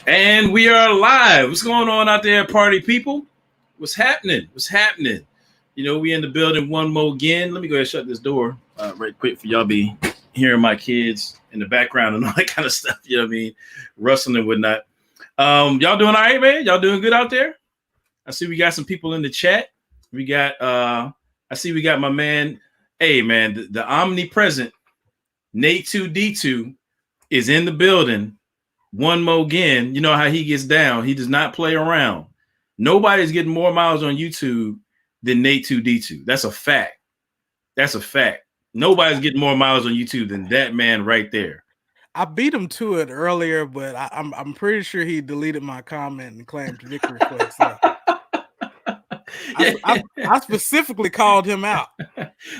And we are live. What's going on out there, party people? What's happening? What's happening? You know, we in the building one more again. Let me go ahead and shut this door right quick for y'all be hearing my kids in the background and all that kind of stuff. You know what I mean? Rustling and whatnot. Y'all doing all right, man? Y'all doing good out there? I see we got some people in the chat. We got I see we got my man. Hey man, the omnipresent Nate 2D2 is in the building. One more again. You know how he gets down. He does not play around. Nobody's getting more miles on YouTube than Nate 2D2. That's a fact. That's a fact. Nobody's getting more miles on YouTube than that man right there. I beat him to it earlier, but I'm pretty sure he deleted my comment and claimed victory for himself. I specifically called him out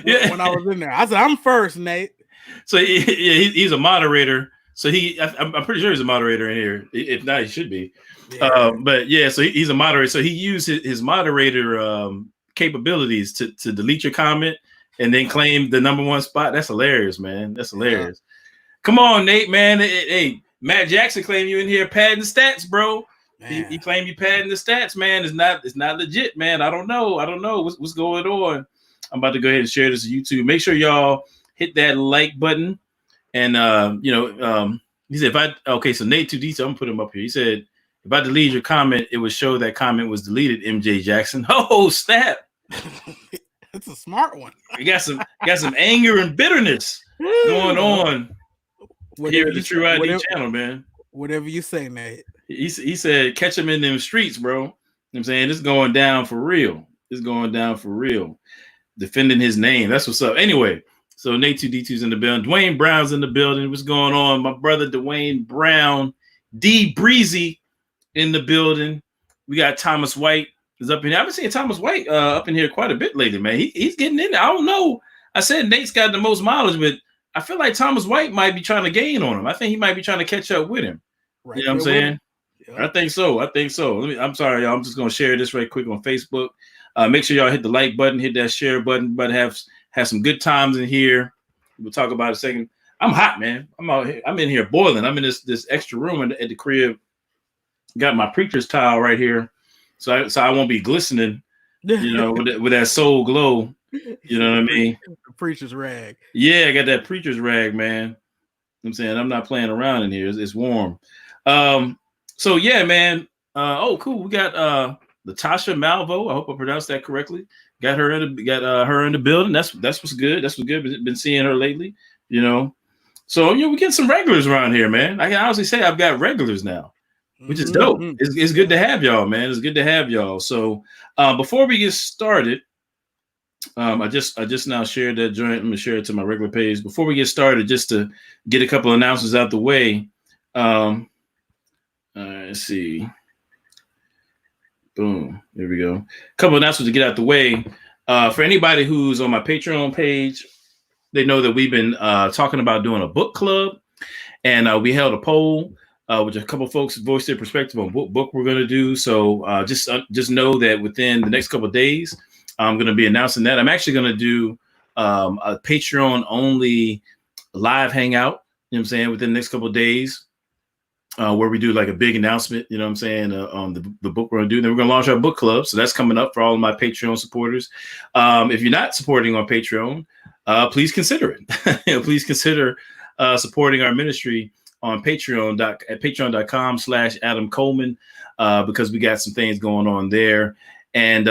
when I was in there. I said, "I'm first, Nate." So he's a moderator. So I'm pretty sure he's a moderator in here. If not, he should be. Yeah. But yeah, so he's a moderator. So he used his moderator capabilities to delete your comment and then claim the #1 spot. That's hilarious, man. That's hilarious. Yeah. Come on, Nate, man. Hey, Matt Jackson claimed you in here padding the stats, bro. He claimed you padding the stats, man. It's not legit, man. I don't know what's going on. I'm about to go ahead and share this to YouTube. Make sure y'all hit that like button. And he said, so Nate 2D, I'm gonna put him up here. He said, if I delete your comment, it would show that comment was deleted, MJ Jackson. Oh, snap. That's a smart one. You got some anger and bitterness going on here at the Tru-ID channel, man. Whatever you say, Nate. He said, catch him in them streets, bro. You know what I'm saying? It's going down for real. It's going down for real. Defending his name. That's what's up. Anyway. So Nate 2D2's in the building. Dwayne Brown's in the building. What's going on? My brother Dwayne Brown. D Breezy in the building. We got Thomas White is up in here. I've been seeing Thomas White up in here quite a bit lately, man. He's getting in there. I don't know. I said Nate's got the most mileage, but I feel like Thomas White might be trying to gain on him. I think he might be trying to catch up with him. Right, you know what I'm saying? Yeah. I think so. I'm sorry, y'all. I'm just going to share this right quick on Facebook. Make sure y'all hit the like button, hit that share button, but have some good times in here. We'll talk about it in a second. I'm hot, man. I'm out here. I'm in here boiling. I'm in this extra room at the crib. Got my preacher's towel right here, so I won't be glistening, you know, with that soul glow. You know what I mean? The preacher's rag. Yeah, I got that preacher's rag, man. I'm saying I'm not playing around in here. It's warm. So yeah, man. Oh, cool. We got Latasha Malvo. I hope I pronounced that correctly. Got her in the building. That's what's good. That's what's good. Been seeing her lately, you know. So we get some regulars around here, man. I can honestly say I've got regulars now, which is dope. It's good to have y'all, man. It's good to have y'all. So before we get started, I just now shared that joint. I'm gonna share it to my regular page. Before we get started, just to get a couple of announcements out the way. Let's see. Boom. There we go. A couple of announcements to get out the way. For anybody who's on my Patreon page, they know that we've been talking about doing a book club, and we held a poll, which a couple of folks voiced their perspective on what book we're going to do. So just know that within the next couple of days, I'm going to be announcing that. I'm actually going to do a Patreon only live hangout. You know what I'm saying? Within the next couple of days. Where we do like a big announcement, you know what I'm saying, on the book we're going to do. Then we're going to launch our book club. So that's coming up for all of my Patreon supporters. If you're not supporting on Patreon, please consider it. Please consider supporting our ministry on Patreon at patreon.com/Adam Coleman, because we got some things going on there. And,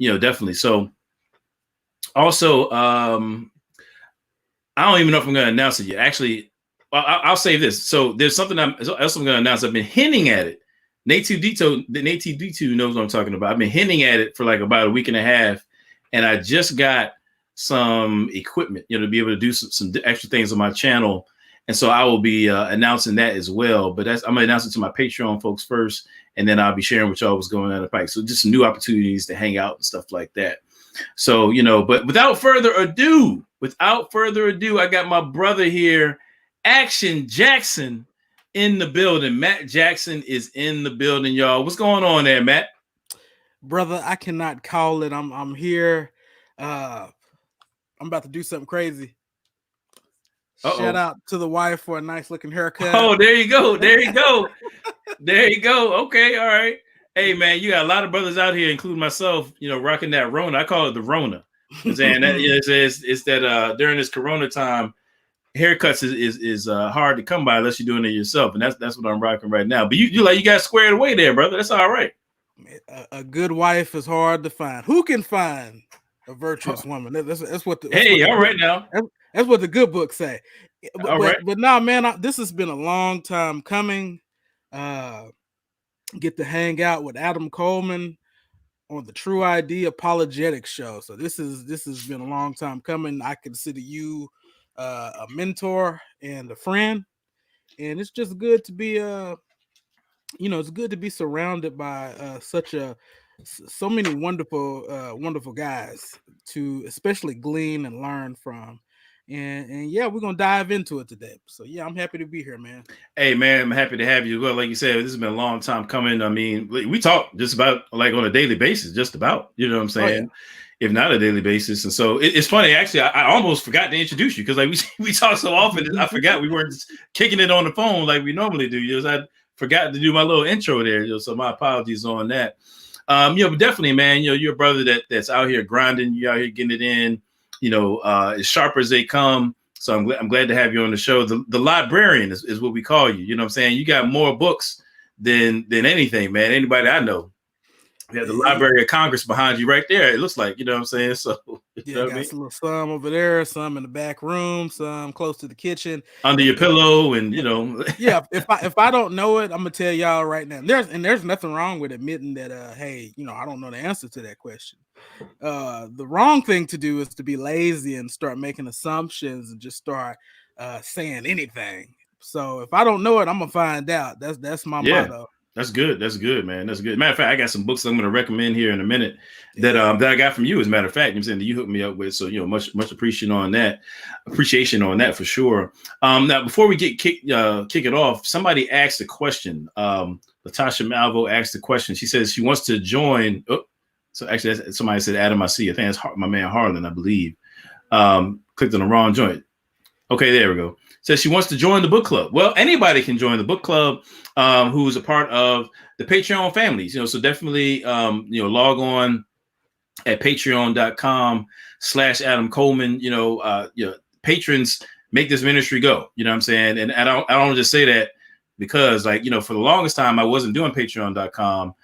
definitely. So also, I don't even know if I'm going to announce it yet. Actually, I'll say this. So there's something else I'm going to announce. I've been hinting at it. Nate 2D2 knows what I'm talking about. I've been hinting at it for like about a week and a half, and I just got some equipment, to be able to do some extra things on my channel. And so I will be announcing that as well. But I'm going to announce it to my Patreon folks first, and then I'll be sharing with y'all what's going on in the pike. So just some new opportunities to hang out and stuff like that. So, but without further ado, I got my brother here, Action Jackson, in the building. Matt Jackson is in the building, y'all. What's going on there, Matt? Brother, I cannot call it. I'm here. I'm about to do something crazy. Uh-oh. Shout out to the wife for a nice looking haircut. Oh, there you go. There you go. Okay, all right. Hey man, you got a lot of brothers out here, including myself, rocking that Rona. I call it the Rona. I'm saying that it's that during this Corona time, haircuts is hard to come by unless you're doing it yourself, and that's what I'm rocking right now. But you got squared away there, brother. That's all right. A good wife is hard to find. Who can find a virtuous woman? That's what. All right now. That's what the good book say. All right. But now, man, this has been a long time coming. Get to hang out with Adam Coleman on the Tru-ID Apologetics show. So this has been a long time coming. I consider you a mentor and a friend, and it's just good to be it's good to be surrounded by so many wonderful guys to especially glean and learn from. And yeah, we're gonna dive into it today. So yeah, I'm happy to be here, man. Hey man, I'm happy to have you. Well, like you said, this has been a long time coming. I mean, we talk just about like on a daily basis, just about, you know what I'm saying? If not a daily basis. And so it's funny, actually, I almost forgot to introduce you because like we talk so often, I forgot we weren't just kicking it on the phone like we normally do. I forgot to do my little intro there, so my apologies on that. But definitely, man, you're a brother that's out here grinding, you're out here getting it in, as sharp as they come. So I'm glad to have you on the show. The librarian is what we call you. You know what I'm saying? You got more books than anything, man. Anybody I know. You have the Library of Congress behind you right there. It looks like, you know what I'm saying? So some over there, some in the back room, some close to the kitchen, under your pillow, and yeah. If I don't know it, I'm gonna tell y'all right now. There's nothing wrong with admitting that. Hey, I don't know the answer to that question. The wrong thing to do is to be lazy and start making assumptions and just start saying anything. So if I don't know it, I'm gonna find out. That's my motto. That's good. That's good, man. That's good. Matter of fact, I got some books I'm going to recommend here in a minute that I got from you. As a matter of fact, I'm saying that you hooked me up with. So much appreciation on that for sure. Now before we kick it off, somebody asked a question. Latasha Malvo asked a question. She says she wants to join. Oh, so actually, somebody said Adam. I see. I think it's my man Harlan, I believe. Clicked on the wrong joint. Okay, there we go. Says she wants to join the book club. Well, anybody can join the book club who's a part of the Patreon families. So definitely, log on at patreon.com/Adam Coleman. Patrons make this ministry go. You know what I'm saying? And I don't just say that because for the longest time, I wasn't doing patreon.com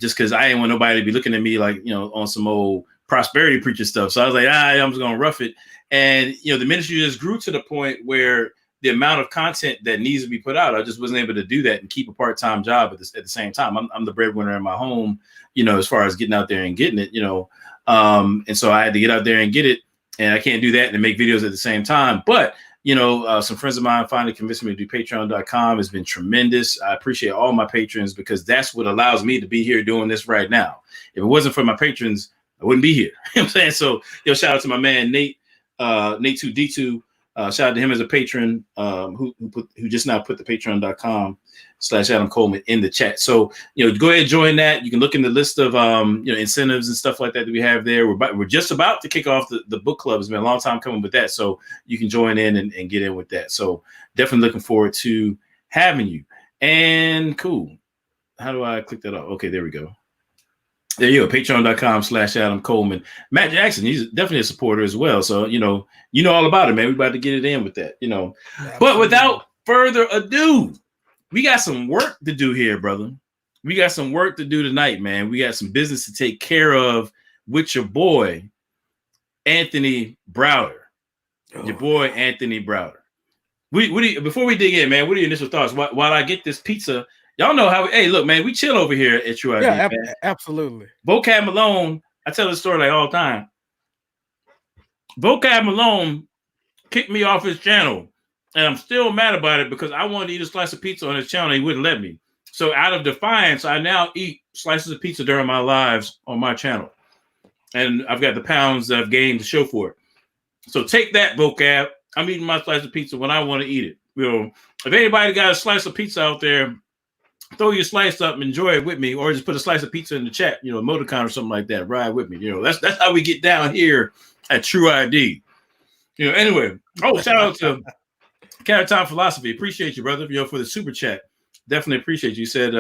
just because I didn't want nobody to be looking at me like, on some old prosperity preacher stuff. So I was like, I'm just going to rough it. And, the ministry just grew to the point where the amount of content that needs to be put out, I just wasn't able to do that and keep a part-time job at the same time. I'm the breadwinner in my home, as far as getting out there and getting it, and so I had to get out there and get it, and I can't do that and make videos at the same time. But, some friends of mine finally convinced me to do patreon.com. It's been tremendous. I appreciate all my patrons because that's what allows me to be here doing this right now. If it wasn't for my patrons, I wouldn't be here. You know what I'm saying? So, shout out to my man, Nate 2D2. Shout out to him as a patron who just now put the patreon.com/Adam Coleman in the chat. So, go ahead and join that. You can look in the list of, incentives and stuff like that we have there. We're just about to kick off the book club. It's been a long time coming with that. So you can join in and get in with that. So definitely looking forward to having you. And cool. How do I click that off? Okay, there we go. There you go, patreon.com/Adam Coleman. Matt Jackson, he's definitely a supporter as well. So, all about it, man. We're about to get it in with that, Absolutely. But without further ado, we got some work to do here, brother. We got some work to do tonight, man. We got some business to take care of with your boy, Anthony Browder. Your boy, Anthony Browder. Before we dig in, man, what are your initial thoughts? While I get this pizza, y'all know how. Hey, look, man, we chill over here at Tru-ID. Yeah, absolutely. Vocab Malone, I tell the story like all the time. Vocab Malone kicked me off his channel, and I'm still mad about it because I wanted to eat a slice of pizza on his channel. He wouldn't let me. So out of defiance, I now eat slices of pizza during my lives on my channel, and I've got the pounds that I've gained to show for it. So take that, Vocab. I'm eating my slice of pizza when I want to eat it. If anybody got a slice of pizza out there, throw your slice up and enjoy it with me, or just put a slice of pizza in the chat, emoticon or something like that. Ride with me. That's how we get down here at Tru-ID. Anyway. Oh, shout out to Carrot Time Philosophy. Appreciate you, brother, for the super chat. Definitely appreciate you. You said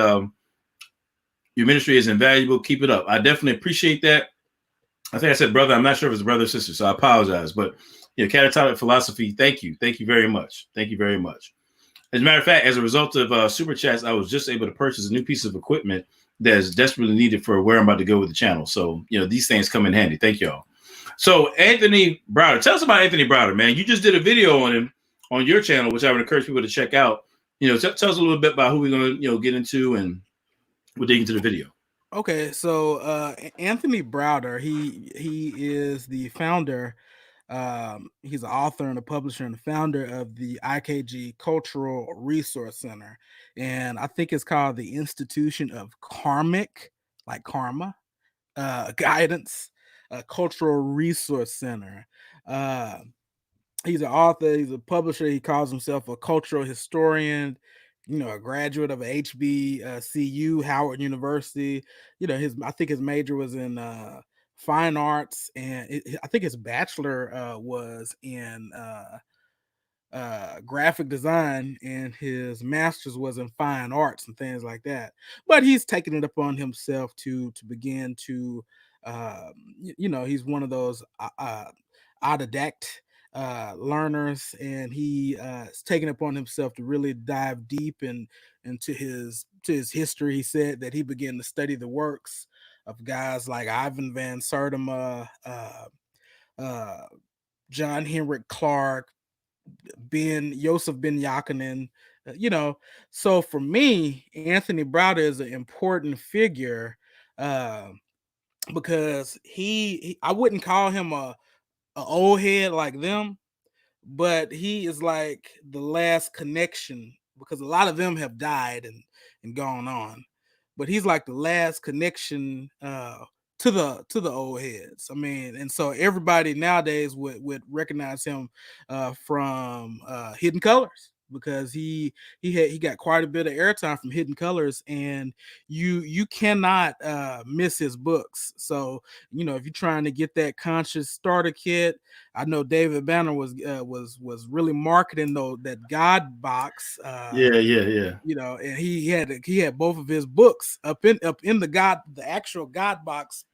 your ministry is invaluable. Keep it up. I definitely appreciate that. I think I said brother. I'm not sure if it's brother or sister, so I apologize. But catatonic philosophy. Thank you. Thank you very much. Thank you very much. As a matter of fact, as a result of super chats, I was just able to purchase a new piece of equipment that is desperately needed for where I'm about to go with the channel. So, these things come in handy. Thank y'all. So, Anthony Browder, tell us about Anthony Browder, man. You just did a video on him on your channel, which I would encourage people to check out. Tell us a little bit about who we're going to, get into, and we'll dig into the video. Okay, so Anthony Browder, he is the founder. He's an author and a publisher and the founder of the IKG Cultural Resource Center, and I think it's called the Institution of Karmic, like karma, guidance, Cultural Resource Center. He's an author. He's a publisher. He calls himself a cultural historian. A graduate of HBCU, Howard University. I think his major was in fine arts, and I think his bachelor was in graphic design, and his master's was in fine arts and things like that. But he's taken it upon himself to begin to, he's one of those autodidact learners, and he has taken upon himself to really dive deep into his history. He said that he began to study the works of guys like Ivan Van Sertima, John Henrik Clark, Joseph Ben Yakinen. So for me, Anthony Browder is an important figure because I wouldn't call him a old head like them, but he is like the last connection, because a lot of them have died and gone on, but he's like the last connection to the old heads. I mean, and so everybody nowadays would recognize him from Hidden Colors, because he got quite a bit of airtime from Hidden Colors, and you cannot miss his books. So if you're trying to get that conscious starter kit, I know David Banner was really marketing that God box. Yeah. And he had both of his books up in the actual God box.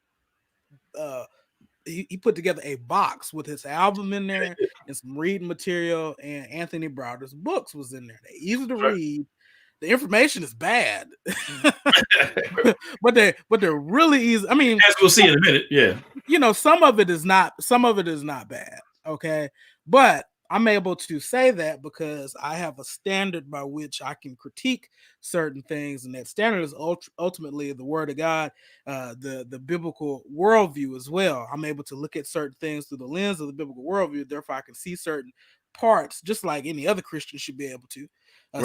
He put together a box with his album in there and some reading material, and Anthony Browder's books was in there. They're easy to read. The information is bad, but they're really easy. I mean, as we'll see in a minute, yeah. Some of it is not bad. Okay, but I'm able to say that because I have a standard by which I can critique certain things, and that standard is ultimately the Word of God, the biblical worldview as well. I'm able to look at certain things through the lens of the biblical worldview. Therefore, I can see certain parts, just like any other Christian should be able to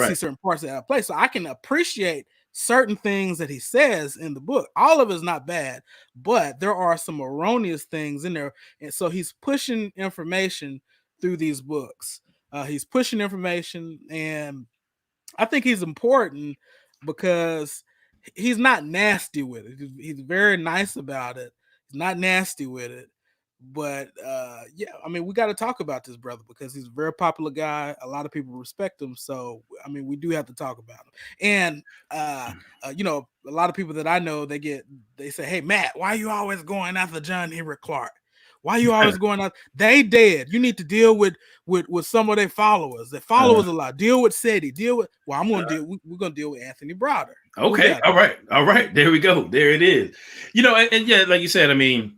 see certain parts that have place. So I can appreciate certain things that he says in the book. All of it is not bad, but there are some erroneous things in there, and so he's pushing information through these books. He's pushing information, and I think he's important because he's not nasty with it. He's very nice about it. He's not nasty with it. But yeah, I mean, we got to talk about this brother because he's a very popular guy. A lot of people respect him. So, I mean, we do have to talk about him. And, a lot of people that I know, they say, hey, Matt, why are you always going after John Henrik Clark? Why are you always going out? They dead. You need to deal with some of their followers. Their followers a lot. Deal with SETI. We're going to deal with Anthony Browder. Okay. All right. There we go. There it is. And yeah, like you said, I mean,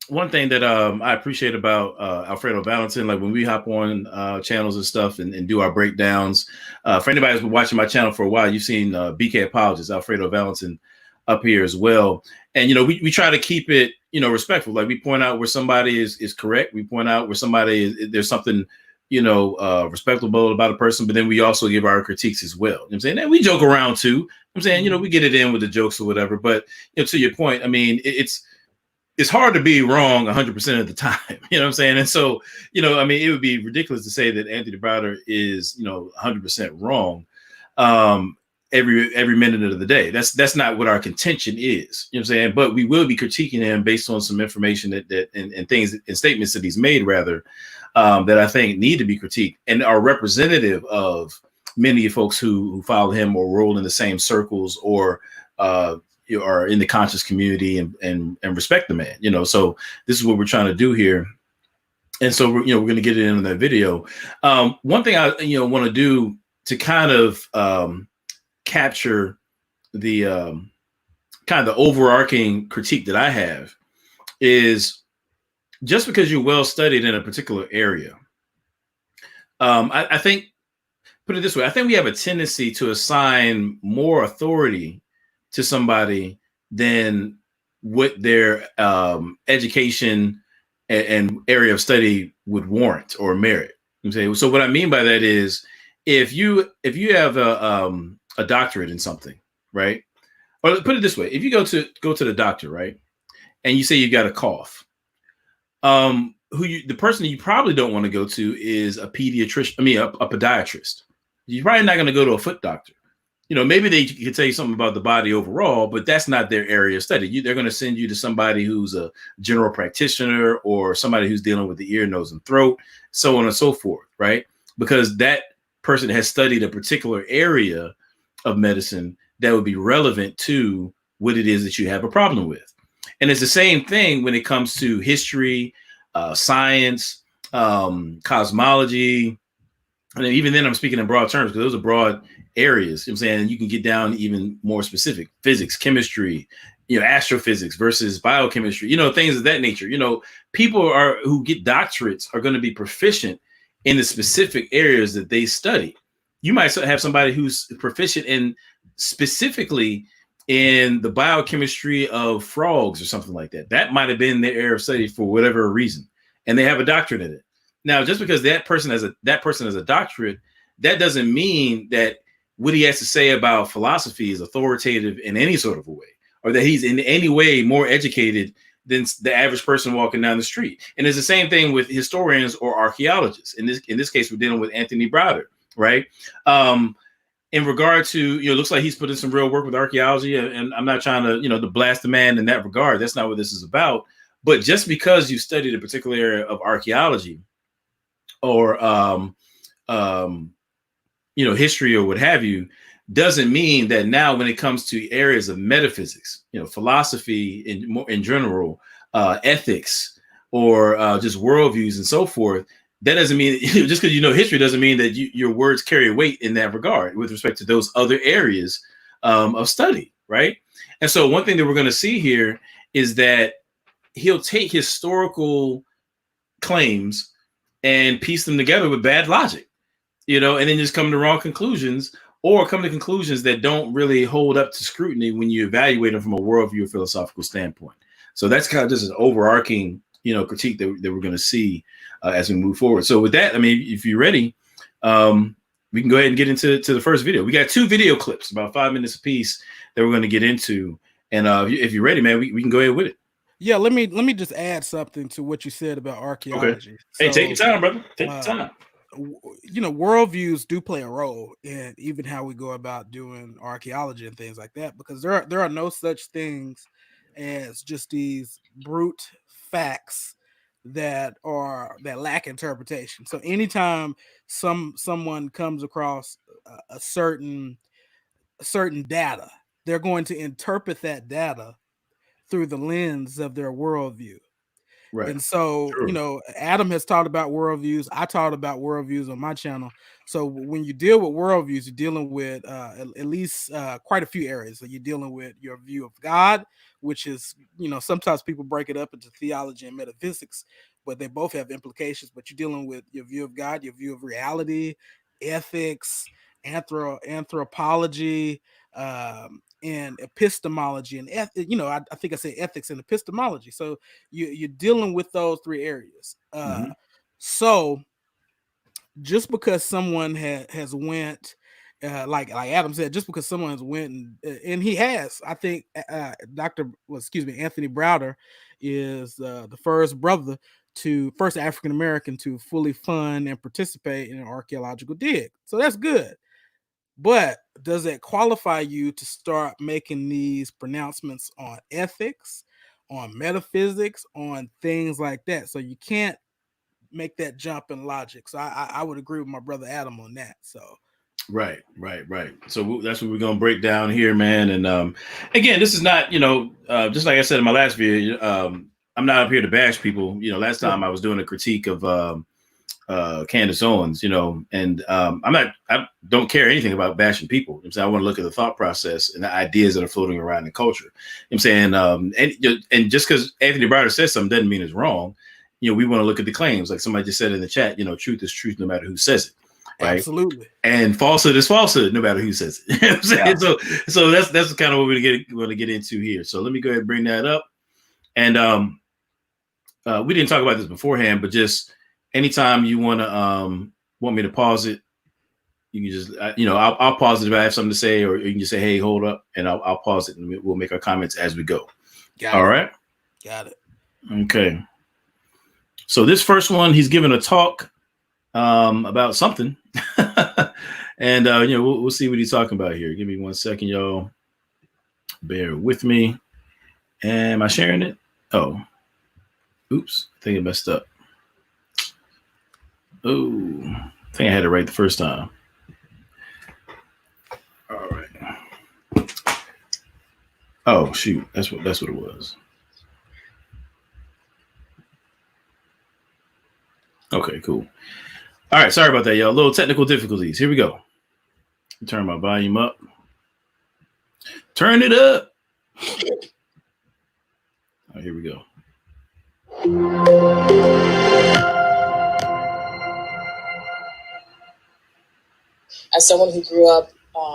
one thing that I appreciate about Alfredo Valentin, like when we hop on channels and stuff and do our breakdowns, for anybody who's been watching my channel for a while, you've seen BK Apologist, Alfredo Valentin up here as well. And, we try to keep it, respectful. Like we point out where somebody is correct. We point out where there's something, respectable about a person, but then we also give our critiques as well. You know what I'm saying? And we joke around too. I'm saying, we get it in with the jokes or whatever, but to your point, I mean, it's hard to be wrong 100% of the time. You know what I'm saying? And so, I mean, it would be ridiculous to say that Anthony Browder is, 100% wrong every minute of the day. That's not what our contention is. You know what I'm saying? But we will be critiquing him based on some information and things and statements that he's made, rather, that I think need to be critiqued and are representative of many folks who follow him or roll in the same circles or are in the conscious community and respect the man. So this is what we're trying to do here. And so we're going to get it into that video. One thing I want to do to kind of capture the kind of the overarching critique that I have is just because you're well studied in a particular area. I think, put it this way, I think we have a tendency to assign more authority to somebody than what their education and area of study would warrant or merit. I'm saying, so what I mean by that is if you have a doctorate in something, right? Or put it this way, if you go to the doctor, right, and you say you got a cough, the person you probably don't want to go to is a pediatrician. I mean, a podiatrist. You're probably not going to go to a foot doctor. Maybe they can tell you something about the body overall, but that's not their area of study. They're going to send you to somebody who's a general practitioner or somebody who's dealing with the ear, nose, and throat, so on and so forth, right? Because that person has studied a particular area of medicine that would be relevant to what it is that you have a problem with. And it's the same thing when it comes to history, science, cosmology. And even then I'm speaking in broad terms because those are broad areas. I'm saying you can get down even more specific: physics, chemistry, astrophysics versus biochemistry, things of that nature. People who get doctorates are going to be proficient in the specific areas that they study. You might have somebody who's proficient in specifically in the biochemistry of frogs or something like that. That might have been their area of study for whatever reason, and they have a doctorate in it. Now, just because that person has a doctorate, that doesn't mean that what he has to say about philosophy is authoritative in any sort of a way, or that he's in any way more educated than the average person walking down the street. And it's the same thing with historians or archaeologists. In this case, we're dealing with Anthony Browder, right? In regard to, it looks like he's put in some real work with archaeology, and I'm not trying to, to blast the man in that regard. That's not what this is about. But just because you studied a particular area of archaeology or, history or what have you, doesn't mean that now when it comes to areas of metaphysics, philosophy in general, ethics, or just worldviews and so forth, that doesn't mean just because history doesn't mean that your words carry weight in that regard with respect to those other areas of study, right? And so one thing that we're going to see here is that he'll take historical claims and piece them together with bad logic, and then just come to wrong conclusions or come to conclusions that don't really hold up to scrutiny when you evaluate them from a worldview or philosophical standpoint. So that's kind of just an overarching, critique that we're going to see as we move forward. So with that, I mean, if you're ready, we can go ahead and get into the first video. We got 2 video clips, about 5 minutes a piece, that we're going to get into. And if you're ready, man, we can go ahead with it. Yeah, let me just add something to what you said about archaeology. Okay. Hey, take your time, brother. Take your time. Worldviews do play a role in even how we go about doing archaeology and things like that, because there are no such things as just these brute facts that lack interpretation. So anytime someone comes across a certain data, they're going to interpret that data through the lens of their worldview. Right. And so, true. Adam has talked about worldviews. I talked about worldviews on my channel. So when you deal with worldviews, you're dealing with at least quite a few areas. So you're dealing with your view of God, which is, sometimes people break it up into theology and metaphysics, but they both have implications. But you're dealing with your view of God, your view of reality, ethics, anthropology, and epistemology, and I think I say ethics and epistemology. So you're dealing with those 3 areas. So just because someone has went, like Adam said, just because someone has went and he has, I think Anthony Browder is the first African American to fully fund and participate in an archaeological dig. So that's good. But does it qualify you to start making these pronouncements on ethics, on metaphysics, on things like that? So you can't make that jump in logic. So I would agree with my brother Adam on that. So Right. So that's what we're gonna break down here, man. And again, this is not, just like I said in my last video, I'm not up here to bash people. Last time I was doing a critique of Candace Owens, and I don't care anything about bashing people. I want to look at the thought process and the ideas that are floating around in culture. I'm saying, and just because Anthony Browder says something doesn't mean it's wrong. We want to look at the claims, like somebody just said in the chat. Truth is truth, no matter who says it. Right? Absolutely. And falsehood is falsehood, no matter who says it. I'm saying? Yeah. So that's kind of what we're going to get into here. So let me go ahead and bring that up. And we didn't talk about this beforehand, but just anytime you want me to pause it, you can just I'll pause it if I have something to say, or you can just say, "Hey, hold up," and I'll pause it, and we'll make our comments as we go. All right. Got it. Okay. So this first one, he's giving a talk about something. And we'll see what he's talking about here. Give me 1 second, y'all. Bear with me. Am I sharing it? Oh, oops! I think I messed up. Oh, I think I had it right the first time. All right. Oh shoot! That's what it was. Okay, cool. All right, sorry about that, y'all. Little technical difficulties. Here we go. Turn my volume up. Turn it up. All right, here we go. As someone who grew up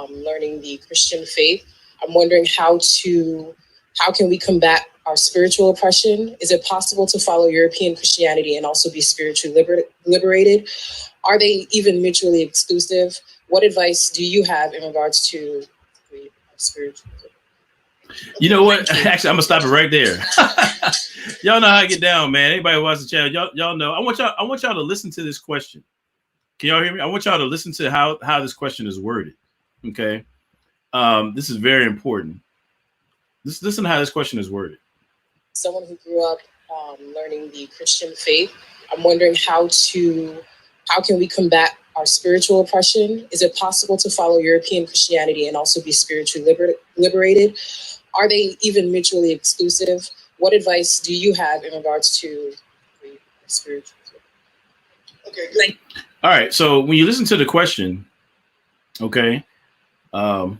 learning the Christian faith, I'm wondering how can we combat our spiritual oppression? Is it possible to follow European Christianity and also be spiritually liberated? Are they even mutually exclusive? What advice do you have in regards to spiritual? You know what? Actually, I'm gonna stop it right there. Y'all know how I get down, man. Anybody who watches the channel, y'all know. I want y'all to listen to this question. Can y'all hear me? I want y'all to listen to how this question is worded. Okay. This is very important. Listen to how this question is worded. Someone who grew up learning the Christian faith, I'm wondering how can we combat our spiritual oppression? Is it possible to follow European Christianity and also be spiritually liberated? Are they even mutually exclusive? What advice do you have in regards to spiritual? Okay. All right. So when you listen to the question, okay, did I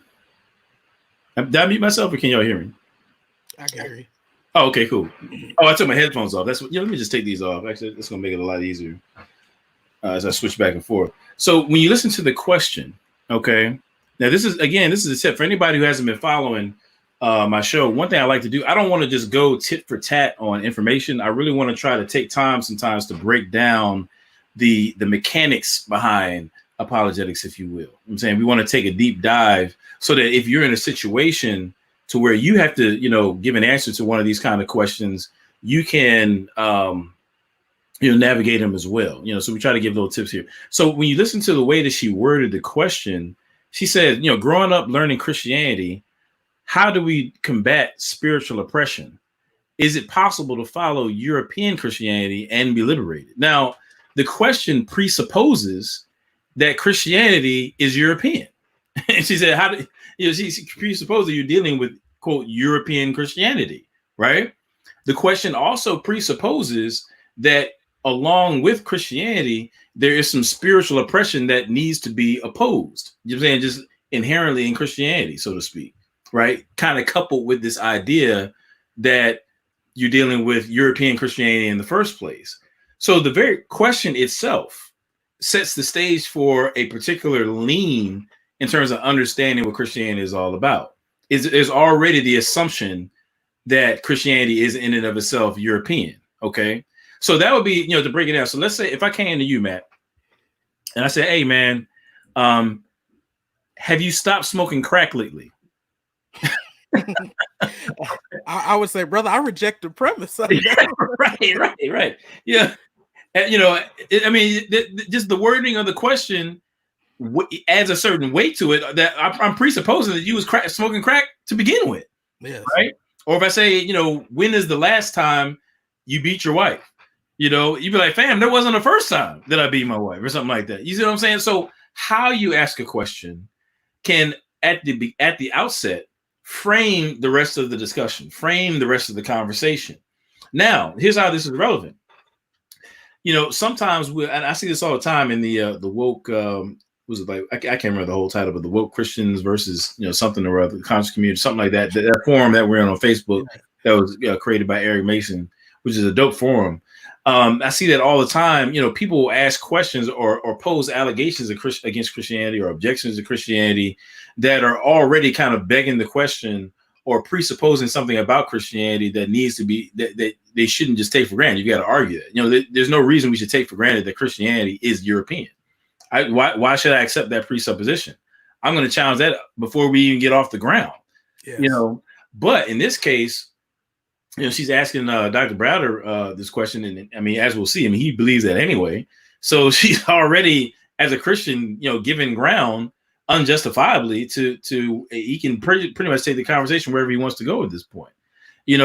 mute myself or can y'all hear me? I can hear you. Oh, okay, cool. Oh, I took my headphones off. That's what. Let me just take these off. Actually, that's gonna make it a lot easier as I switch back and forth. So when you listen to the question, okay, now this is a tip for anybody who hasn't been following my show. One thing I like to do, I don't want to just go tit for tat on information. I really want to try to take time sometimes to break down the mechanics behind apologetics, if you will. I'm saying we want to take a deep dive so that if you're in a situation to where you have to, give an answer to one of these kind of questions, you can, navigate them as well. So we try to give little tips here. So when you listen to the way that she worded the question, she said, growing up learning Christianity, how do we combat spiritual oppression? Is it possible to follow European Christianity and be liberated? Now, the question presupposes that Christianity is European. And she said, she presupposes that you're dealing with, quote, European Christianity, right? The question also presupposes that along with Christianity, there is some spiritual oppression that needs to be opposed. You know what I'm saying? Just inherently in Christianity, so to speak, right? Kind of coupled with this idea that you're dealing with European Christianity in the first place. So the very question itself sets the stage for a particular lean in terms of understanding what Christianity is all about. Is already the assumption that Christianity is in and of itself European. Okay. So that would be, to break it down. So let's say if I came to you, Matt, and I said, hey, man, have you stopped smoking crack lately? I would say, brother, I reject the premise. Right. Yeah. And, just the wording of the question adds a certain weight to it that I'm presupposing that you was smoking crack to begin with. Yes. Right. Or if I say, when is the last time you beat your wife? You'd be like, fam, there wasn't the first time that I beat my wife or something like that. You see what I'm saying? So how you ask a question can at the outset frame the rest of the discussion, frame the rest of the conversation. Now, here's how this is relevant. Sometimes and I see this all the time in the woke. Was it like I can't remember the whole title, but the woke Christians versus something or other, the conscious community, something like that. That forum that we're in on Facebook that was created by Eric Mason, which is a dope forum. I see that all the time. People will ask questions or pose allegations against Christianity or objections to Christianity that are already kind of begging the question or presupposing something about Christianity that needs to be that they shouldn't just take for granted. You got to argue that. There's no reason we should take for granted that Christianity is European. Why should I accept that presupposition? I'm going to challenge that before we even get off the ground. Yes. But in this case, she's asking Dr. Browder this question, and I mean, as we'll see, he believes that anyway. So she's already, as a Christian, given ground unjustifiably to he can pretty much take the conversation wherever he wants to go at this point.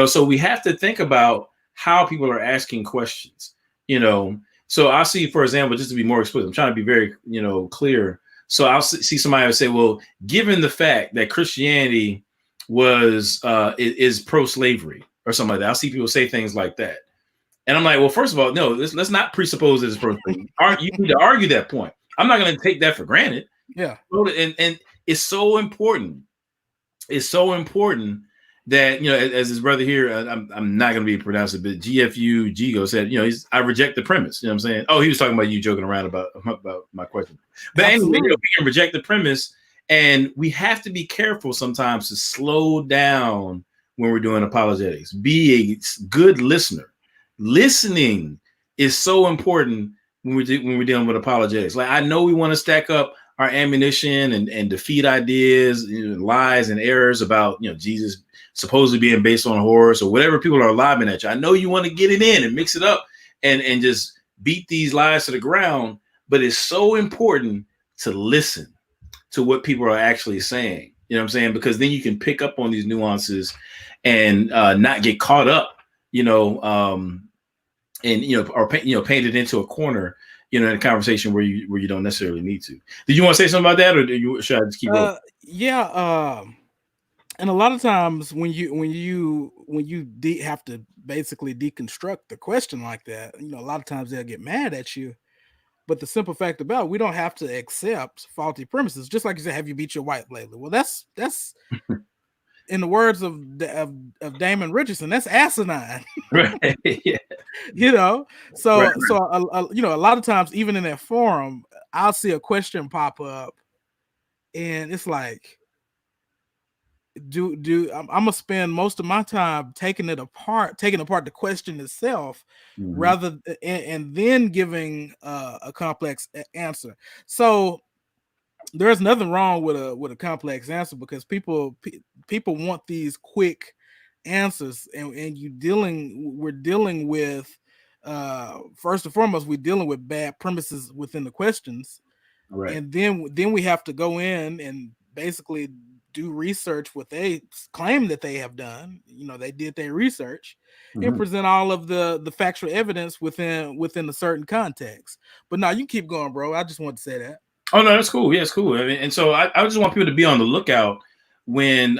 So we have to think about how people are asking questions. So I'll see, for example, just to be more explicit, I'm trying to be very, clear. So I'll see somebody would say, well, given the fact that Christianity is pro-slavery or something like that, I'll see people say things like that. And I'm like, well, first of all, no, let's not presuppose that it's pro-slavery. You need to argue that point. I'm not going to take that for granted. Yeah. And it's so important. It's so important that, as his brother here, I'm not going to be pronounced it, but GFU Gigo said, I reject the premise. You know what I'm saying? Oh, he was talking about you joking around about my question. But anyway, we can reject the premise, and we have to be careful sometimes to slow down when we're doing apologetics. Be a good listener. Listening is so important when we're dealing with apologetics. Like, I know we want to stack up our ammunition and defeat ideas, lies and errors about, Jesus supposedly being based on a horse or whatever people are lobbing at you. I know you want to get it in and mix it up and just beat these lies to the ground, but it's so important to listen to what people are actually saying. You know what I'm saying? Because then you can pick up on these nuances and not get caught up, or painted into a corner, in a conversation where you don't necessarily need to. Did you want to say something about that, or should I just keep going? Yeah. And a lot of times when you have to basically deconstruct the question like that, a lot of times they'll get mad at you. But the simple fact about it, we don't have to accept faulty premises. Just like you said, have you beat your wife lately? Well, that's in the words of Damon Richardson, that's asinine. Right. Yeah. So a lot of times, even in that forum, I'll see a question pop up, and it's like, I'm gonna spend most of my time taking apart the question itself, rather and then giving a complex answer. So there's nothing wrong with a complex answer, because people want these quick answers, and we're dealing with first and foremost, we're dealing with bad premises within the questions, right? And then we have to go in and basically do research what they claim that they have done. They did their research and present all of the factual evidence within a certain context. But now you keep going, bro. I just want to say that. Oh no, that's cool. Yeah, it's cool. I mean, and so I just want people to be on the lookout when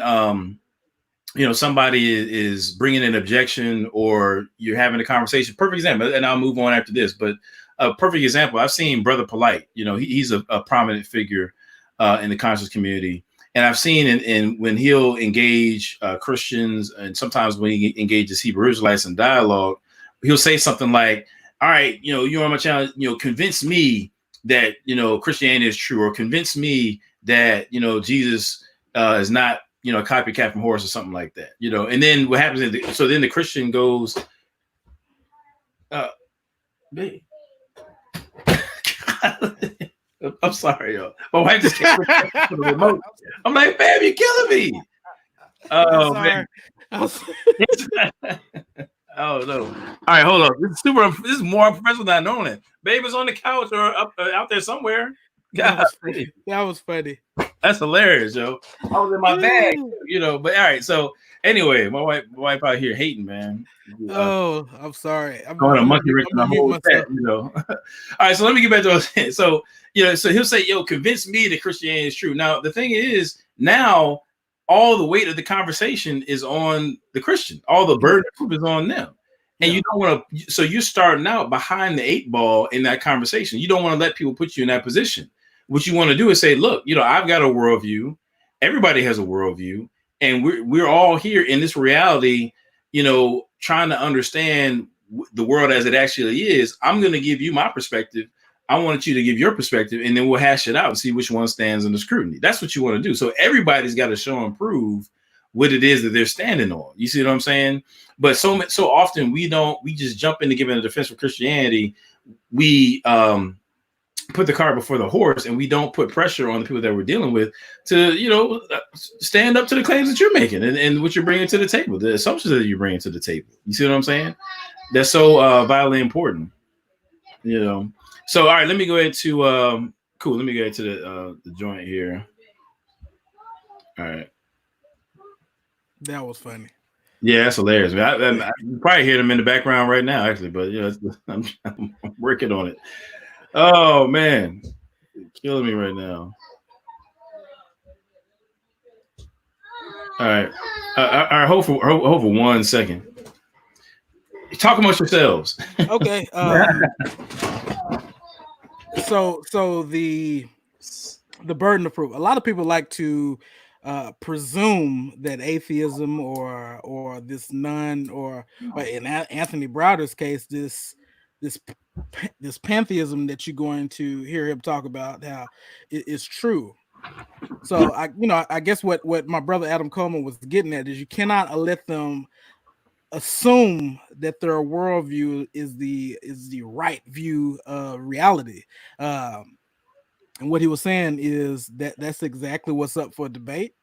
somebody is bringing an objection or you're having a conversation. Perfect example, and I'll move on after this. But a perfect example, I've seen Brother Polite. He's a prominent figure in the conscious community. And I've seen in when he'll engage Christians, and sometimes when he engages Hebrew Israelites in dialogue, he'll say something like, all right, you're on my channel, convince me that, Christianity is true, or convince me that, Jesus is not, a copycat from Horus or something like that, and then what happens is, so then the Christian goes, babe. I'm sorry, yo. My wife just came to the remote. I'm like, babe, you're killing me. Oh, man. Oh, no. All right, hold on. This is more unprofessional than I know. Babe is on the couch or out there somewhere. God, that was funny. That's hilarious, yo. I was in my bag, but all right. So Anyway, my wife out here hating, man. Oh, I'm sorry. I'm Going a gonna monkey mute, wrench I'm on the gonna mute whole myself. set, All right, so let me get back to what I was saying. So, so he'll say, "Yo, convince me that Christianity is true." Now, the thing is, now all the weight of the conversation is on the Christian. All the burden of proof is on them, and you don't want to. So you're starting out behind the 8 ball in that conversation. You don't want to let people put you in that position. What you want to do is say, "Look, I've got a worldview. Everybody has a worldview, and we're all here in this reality." Trying to understand the world as it actually is. I'm going to give you my perspective. I want you to give your perspective, and then we'll hash it out and see which one stands under scrutiny. That's what you want to do. So everybody's got to show and prove what it is that they're standing on. You see what I'm saying? But so often we just jump into giving a defense for Christianity. We put the cart before the horse, and we don't put pressure on the people that we're dealing with to stand up to the claims that you're making and what you're bringing to the table, the assumptions that you're bringing to the table. You see what I'm saying? That's so vitally important. So all right, let me go ahead to cool, let me go ahead to the joint here. All right, that was funny. Yeah, that's hilarious. I probably hear them in the background right now, actually, but I'm working on it. Oh man, killing me right now. All right. Hold for 1 second. Talk amongst yourselves. Okay. So the burden of proof. A lot of people like to presume that atheism or this none or in Anthony Browder's case, this pantheism that you're going to hear him talk about how it is true. So I guess what my brother Adam Coleman was getting at is you cannot let them assume that their worldview is the right view of reality. And what he was saying is that's exactly what's up for debate.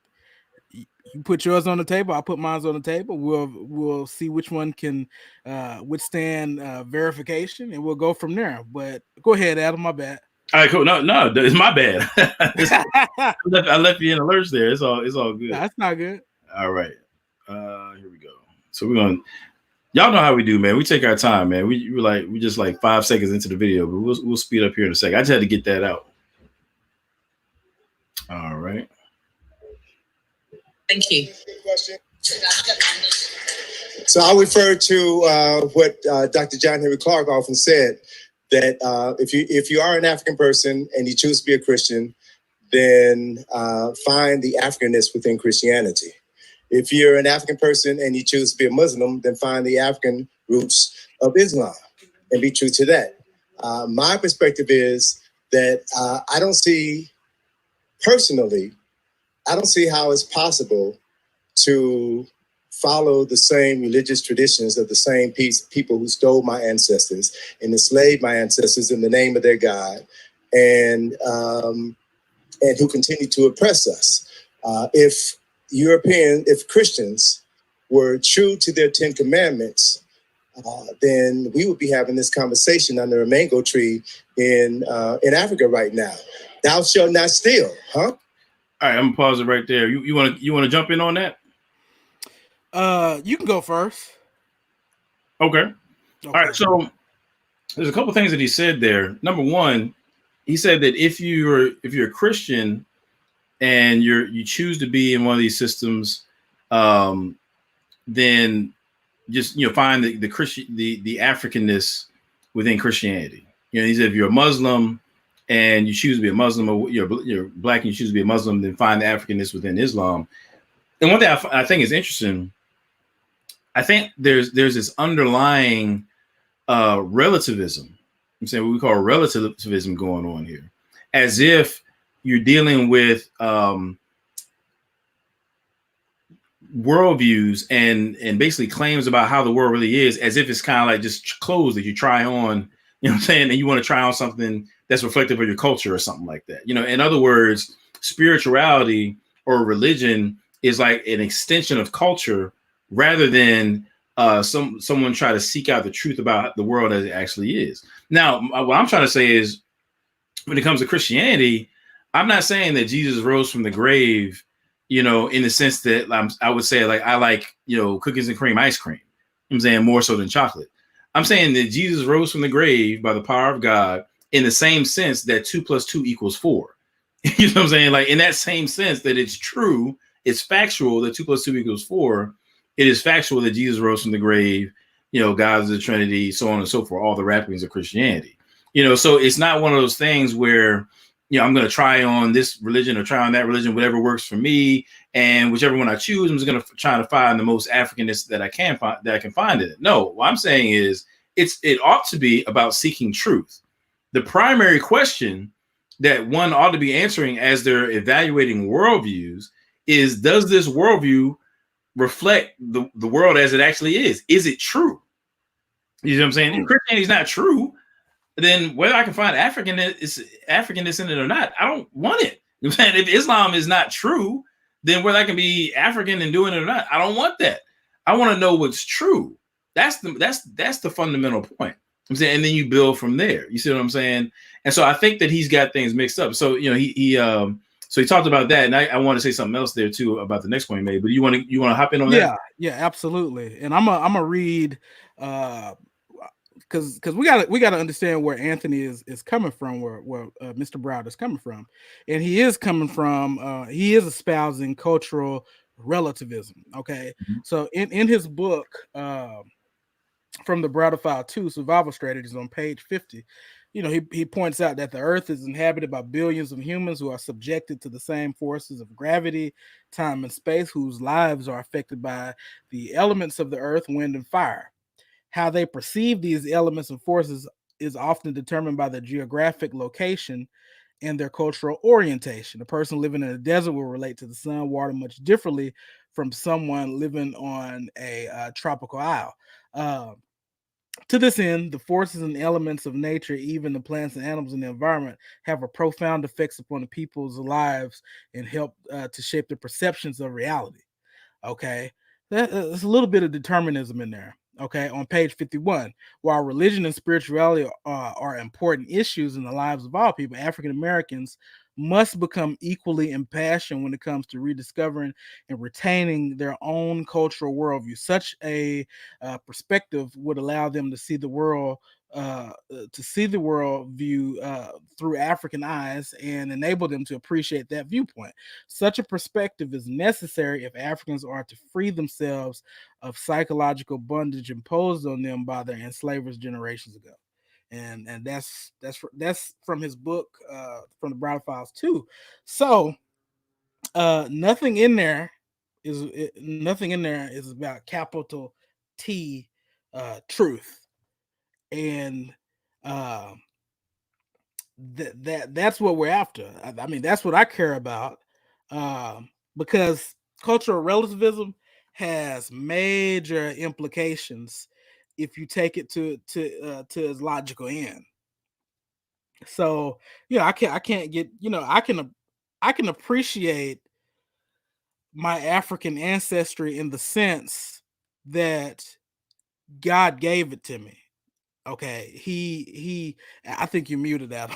You put yours on the table, I'll put mine on the table. We'll see which one can withstand verification, and we'll go from there. But go ahead, Adam. My bad. All right, cool. No, it's my bad. I left you in a lurch there. It's all good. No, that's not good. All right. Here we go. So y'all know how we do, man. We take our time, man. We just like 5 seconds into the video, but we'll speed up here in a second. I just had to get that out. All right. Thank you. So I'll refer to what Dr. John Henry Clarke often said, that if you are an African person and you choose to be a Christian, then find the Africanness within Christianity. If you're an African person and you choose to be a Muslim, then find the African roots of Islam and be true to that. My perspective is that I don't see how it's possible to follow the same religious traditions of the same people who stole my ancestors and enslaved my ancestors in the name of their God, and who continue to oppress us. If Christians were true to their 10 commandments, then we would be having this conversation under a mango tree in Africa right now. Thou shalt not steal, huh? All right, I'm gonna pause it right there. You want to jump in on that? You can go first. Okay. All right. So there's a couple things that he said there. Number one, he said that if you're a Christian and you choose to be in one of these systems, then just find the Christian the Africanness within Christianity. He said if you're a Muslim and you choose to be a Muslim, or you're black and you choose to be a Muslim, then find the Africanness within Islam. And one thing I think is interesting, I think there's this underlying relativism. I'm saying what we call relativism going on here, as if you're dealing with worldviews and basically claims about how the world really is, as if it's kind of like just clothes that you try on, you know what I'm saying? And you want to try on something that's reflective of your culture or something like that. In other words, spirituality or religion is like an extension of culture rather than someone try to seek out the truth about the world as it actually is. Now, what I'm trying to say is when it comes to Christianity, I'm not saying that Jesus rose from the grave you know, in the sense that I would say like I like, you know, cookies and cream ice cream. I'm saying more so than chocolate. I'm saying that Jesus rose from the grave by the power of God in the same sense that 2 + 2 = 4. You know what I'm saying? Like in that same sense that it's true, it's factual that 2 + 2 = 4. It is factual that Jesus rose from the grave. You know, God is the Trinity, so on and so forth. All the wrappings of Christianity. You know, so it's not one of those things where, you know, I'm going to try on this religion or try on that religion, whatever works for me, and whichever one I choose, I'm just going to try to find the most Africanness that I can find in it. No, what I'm saying is it ought to be about seeking truth. The primary question that one ought to be answering as they're evaluating worldviews is, does this worldview reflect the world as it actually is? Is it true? You know what I'm saying? If Christianity is not true, then whether I can find Africanness in it or not, I don't want it. You know what I'm saying? If Islam is not true, then whether I can be African and doing it or not, I don't want that. I want to know what's true. That's the fundamental point. I'm saying, and then you build from there. You see what I'm saying? And so I think that he's got things mixed up. So you know, so he talked about that, and I want to say something else there too about the next point he made. But you want to hop in on that? Yeah, absolutely. And I'm a read because we gotta understand where Anthony is coming from, where Mr. Browder is coming from, and he is coming from he is espousing cultural relativism. Okay, so in his book from the Browder File 2, Survival Strategies, on page 50, you know, he points out that the earth is inhabited by billions of humans who are subjected to the same forces of gravity, time, and space, whose lives are affected by the elements of the earth, wind, and fire. How they perceive these elements and forces is often determined by their geographic location and their cultural orientation. A person living in a desert will relate to the sun, water much differently from someone living on a tropical isle. To this end, the forces and elements of nature, even the plants and animals in the environment, have a profound effects upon the people's lives and help to shape their perceptions of reality. Okay, there's a little bit of determinism in there. Okay, on page 51, while religion and spirituality are important issues in the lives of all people, African Americans must become equally impassioned when it comes to rediscovering and retaining their own cultural worldview. Such a perspective would allow them to see the world view through African eyes and enable them to appreciate that viewpoint. Such a perspective is necessary if Africans are to free themselves of psychological bondage imposed on them by their enslavers generations ago. And that's from his book, from the Browder Files 2. So nothing in there is about capital T truth. And that's what we're after. I mean, that's what I care about, because cultural relativism has major implications if you take it to its logical end. So I can't get, I can appreciate my African ancestry in the sense that God gave it to me. Okay, I think you muted that.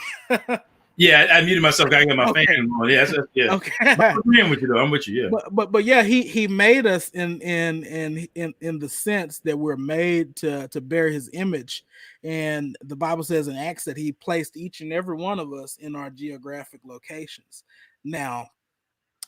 Yeah, I muted myself. I got my fan on. Yeah, yeah. Okay. I'm agreeing with you though. I'm with you. Yeah. But yeah, he made us in the sense that we're made to bear his image, and the Bible says in Acts that he placed each and every one of us in our geographic locations. Now,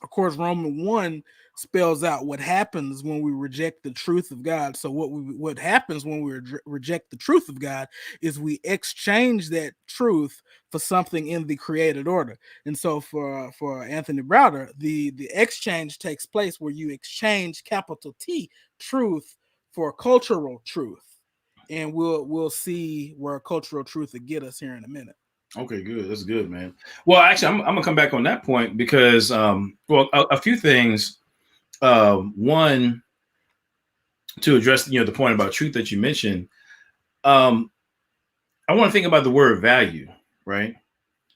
of course, Romans 1 spells out what happens when we reject the truth of God. So what happens when we reject the truth of God is we exchange that truth for something in the created order. And so for Anthony Browder, the exchange takes place where you exchange capital T truth for cultural truth. And we'll see where cultural truth will get us here in a minute. Okay, good. That's good, man. Well, actually, I'm gonna come back on that point because, a few things. One, to address the point about truth that you mentioned. I want to think about the word value, right?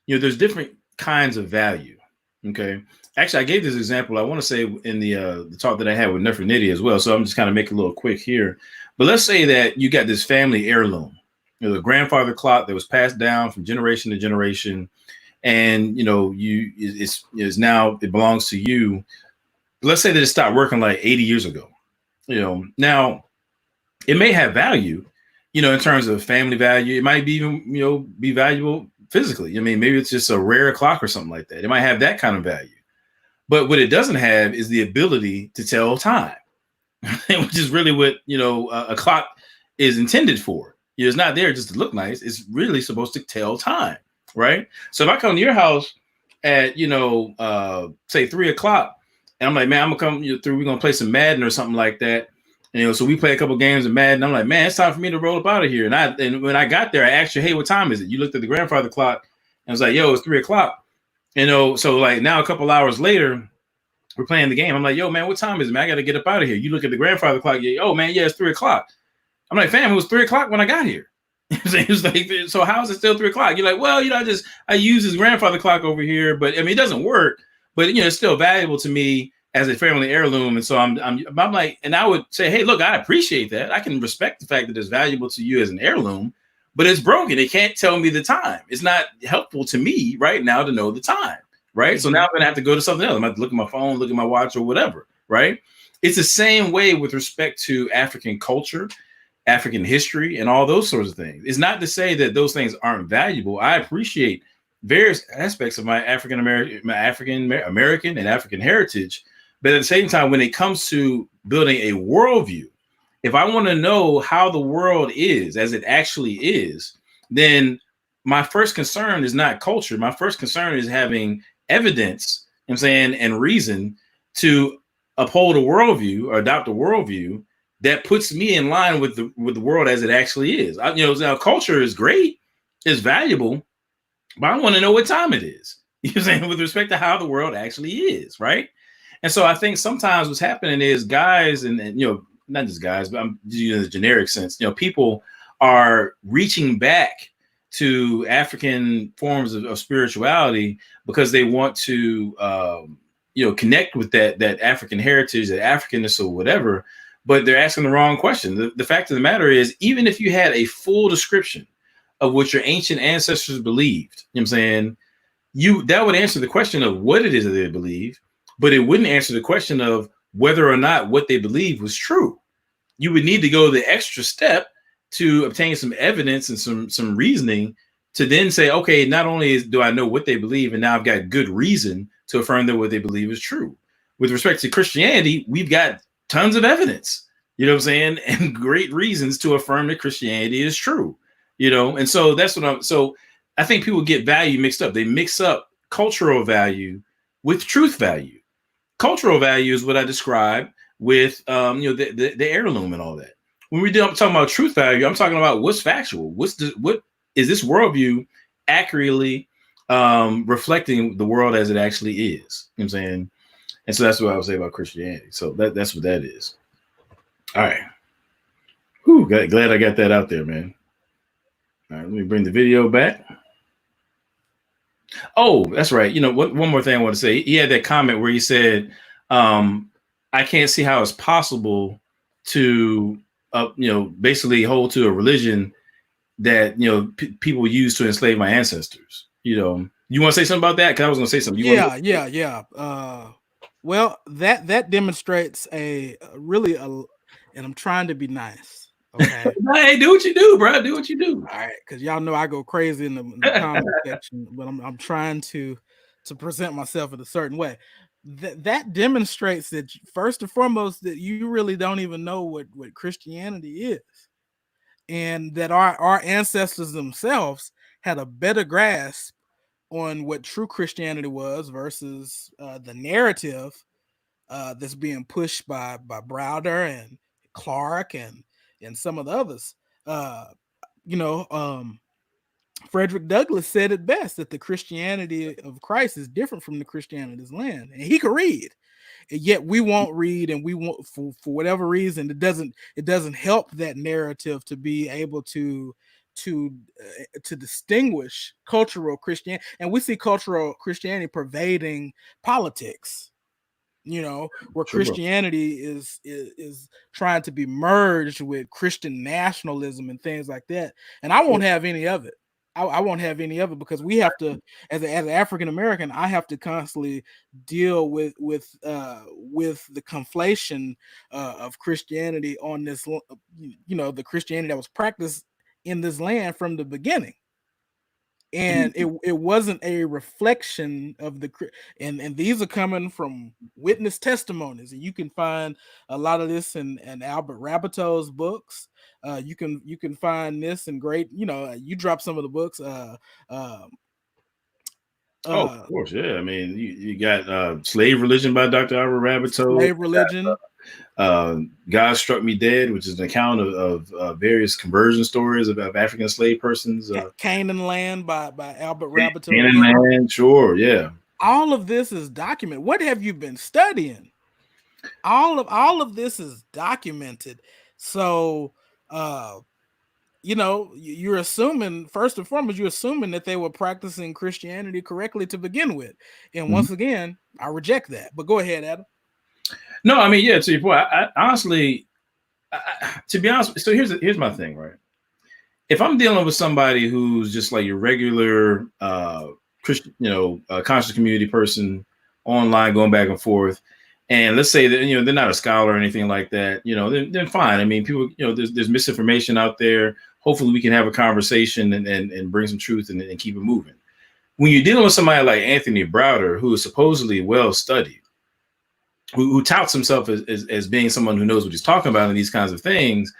There's different kinds of value. Okay. Actually, I gave this example, I want to say, in the talk that I had with Nefertiti as well. So I'm just kind of making a little quick here. But let's say that you got this family heirloom. The grandfather clock that was passed down from generation to generation, and it belongs to you. let's say that it stopped working like 80 years ago. Now it may have value, in terms of family value. It might be even, be valuable physically. I mean, maybe it's just a rare clock or something like that. It might have that kind of value. But what it doesn't have is the ability to tell time, which is really what, a clock is intended for. It's not there just to look nice. It's really supposed to tell time, right? So if I come to your house at, say 3:00, and I'm like, man, I'm gonna come through. We're gonna play some Madden or something like that. So we play a couple games of Madden. I'm like, man, it's time for me to roll up out of here. And when I got there, I asked you, hey, what time is it? You looked at the grandfather clock and was like, yo, it's 3:00. So like now a couple hours later, we're playing the game. I'm like, yo, man, what time is it, man? I got to get up out of here. You look at the grandfather clock. Oh, man, yeah, it's 3:00. I'm like, fam, it was 3:00 when I got here. It was like, so how is it still 3:00? You're like, well, I use his grandfather clock over here, but I mean, it doesn't work. But it's still valuable to me as a family heirloom. And so I'm like, and I would say, hey, look, I appreciate that. I can respect the fact that it's valuable to you as an heirloom, but it's broken. It can't tell me the time. It's not helpful to me right now to know the time. Right. So now I'm going to have to go to something else. I'm going to look at my phone, look at my watch or whatever. Right. It's the same way with respect to African culture, African history, and all those sorts of things. It's not to say that those things aren't valuable. I appreciate various aspects of my African American and African heritage. But at the same time, when it comes to building a worldview, if I want to know how the world is as it actually is, then my first concern is not culture. My first concern is having evidence, and reason to uphold a worldview or adopt a worldview that puts me in line with the world as it actually is. Now culture is great, is valuable, but I want to know what time it is. With respect to how the world actually is, right? And so I think sometimes what's happening is guys, and not just guys, but I'm using the generic sense, people are reaching back to African forms of spirituality because they want to, connect with that African heritage, that Africanness or whatever, but they're asking the wrong question. The fact of the matter is, even if you had a full description of what your ancient ancestors believed, that would answer the question of what it is that they believe, but it wouldn't answer the question of whether or not what they believe was true. You would need to go the extra step to obtain some evidence and some reasoning to then say, okay, not only do I know what they believe, and now I've got good reason to affirm that what they believe is true. With respect to Christianity, we've got tons of evidence, and great reasons to affirm that Christianity is true, and so that's so I think people get value mixed up. They mix up cultural value with truth value. Cultural value is what I described with, the heirloom and all that. When we're talking about truth value, I'm talking about what's factual. What is this worldview accurately reflecting the world as it actually is? You know what I'm saying? And so that's what I would say about Christianity. So that's what that is. All right. Whew, glad I got that out there, man. All right, let me bring the video back. Oh, that's right. One more thing I want to say. He had that comment where he said, I can't see how it's possible to, basically hold to a religion that, people use to enslave my ancestors. You want to say something about that? Because I was going to say something. Yeah. Well, that demonstrates and I'm trying to be nice. Okay. Hey, do what you do, bro. Do what you do. All right, because y'all know I go crazy in the comment section, but I'm trying to present myself in a certain way. That demonstrates that first and foremost that you really don't even know what Christianity is, and that our ancestors themselves had a better grasp on what true Christianity was versus the narrative that's being pushed by Browder and Clark and some of the others. Frederick Douglass said it best, that the Christianity of Christ is different from the Christianity of his land, and he could read, and yet we won't read, and we won't for whatever reason it doesn't help that narrative to be able to distinguish cultural Christianity, and we see cultural Christianity pervading politics. Where Christianity is trying to be merged with Christian nationalism and things like that. And I won't have any of it. I won't have any of it, because we have to, as an African American, I have to constantly deal with the conflation of Christianity on this, the Christianity that was practiced in this land from the beginning. And it wasn't a reflection of and these are coming from witness testimonies, and you can find a lot of this in Albert Rabato's books. You can find this in great, you drop some of the books. Of course, yeah. I mean, you got Slave Religion by Dr. Albert Rabateau. Slave Religion. God Struck Me Dead, which is an account of various conversion stories of African enslaved persons. Canaan Land by Albert Rabateau. Canaan Land, sure, yeah. All of this is documented. What have you been studying? All of this is documented. So, you're assuming, first and foremost, you're assuming that they were practicing Christianity correctly to begin with. And once again, I reject that. But go ahead, Adam. No, I mean, yeah, to your point, I honestly, to be honest, so here's my thing, right? If I'm dealing with somebody who's just like your regular Christian, conscious community person online, going back and forth, and let's say that they're not a scholar or anything like that, then fine. I mean, people, there's misinformation out there. Hopefully, we can have a conversation and bring some truth and keep it moving. When you're dealing with somebody like Anthony Browder, who is supposedly well studied, who touts himself as being someone who knows what he's talking about and these kinds of things,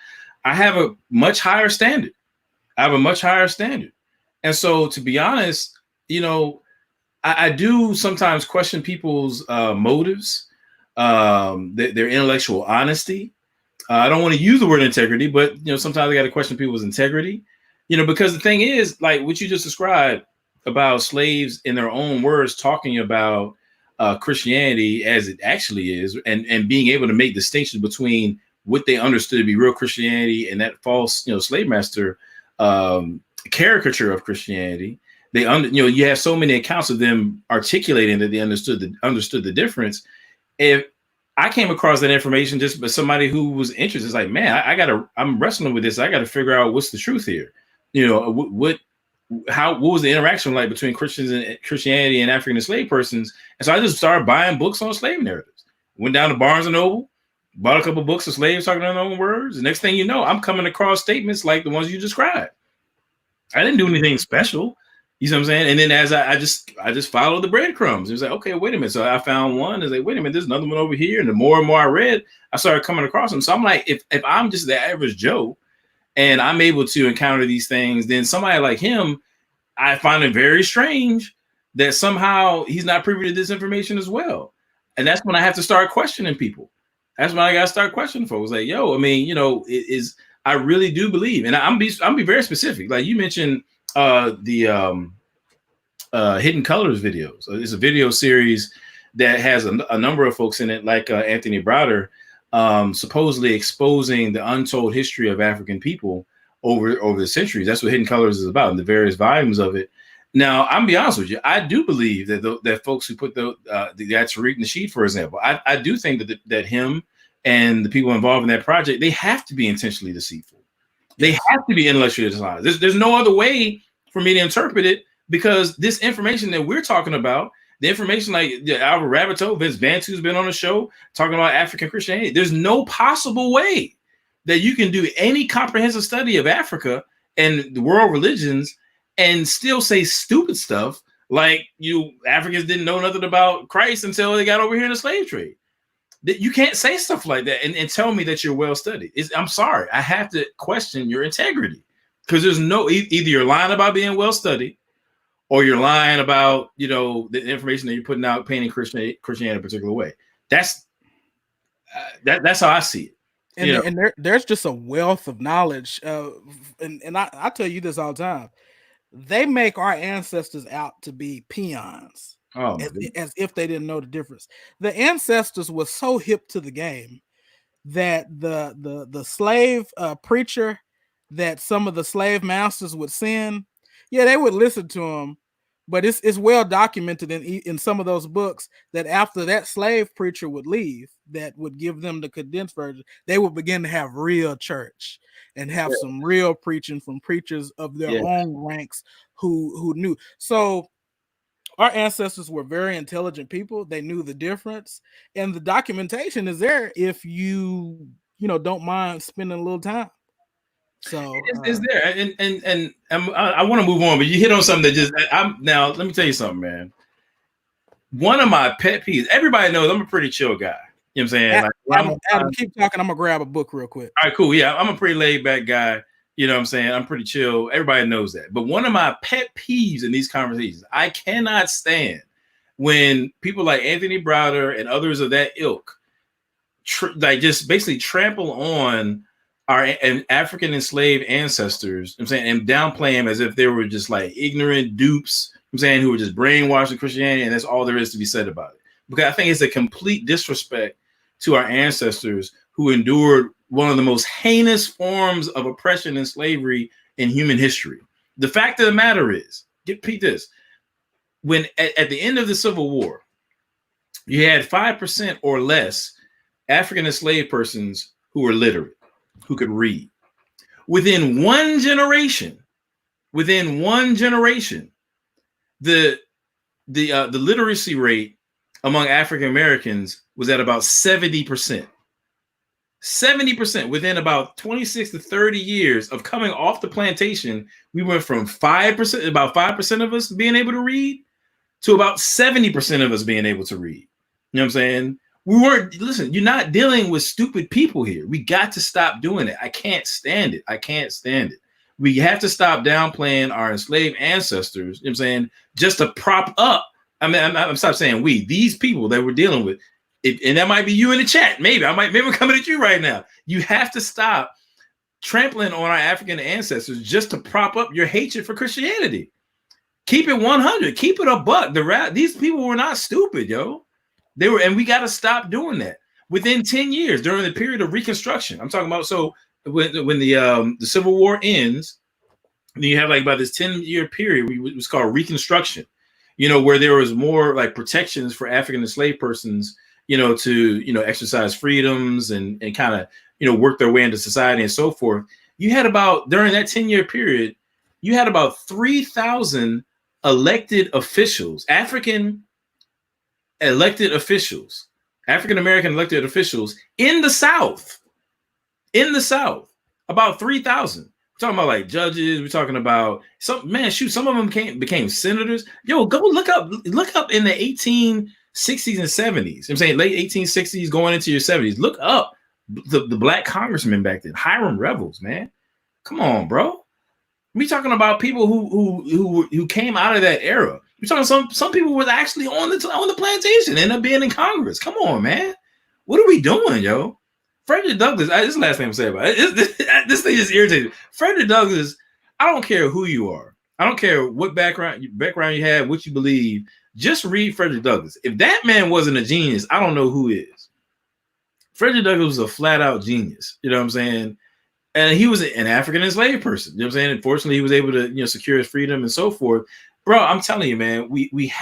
I have a much higher standard. And so, to be honest, I do sometimes question people's motives, their intellectual honesty. I don't want to use the word integrity, but sometimes I got to question people's integrity, because the thing is, like what you just described about slaves in their own words talking about Christianity as it actually is, and being able to make distinctions between what they understood to be real Christianity and that false, slave master caricature of Christianity. You have so many accounts of them articulating that they understood the difference. If I came across that information just by somebody who was interested, it's like, man, I'm wrestling with this. I got to figure out what's the truth here. What was the interaction like between Christians and Christianity and African enslaved persons? And so I just started buying books on slave narratives. Went down to Barnes and Noble, bought a couple of books of slaves talking in their own words. The next thing you know, I'm coming across statements like the ones you described. I didn't do anything special. You know what I'm saying? And then as I just followed the breadcrumbs. It was like, okay, wait a minute. So I found one. It's like, wait a minute, there's another one over here. And the more and more I read, I started coming across them. So I'm like, if I'm just the average Joe and I'm able to encounter these things, then somebody like him, I find it very strange that somehow he's not privy to this information as well. And that's when I have to start questioning people. That's when I got to start questioning folks. Like, yo, I mean, I really do believe, and I'm be very specific. Like you mentioned, the Hidden Colors videos. It's a video series that has a number of folks in it, like Anthony Browder, supposedly exposing the untold history of African people over the centuries. That's what Hidden Colors is about, and the various volumes of it. Now, I'm be honest with you, I do believe that folks who put the Tariq Nasheed, for example, I do think that him and the people involved in that project, they have to be intentionally deceitful. They have to be intellectually dishonest. There's no other way for me to interpret it, because this information that we're talking about, the information like Albert Rabateau, Vince Vance, who's been on the show talking about African Christianity, there's no possible way that you can do any comprehensive study of Africa and the world religions and still say stupid stuff like Africans didn't know nothing about Christ until they got over here in the slave trade. You can't say stuff like that and tell me that you're well studied. I'm sorry. I have to question your integrity, because there's either you're lying about being well studied, or you're lying about, the information that you're putting out, painting Christianity a particular way. That's how I see it. And there's just a wealth of knowledge. And I tell you this all the time. They make our ancestors out to be peons. As if they didn't know the difference. The ancestors were so hip to the game that the slave preacher that some of the slave masters would send, they would listen to him, But it's well documented in some of those books that after that slave preacher would leave, that would give them the condensed version, they would begin to have real church and have some real preaching from preachers of their own ranks who knew. So our ancestors were very intelligent people. They knew the difference, and the documentation is there if you don't mind spending a little time. So it's there, and I want to move on, but you hit on something that just now. Let me tell you something, man. One of my pet peeves. Everybody knows I'm a pretty chill guy. You know what I'm saying? Adam, keep talking. I'm gonna grab a book real quick. All right, cool. Yeah, I'm a pretty laid back guy. You know what I'm saying? I'm pretty chill. Everybody knows that. But one of my pet peeves in these conversations, I cannot stand when people like Anthony Browder and others of that ilk, like just basically trample on our African enslaved ancestors, I'm saying, and downplay them as if they were just like ignorant dupes, I'm saying, who were just brainwashed in Christianity, and that's all there is to be said about it. Because I think it's a complete disrespect to our ancestors who endured one of the most heinous forms of oppression and slavery in human history. The fact of the matter is, repeat this, when at the end of the Civil War, you had 5% or less African enslaved persons who were literate, who could read. Within one generation, the literacy rate among African Americans was at about 70%. 70% within about 26 to 30 years of coming off the plantation, we went from 5%, about 5% of us being able to read, to about 70% of us being able to read. You know what I'm saying? Listen, you're not dealing with stupid people here. We got to stop doing it. I can't stand it. We have to stop downplaying our enslaved ancestors, you know what I'm saying, just to prop up. I mean, I'm stop saying we, these people that we're dealing with. And that might be you in the chat. Maybe I'm coming at you right now. You have to stop trampling on our African ancestors just to prop up your hatred for Christianity. Keep it 100. Keep it a buck. These people were not stupid, yo. They were, and we got to stop doing that. Within 10 years, during the period of Reconstruction, I'm talking about. So when the Civil War ends, then you have like about this 10-year period. It was called Reconstruction. Where there was more like protections for African enslaved persons, to exercise freedoms and kind of work their way into society and so forth. You had about, during that 10-year period, you had about 3,000 elected officials, African American elected officials in the South. About 3,000. We're talking about like judges. We're talking about some of them became senators. Yo, go look up in the 1860s and 70s. I'm saying late 1860s going into your 70s. Look up the black congressmen back then. Hiram Revels, man. Come on, bro. We talking about people who came out of that era. We're talking some people were actually on the plantation, end up being in Congress. Come on, man. What are we doing, yo? Frederick Douglass, this is the last thing I'm saying about it. This thing is irritating. Frederick Douglass, I don't care who you are. I don't care what background you have, what you believe. Just read Frederick Douglass. If that man wasn't a genius, I don't know who is. Frederick Douglass was a flat out genius. You know what I'm saying? And he was an African enslaved person. You know what I'm saying? Unfortunately, he was able to secure his freedom and so forth. Bro, I'm telling you, man, we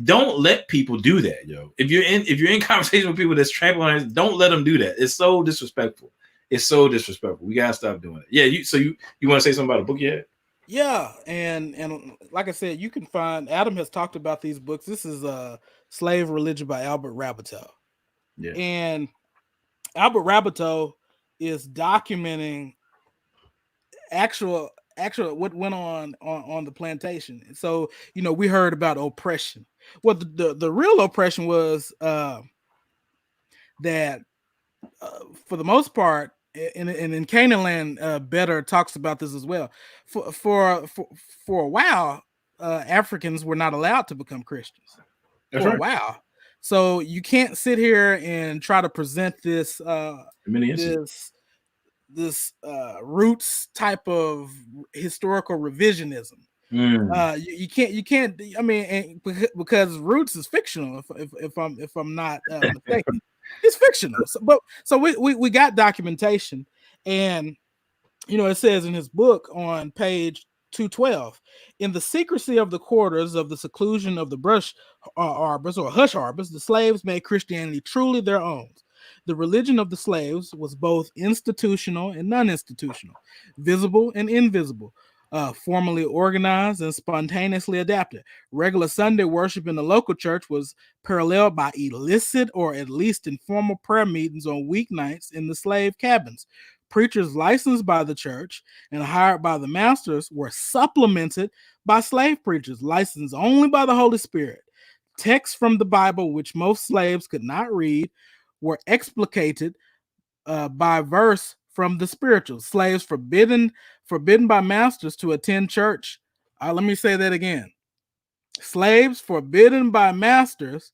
don't let people do that, yo. If you're in conversation with people that's trampling on it, don't let them do that. It's so disrespectful. We gotta stop doing it. Yeah, you want to say something about a book yet? Yeah, and like I said, you can find, Adam has talked about these books. This is Slave Religion by Albert Raboteau. Yeah. And Albert Raboteau is documenting actual what went on the plantation. So we heard about oppression. Well, the real oppression was that for the most part, and in Canaan land, Better talks about this as well. For a while, Africans were not allowed to become Christians. That's for right. a while. So you can't sit here and try to present this roots type of historical revisionism. You can't. I mean, because roots is fictional. If I'm not mistaken, it's fictional. So we got documentation, and it says in his book on page 2:12. In the secrecy of the quarters, of the seclusion of the brush arbors or hush arbors, the slaves made Christianity truly their own. The religion of the slaves was both institutional and non-institutional, visible and invisible, formally organized and spontaneously adapted. Regular Sunday worship in the local church was paralleled by illicit or at least informal prayer meetings on weeknights in the slave cabins. Preachers licensed by the church and hired by the masters were supplemented by slave preachers licensed only by the Holy Spirit. Texts from the Bible, which most slaves could not read, were explicated by verse from the spirituals. Slaves forbidden by masters to attend church. Let me say that again. Slaves forbidden by masters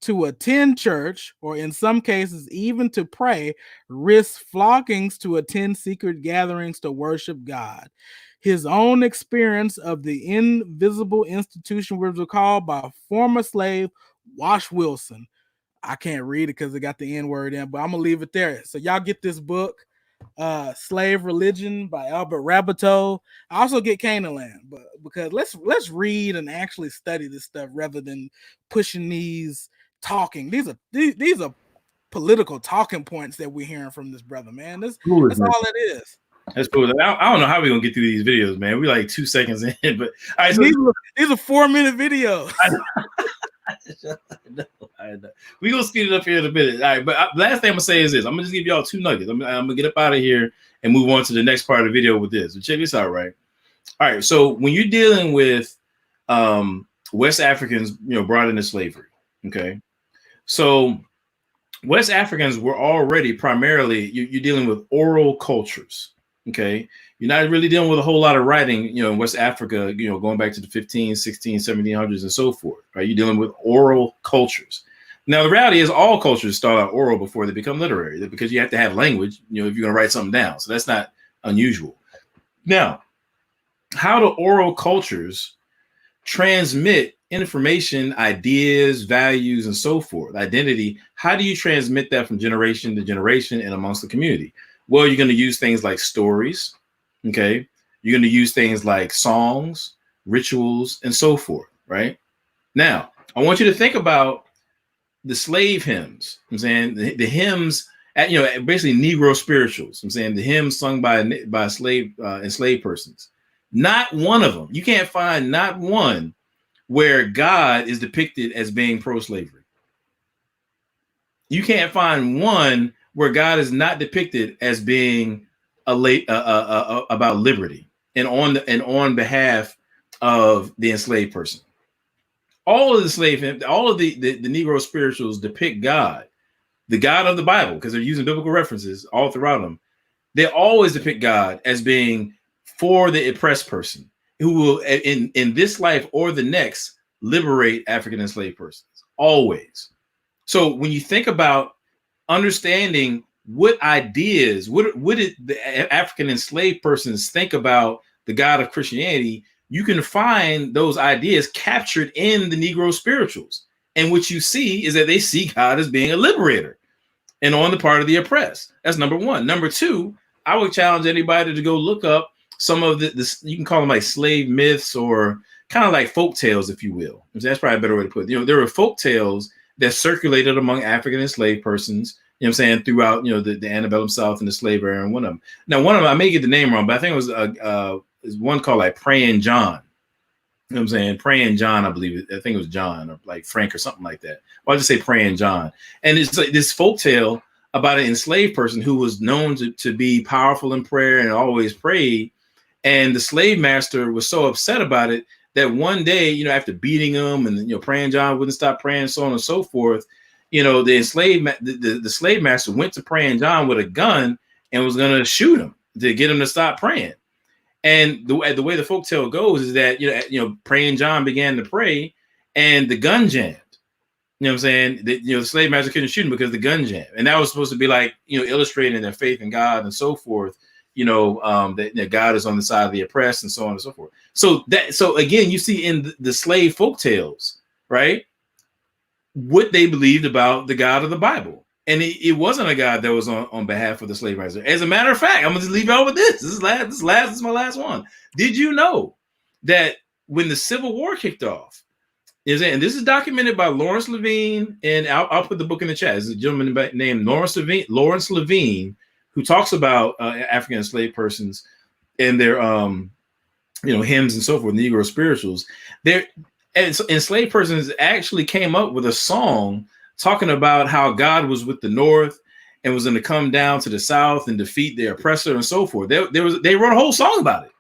to attend church, or in some cases even to pray, risk floggings to attend secret gatherings to worship God. His own experience of the invisible institution was recalled by former slave Wash Wilson. I can't read it because it got the N word in, but I'm gonna leave it there. So y'all get this book, Slave Religion by Albert Rabateau. I also get Canaan Land, but because let's read and actually study this stuff rather than pushing these talking. These are political talking points that we're hearing from this brother, man. That's all it is. That's cool. I don't know how we're gonna get through these videos, man. We're like 2 seconds in, but all right, so these are 4-minute videos. I know. We're gonna speed it up here in a minute. All right, but last thing I'm gonna say is this: I'm gonna just give y'all 2 nuggets. I'm gonna get up out of here and move on to the next part of the video with this. So check this out, right? All right, so when you're dealing with West Africans, brought into slavery, okay, so West Africans were already primarily you're dealing with oral cultures. Okay, you're not really dealing with a whole lot of writing, in West Africa, going back to the 15, 16, 1700s and so forth, right? You're dealing with oral cultures. Now, the reality is all cultures start out oral before they become literary, because you have to have language, if you're going to write something down. So that's not unusual. Now, how do oral cultures transmit information, ideas, values, and so forth, identity? How do you transmit that from generation to generation and amongst the community? Well, you're going to use things like stories, okay? You're going to use things like songs, rituals, and so forth, right? Now, I want you to think about the slave hymns. I'm saying the hymns, basically Negro spirituals. I'm saying the hymns sung by enslaved persons. Not one of them. You can't find not one where God is depicted as being pro-slavery. You can't find one where God is not depicted as being about liberty and on behalf of the enslaved person. All of the Negro spirituals depict God, the God of the Bible, because they're using biblical references all throughout them. They always depict God as being for the oppressed person who will, in this life or the next, liberate African enslaved persons. Always. So when you think about understanding what ideas, what did the African enslaved persons think about the God of Christianity, you can find those ideas captured in the Negro spirituals. And what you see is that they see God as being a liberator and on the part of the oppressed. That's number one. Number two, I would challenge anybody to go look up some of the you can call them like slave myths or kind of like folk tales, if you will. That's probably a better way to put it. There were folk tales that circulated among African enslaved persons, throughout, the antebellum South and the slave era. And one of them, I may get the name wrong, but I think it was one called like Praying John. Praying John, I believe I think it was John or like Frank or something like that. Well, I'll just say Praying John. And it's like this folk tale about an enslaved person who was known to be powerful in prayer and always prayed. And the slave master was so upset about it that one day, after beating him and, Praying John wouldn't stop praying, so on and so forth, the slave master went to Praying John with a gun and was going to shoot him to get him to stop praying. And the way the folktale goes is that, Praying John began to pray and the gun jammed. The slave master couldn't shoot him because the gun jammed. And that was supposed to be like, illustrating their faith in God and so forth. That God is on the side of the oppressed and so on and so forth. So again, you see in the slave folk tales, right, what they believed about the God of the Bible. And it wasn't a God that was on behalf of the slave riders. As a matter of fact, I'm gonna just leave y'all with this. This is my last one. Did you know that when the Civil War kicked off, and this is documented by Lawrence Levine, and I'll put the book in the chat. There's a gentleman named Lawrence Levine, who talks about African enslaved persons and their hymns and so forth, Negro spirituals. Enslaved persons actually came up with a song talking about how God was with the North and was going to come down to the South and defeat their oppressor and so forth. They wrote a whole song about it.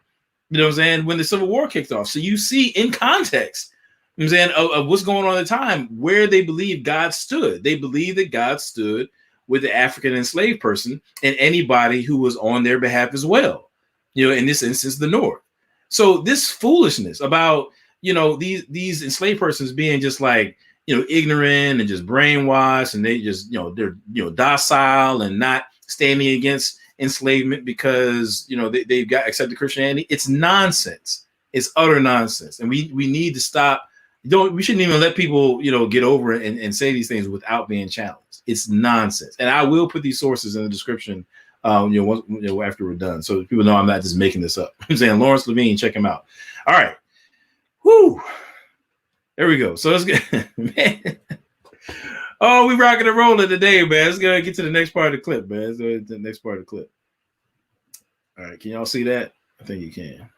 You know what I'm saying? When the Civil War kicked off. So you see in context, you know what I'm saying, of what's going on at the time, where they believe God stood. They believe that God stood with the African enslaved person and anybody who was on their behalf as well. In this instance, the North. So this foolishness about, these enslaved persons being just like, ignorant and just brainwashed, and they just, they're, docile and not standing against enslavement because, they've got accepted Christianity. It's nonsense. It's utter nonsense. And we need to stop. We shouldn't even let people, get over it and say these things without being challenged. It's nonsense. And I will put these sources in the description, after we're done. So people know I'm not just making this up. I'm saying Lawrence Levine, check him out. All right. Whoo. There we go. So let's get, man. Oh, we rocking and rolling today, man. Let's go get to the next part of the clip, man. Let's go to the next part of the clip. All right. Can y'all see that? I think you can.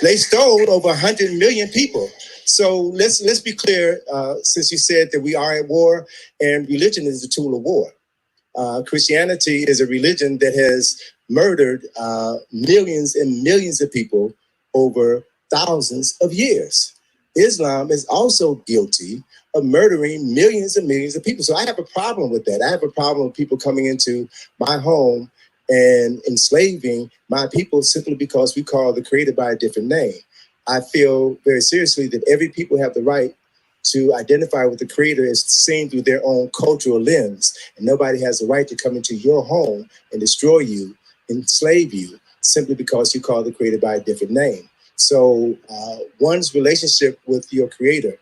They stole over 100 million people. So let's be clear, since you said that we are at war and religion is a tool of war. Christianity is a religion that has murdered millions and millions of people over thousands of years. Islam is also guilty of murdering millions and millions of people. So I have a problem with that. I have a problem with people coming into my home and enslaving my people simply because we call the Creator by a different name. I feel very seriously that every people have the right to identify with the Creator as seen through their own cultural lens. And nobody has the right to come into your home and destroy you, enslave you, simply because you call the Creator by a different name. So one's relationship with your Creator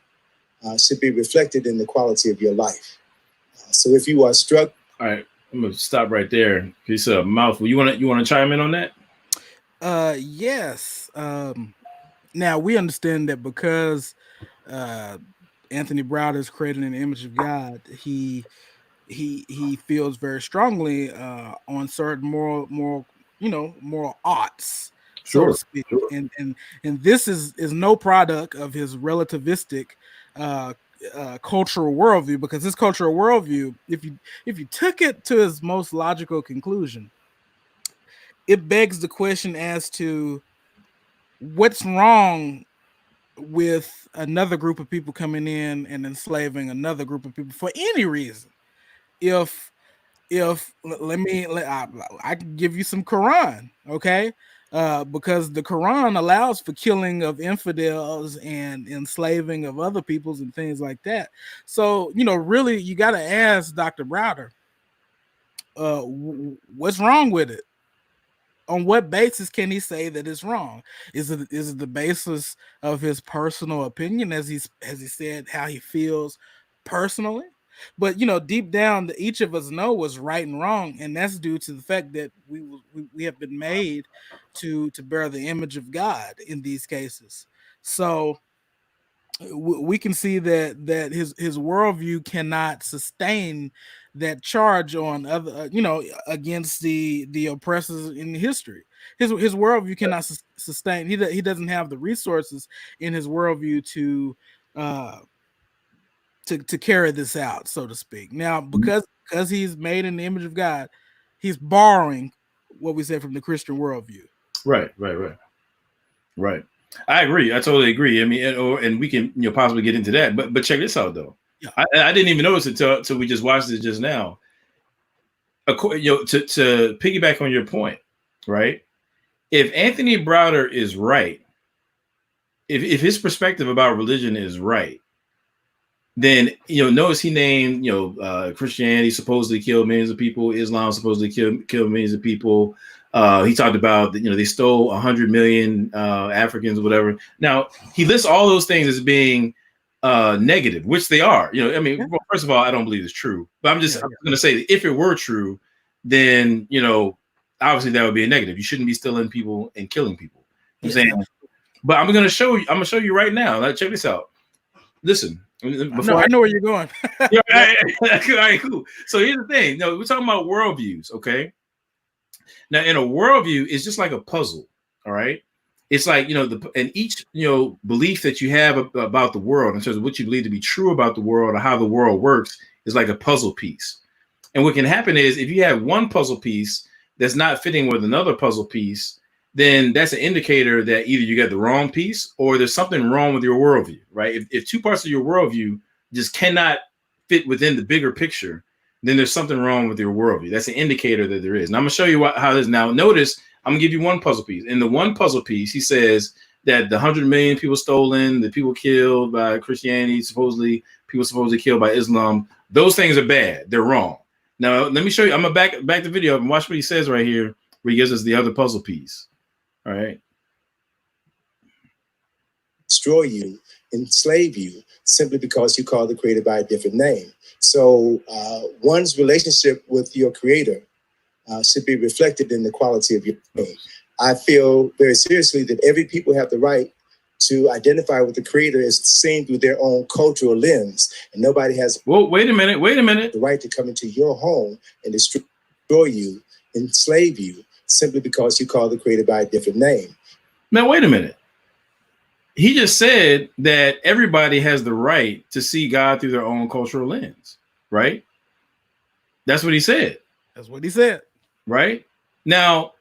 should be reflected in the quality of your life. So if you are struck... All right. I'm gonna stop right there. He said a mouthful. You wanna chime in on that? Yes. Now we understand that because Anthony Browder is created in the image of God, he feels very strongly on certain moral oughts, so to speak. Sure. And this is no product of his relativistic cultural worldview, because his cultural worldview, if you took it to its most logical conclusion, it begs the question as to what's wrong with another group of people coming in and enslaving another group of people for any reason. If I can give you some Quran, okay? Because the Quran allows for killing of infidels and enslaving of other peoples and things like that. So, really, you got to ask Dr. Browder, what's wrong with it? On what basis can he say that it's wrong? Is it the basis of his personal opinion, as he said how he feels personally? But deep down, each of us know what's right and wrong, and that's due to the fact that we have been made to bear the image of God in these cases. So we can see that his worldview cannot sustain that charge on other, against the oppressors in history. His worldview cannot sustain. He doesn't have the resources in his worldview to carry this out, so to speak. Now, because he's made in the image of God, he's borrowing what we say from the Christian worldview. Right. I agree. I totally agree. I mean, and we can possibly get into that. But check this out though. Yeah. I didn't even notice it till we just watched it just now. To piggyback on your point, right? If Anthony Browder is right, if his perspective about religion is right, then notice he named Christianity supposedly killed millions of people, Islam supposedly killed millions of people. He talked about they stole 100 million Africans or whatever. Now he lists all those things as being negative, which they are. You know, I mean, Yeah. well, first of all, I don't believe it's true, but I'm Yeah. going to say that if it were true, then, you know, obviously that would be a negative. You shouldn't be stealing people and killing people. You know what I'm saying? But I'm going to show you right now. Like, check this out. Listen, I know where you're going. Yeah, all right, cool. So here's the thing. No, we're talking about worldviews, okay? Now, in a worldview, it's just like a puzzle, all right? It's like, you know, and each, you know, belief that you have about the world in terms of what you believe to be true about the world or how the world works is like a puzzle piece. And what can happen is if you have one puzzle piece that's not fitting with another puzzle piece, then that's an indicator that either you got the wrong piece or there's something wrong with your worldview, right? If two parts of your worldview just cannot fit within the bigger picture, then there's something wrong with your worldview. That's an indicator that there is. And I'm going to show you how this now. Notice, I'm going to give you one puzzle piece. In the one puzzle piece, he says that the 100 million people stolen, the people killed by Christianity, people supposedly killed by Islam, those things are bad. They're wrong. Now, let me show you. I'm going to back the video up and watch what he says right here, where he gives us the other puzzle piece. All right. Destroy you, enslave you, simply because you call the creator by a different name. So one's relationship with your creator should be reflected in the quality of your name. I feel very seriously that every people have the right to identify with the creator is seen through their own cultural lens. And nobody has wait a minute. The right to come into your home and destroy you, enslave you, simply because you call the creator by a different name. Now, wait a minute. He just said that everybody has the right to see God through their own cultural lens, right? That's what he said. That's what he said. Right? Now,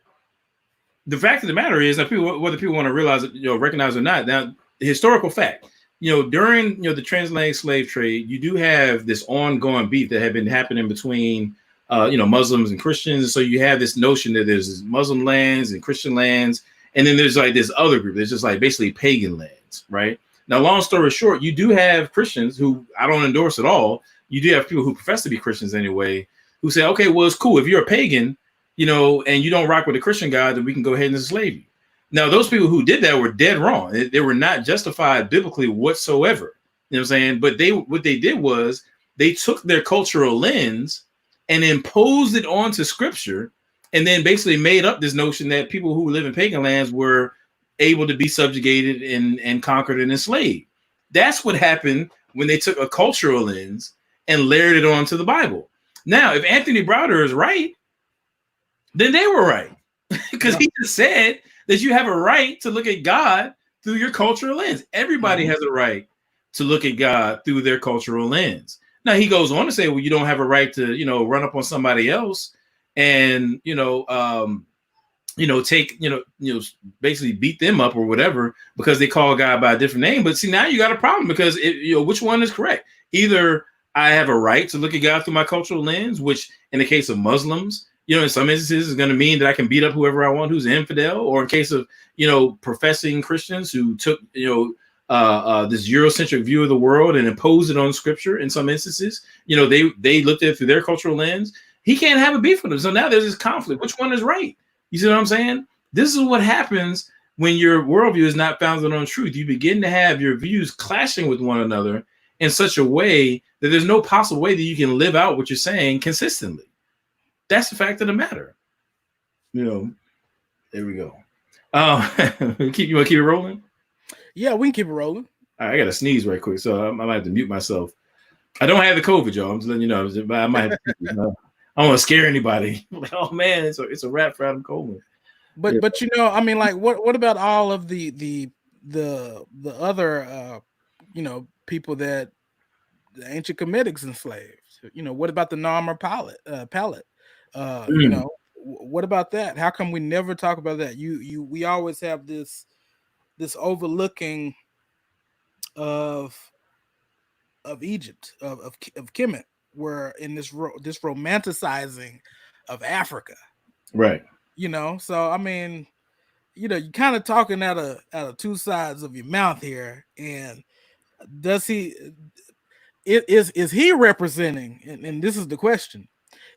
the fact of the matter is that people, whether people want to realize it, you know, recognize it or not, now, the historical fact, you know, during, you know, the transatlantic slave trade, you do have this ongoing beef that had been happening between, you know, Muslims and Christians. And so you have this notion that there's Muslim lands and Christian lands. And then there's like this other group that's just like basically pagan lands, right? Now, long story short, you do have Christians who I don't endorse at all. You do have people who profess to be Christians anyway, who say, okay, well, it's cool. If you're a pagan, you know, and you don't rock with the Christian God, then we can go ahead and enslave you. Now, those people who did that were dead wrong. They were not justified biblically whatsoever. You know what I'm saying? But what they did was they took their cultural lens and imposed it onto scripture, and then basically made up this notion that people who live in pagan lands were able to be subjugated and conquered and enslaved. That's what happened when they took a cultural lens and layered it onto the Bible. Now, if Anthony Browder is right, then they were right. Because he just said that you have a right to look at God through your cultural lens. Everybody has a right to look at God through their cultural lens. Now, he goes on to say, well, you don't have a right to, you know, run up on somebody else and, take, basically beat them up or whatever because they call God by a different name. But see, now you got a problem because which one is correct? Either I have a right to look at God through my cultural lens, which in the case of Muslims, in some instances is going to mean that I can beat up whoever I want who's an infidel, or in case of, professing Christians who took, this Eurocentric view of the world and imposed it on scripture in some instances, they looked at it through their cultural lens. He can't have a beef with them. So now there's this conflict. Which one is right? You see what I'm saying? This is what happens when your worldview is not founded on truth. You begin to have your views clashing with one another in such a way that there's no possible way that you can live out what you're saying consistently. That's the fact of the matter. There we go. You want to keep it rolling? Yeah, we can keep it rolling. All right, I got to sneeze right quick, so I might have to mute myself. I don't have the COVID, y'all. I'm just letting you know. But I might have to, I don't want to scare anybody. Like, oh man, it's a wrap for Adam Coleman. But what about all of the other people that the ancient Cometics enslaved? What about the Narmer palette? What about that? How come we never talk about that? We always have this overlooking of Egypt, of Kemet, where in this romanticizing of Africa, right? So I mean, you're kind of talking out of two sides of your mouth here. And does he is he representing? And this is the question: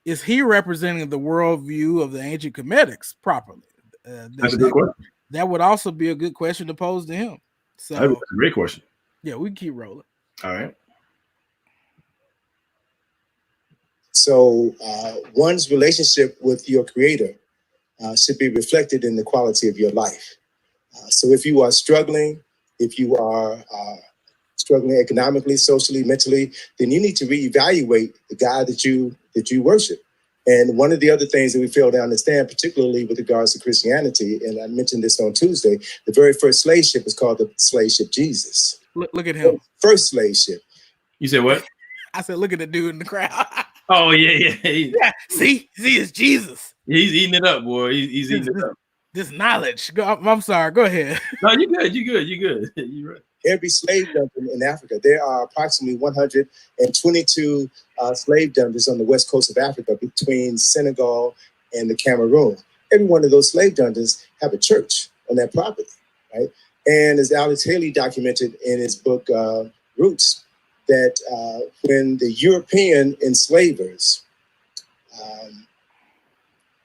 is he representing the worldview of the ancient Cometics properly? That's a good question. That would also be a good question to pose to him. So that's a great question. Yeah, we can keep rolling. All right. So one's relationship with your creator should be reflected in the quality of your life. So if you are struggling, if you are struggling economically, socially, mentally, then you need to reevaluate the God that you worship. And one of the other things that we fail to understand, particularly with regards to Christianity, and I mentioned this on Tuesday, the very first slave ship is called the slave ship Jesus. Look at him. First slave ship. You said what? I said, look at the dude in the crowd. Oh yeah. Yeah. See, it's Jesus. He's eating it up, boy. He's eating it up. This knowledge. I'm sorry. Go ahead. No, you good. You good. You're right. Every slave dungeon in Africa, there are approximately 122 slave dungeons on the west coast of Africa between Senegal and the Cameroon. Every one of those slave dungeons have a church on that property, right? And as Alex Haley documented in his book, Roots, that when the European enslavers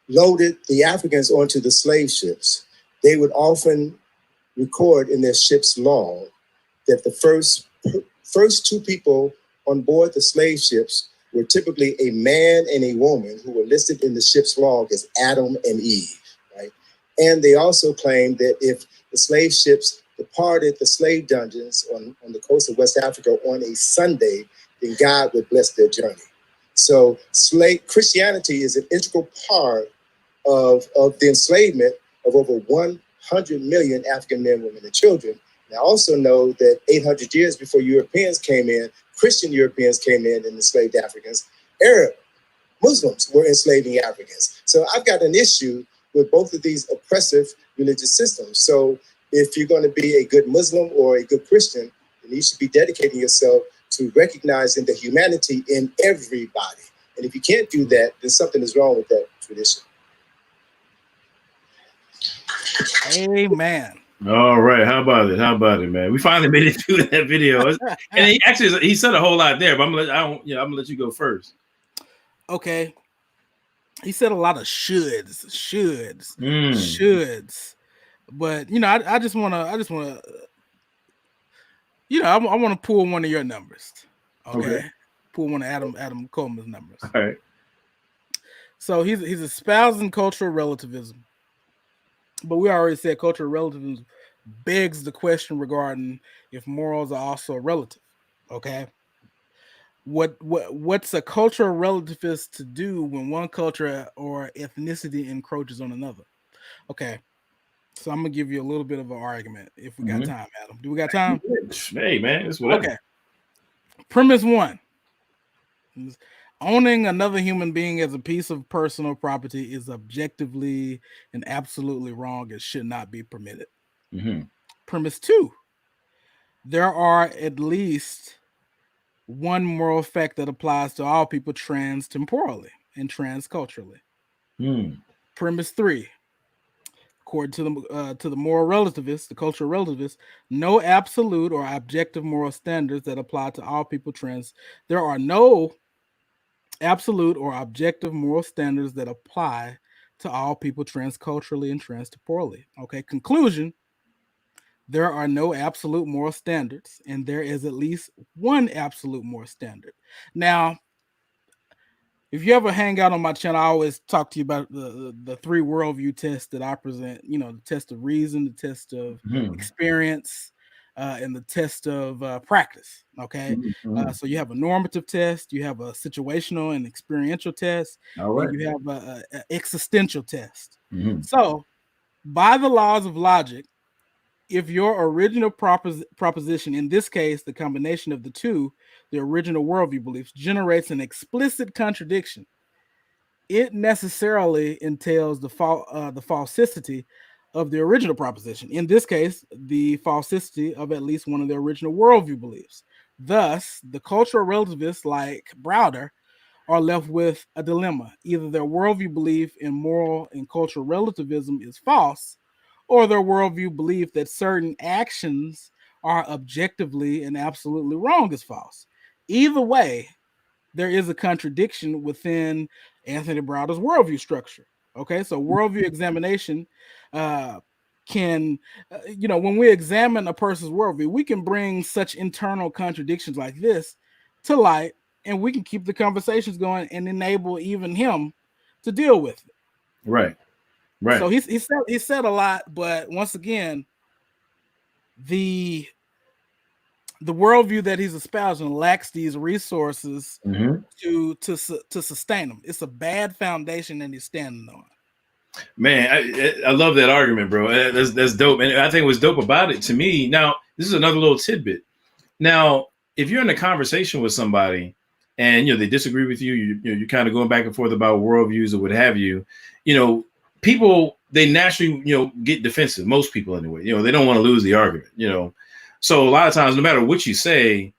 loaded the Africans onto the slave ships, they would often record in their ship's log that the first two people on board the slave ships were typically a man and a woman who were listed in the ship's log as Adam and Eve, right? And they also claimed that if the slave ships departed the slave dungeons on the coast of West Africa on a Sunday, then God would bless their journey. So Christianity is an integral part of the enslavement of over 100 million African men, women, and children. And I also know that 800 years before Europeans came in, Christian Europeans came in and enslaved Africans. Arab Muslims were enslaving Africans. So I've got an issue with both of these oppressive religious systems. So if you're going to be a good Muslim or a good Christian, then you should be dedicating yourself to recognizing the humanity in everybody. And if you can't do that, then something is wrong with that tradition. Amen. All right. How about it, man? We finally made it through that video. And he said a whole lot there, but I'm gonna let you go first. Okay. He said a lot of shoulds. But I just wanna I want to pull one of your numbers. Okay. Pull one of Adam Coleman's numbers. All right. So he's espousing cultural relativism. But we already said cultural relativism begs the question regarding if morals are also relative. Okay. What's a cultural relativist to do when one culture or ethnicity encroaches on another? Okay. So I'm gonna give you a little bit of an argument if we got time, Adam. Do we got time? Hey man, it's whatever. Okay. Premise 1. Owning another human being as a piece of personal property is objectively and absolutely wrong and should not be permitted. Premise 2. There are at least one moral fact that applies to all people trans-temporally and transculturally. Premise 3. According to the moral relativists, the cultural relativists, no absolute or objective moral standards that apply to all people There are no absolute or objective moral standards that apply to all people transculturally and transtemporally. Okay, conclusion. There are no absolute moral standards, and there is at least one absolute moral standard. Now, if you ever hang out on my channel, I always talk to you about the 3 worldview tests that I present. The test of reason, the test of experience, and the test of practice. Okay. So you have a normative test, you have a situational and experiential test, and you have a existential test. So by the laws of logic, if your original proposition, in this case, the combination of the two, the original worldview beliefs, generates an explicit contradiction, it necessarily entails the falsity of the original proposition. In this case, the falsity of at least one of the original worldview beliefs. Thus, the cultural relativists like Browder are left with a dilemma. Either their worldview belief in moral and cultural relativism is false, or their worldview belief that certain actions are objectively and absolutely wrong is false. Either way, there is a contradiction within Anthony Browder's worldview structure. Okay, so worldview examination can, when we examine a person's worldview, we can bring such internal contradictions like this to light, and we can keep the conversations going and enable even him to deal with it. Right. Right. So he said a lot, but once again, the worldview that he's espousing lacks these resources to sustain him. It's a bad foundation that he's standing on. Man, I love that argument, bro. That's dope. And I think what's dope about it to me, now, this is another little tidbit. Now, if you're in a conversation with somebody and, they disagree with you, you're kind of going back and forth about worldviews or what have you, people, they naturally, get defensive. Most people anyway, they don't want to lose the argument, So a lot of times, no matter what you say,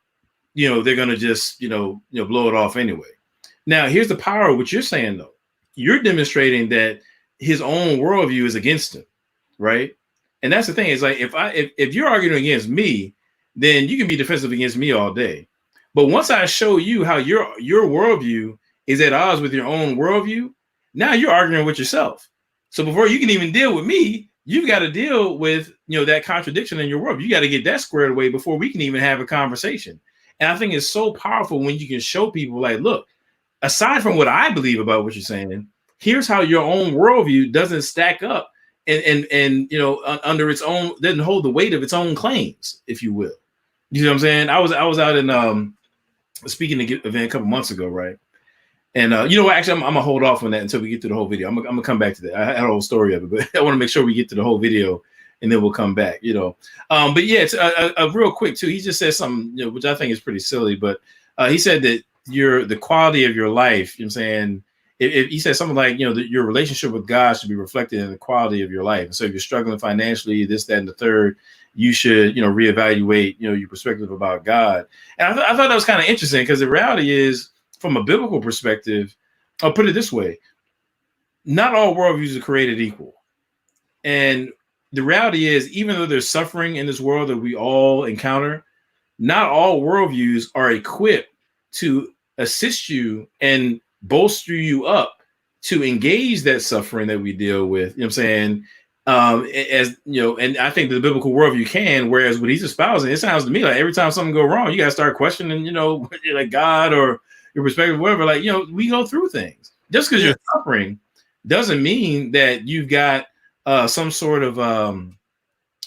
they're going to just, blow it off anyway. Now, here's the power of what you're saying, though. You're demonstrating that his own worldview is against him, right? And that's the thing. Is like if you're arguing against me, then you can be defensive against me all day. But once I show you how your worldview is at odds with your own worldview, now you're arguing with yourself. So before you can even deal with me, you've got to deal with that contradiction in your worldview. You got to get that squared away before we can even have a conversation. And I think it's so powerful when you can show people, like, look, aside from what I believe about what you're saying, here's how your own worldview doesn't stack up and under its own, doesn't hold the weight of its own claims, if you will. You know what I'm saying? I was out in a speaking event a couple months ago, right? And actually, I'm gonna hold off on that until we get to the whole video. I'm gonna come back to that. I had a whole story of it, but I want to make sure we get to the whole video, and then we'll come back. But yeah, it's a real quick too. He just said something, which I think is pretty silly, but he said that the quality of your life. You know what I'm saying? If he said something like, your relationship with God should be reflected in the quality of your life. And so if you're struggling financially, this, that, and the third, you should, reevaluate, your perspective about God. And I thought that was kind of interesting, because the reality is, from a biblical perspective, I'll put it this way: not all worldviews are created equal. And the reality is, even though there's suffering in this world that we all encounter, not all worldviews are equipped to assist you and bolster you up to engage that suffering that we deal with. You know what I'm saying? And I think the biblical worldview can, whereas what he's espousing, it sounds to me like every time something go wrong, you got to start questioning, like God or your perspective, whatever. Like, we go through things. Just because you're suffering doesn't mean that you've got some sort of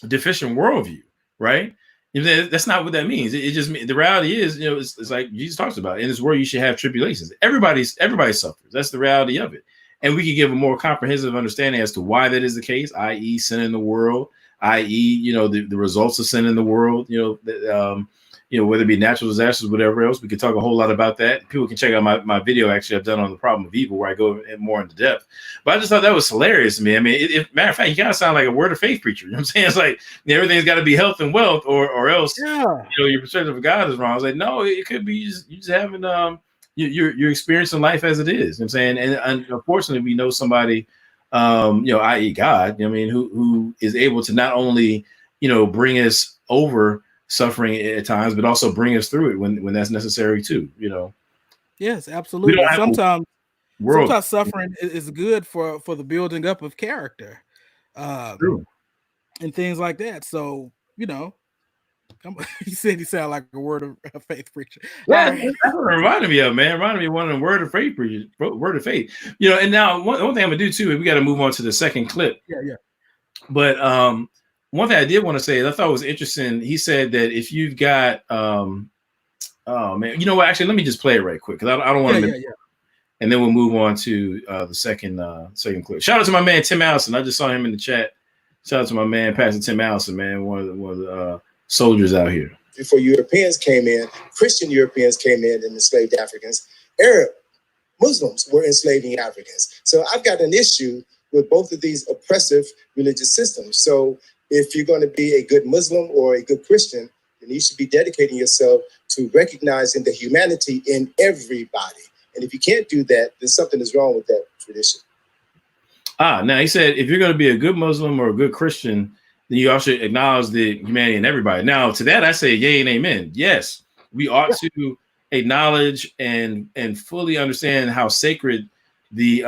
deficient worldview, right? That's not what that means. It just means, the reality is, it's like Jesus talks about, in this world you should have tribulations. Everybody suffers. That's the reality of it. And we can give a more comprehensive understanding as to why that is the case, i.e. sin in the world, i.e. The results of sin in the world, whether it be natural disasters, whatever else. We could talk a whole lot about that. People can check out my video, actually, I've done on the problem of evil, where I go more into depth. But I just thought that was hilarious to me. I mean, matter of fact, you kind of sound like a word of faith preacher. You know what I'm saying? It's like, everything's got to be health and wealth, or else, your perspective of God is wrong. I was like, no, it could be you just having, you're experiencing life as it is. You know what I'm saying? And unfortunately, we know somebody, i.e. God, who is able to not only, bring us over suffering at times, but also bring us through it when that's necessary too. Yes, absolutely. Sometimes suffering is good for the building up of character, and things like that. So he said he sounded like a word of faith preacher. Yeah, that's what it reminded me of, man. Reminded me of one of the word of faith preachers. Word of faith. And now one thing I'm gonna do too, we got to move on to the second clip. Yeah. But one thing I did want to say, I thought was interesting. He said that if you've got, oh man, you know what? Actually, let me just play it right quick, because I don't want to. Yeah. And then we'll move on to the second clip. Shout out to my man Tim Allison. I just saw him in the chat. Shout out to my man Pastor Tim Allison, man, one of the soldiers out here. Before Europeans came in, Christian Europeans came in and enslaved Africans. Arab Muslims were enslaving Africans. So I've got an issue with both of these oppressive religious systems. So if you're going to be a good Muslim or a good Christian, then you should be dedicating yourself to recognizing the humanity in everybody. And if you can't do that, then something is wrong with that tradition. Now he said, if you're going to be a good Muslim or a good Christian, then you also acknowledge the humanity in everybody. Now, to that, I say yay and amen. Yes, we ought to acknowledge and fully understand how sacred the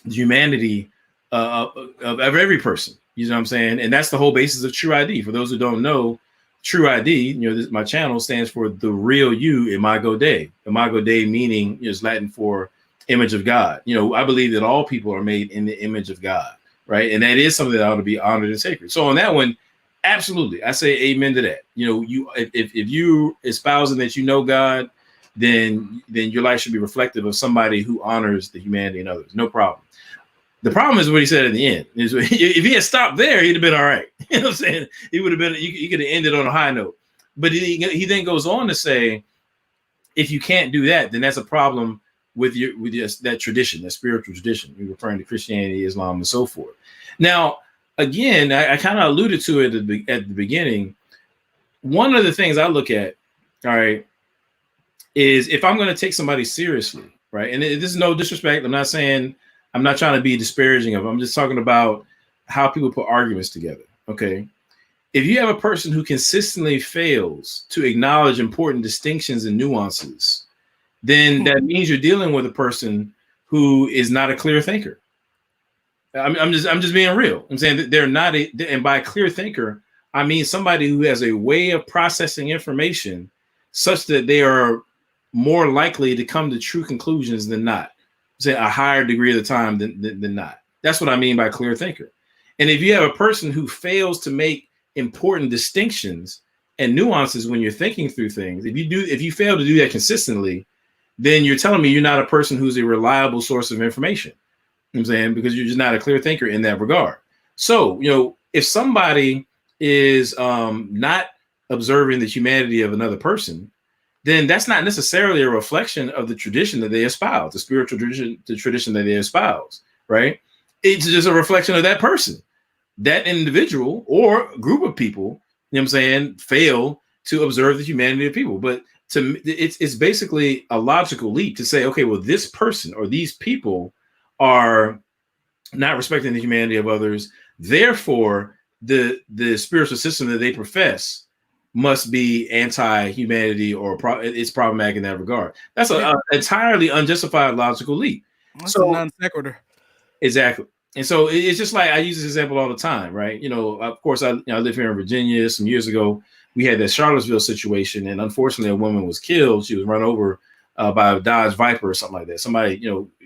humanity of every person, You know what I'm saying? And that's the whole basis of Tru-ID. For those who don't know, Tru-ID, my channel stands for the real you, Imago Dei. Imago Dei meaning is Latin for image of God. I believe that all people are made in the image of God, right? And that is something that ought to be honored and sacred. So on that one, absolutely, I say amen to that. If you espousing that God, then your life should be reflective of somebody who honors the humanity in others. No problem. The problem is what he said at the end. If he had stopped there, he'd have been all right. You know what I'm saying? He would have been. You could have ended on a high note. But he then goes on to say, if you can't do that, then that's a problem with that tradition, that spiritual tradition. You're referring to Christianity, Islam, and so forth. Now, again, I kind of alluded to it at the beginning. One of the things I look at, all right, is if I'm going to take somebody seriously, right? And this is no disrespect. I'm not trying to be disparaging of them. I'm just talking about how people put arguments together. Okay. If you have a person who consistently fails to acknowledge important distinctions and nuances, then that means you're dealing with a person who is not a clear thinker. I'm just being real. I'm saying that they're not and by clear thinker, I mean somebody who has a way of processing information such that they are more likely to come to true conclusions than not. Say a higher degree of the time than not. That's what I mean by clear thinker. And if you have a person who fails to make important distinctions and nuances when you're thinking through things, if you fail to do that consistently, then you're telling me you're not a person who's a reliable source of information. You know what I'm saying? Because you're just not a clear thinker in that regard. So, if somebody is not observing the humanity of another person, then that's not necessarily a reflection of the tradition that they espouse, the spiritual tradition, the tradition that they espouse, right? It's just a reflection of that person, that individual or group of people, you know what I'm saying, fail to observe the humanity of people. But it's basically a logical leap to say, okay, well, this person or these people are not respecting the humanity of others. Therefore, the spiritual system that they profess must be anti-humanity or it's problematic in that regard. That's an entirely unjustified logical leap. That's a non sequitur. Exactly. And so it's just like I use this example all the time, right? Of course, I live here in Virginia. Some years ago, we had that Charlottesville situation, and unfortunately, a woman was killed. She was run over by a Dodge Viper or something like that. Somebody,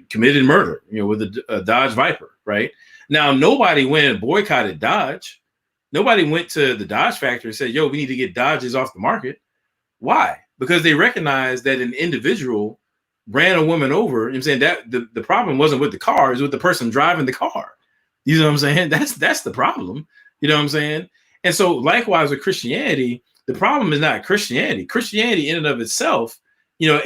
committed murder, with a Dodge Viper, right? Now, nobody went and boycotted Dodge. Nobody went to the Dodge factory and said, yo, we need to get Dodges off the market. Why? Because they recognized that an individual ran a woman over. I'm saying that the problem wasn't with the car, it's with the person driving the car. You know what I'm saying? That's the problem. You know what I'm saying? And so likewise with Christianity, the problem is not Christianity. Christianity in and of itself,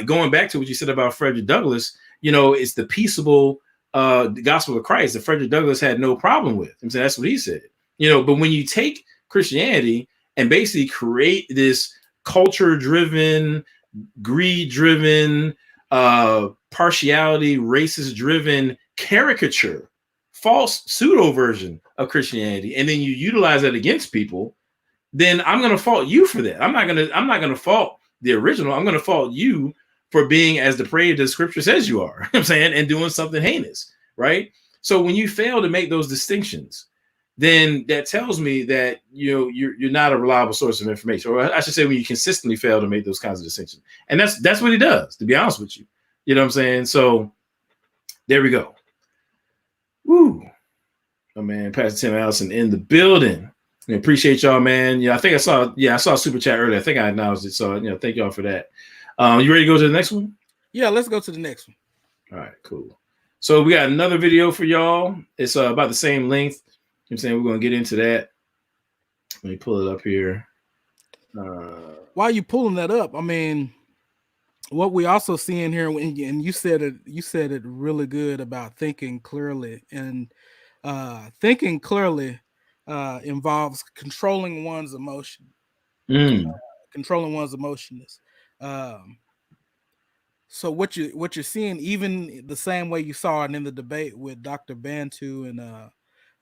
going back to what you said about Frederick Douglass, it's the peaceable the gospel of Christ that Frederick Douglass had no problem with. I'm saying that's what he said. But when you take Christianity and basically create this culture-driven, greed-driven, partiality, racist-driven caricature, false pseudo version of Christianity, and then you utilize that against people, then I'm going to fault you for that. I'm not going to fault the original. I'm going to fault you for being as depraved as Scripture says you are. I'm saying, and doing something heinous, right? So when you fail to make those distinctions, then that tells me that you're not a reliable source of information, or I should say, when you consistently fail to make those kinds of distinctions, and that's what he does. To be honest with you, you know what I'm saying. So there we go. Woo, oh man, Pastor Tim Allison in the building. I appreciate y'all, man. I think I saw a super chat earlier. I think I acknowledged it, so thank y'all for that. You ready to go to the next one? Yeah, let's go to the next one. All right, cool. So we got another video for y'all. It's about the same length. I'm saying we're going to get into that. Let me pull it up here. While you pulling that up, I mean, what we also see in here, and you said it really good about thinking clearly, and thinking clearly involves controlling one's emotion. Controlling one's emotions. So what you're seeing, even the same way you saw it in the debate with Dr. Bantu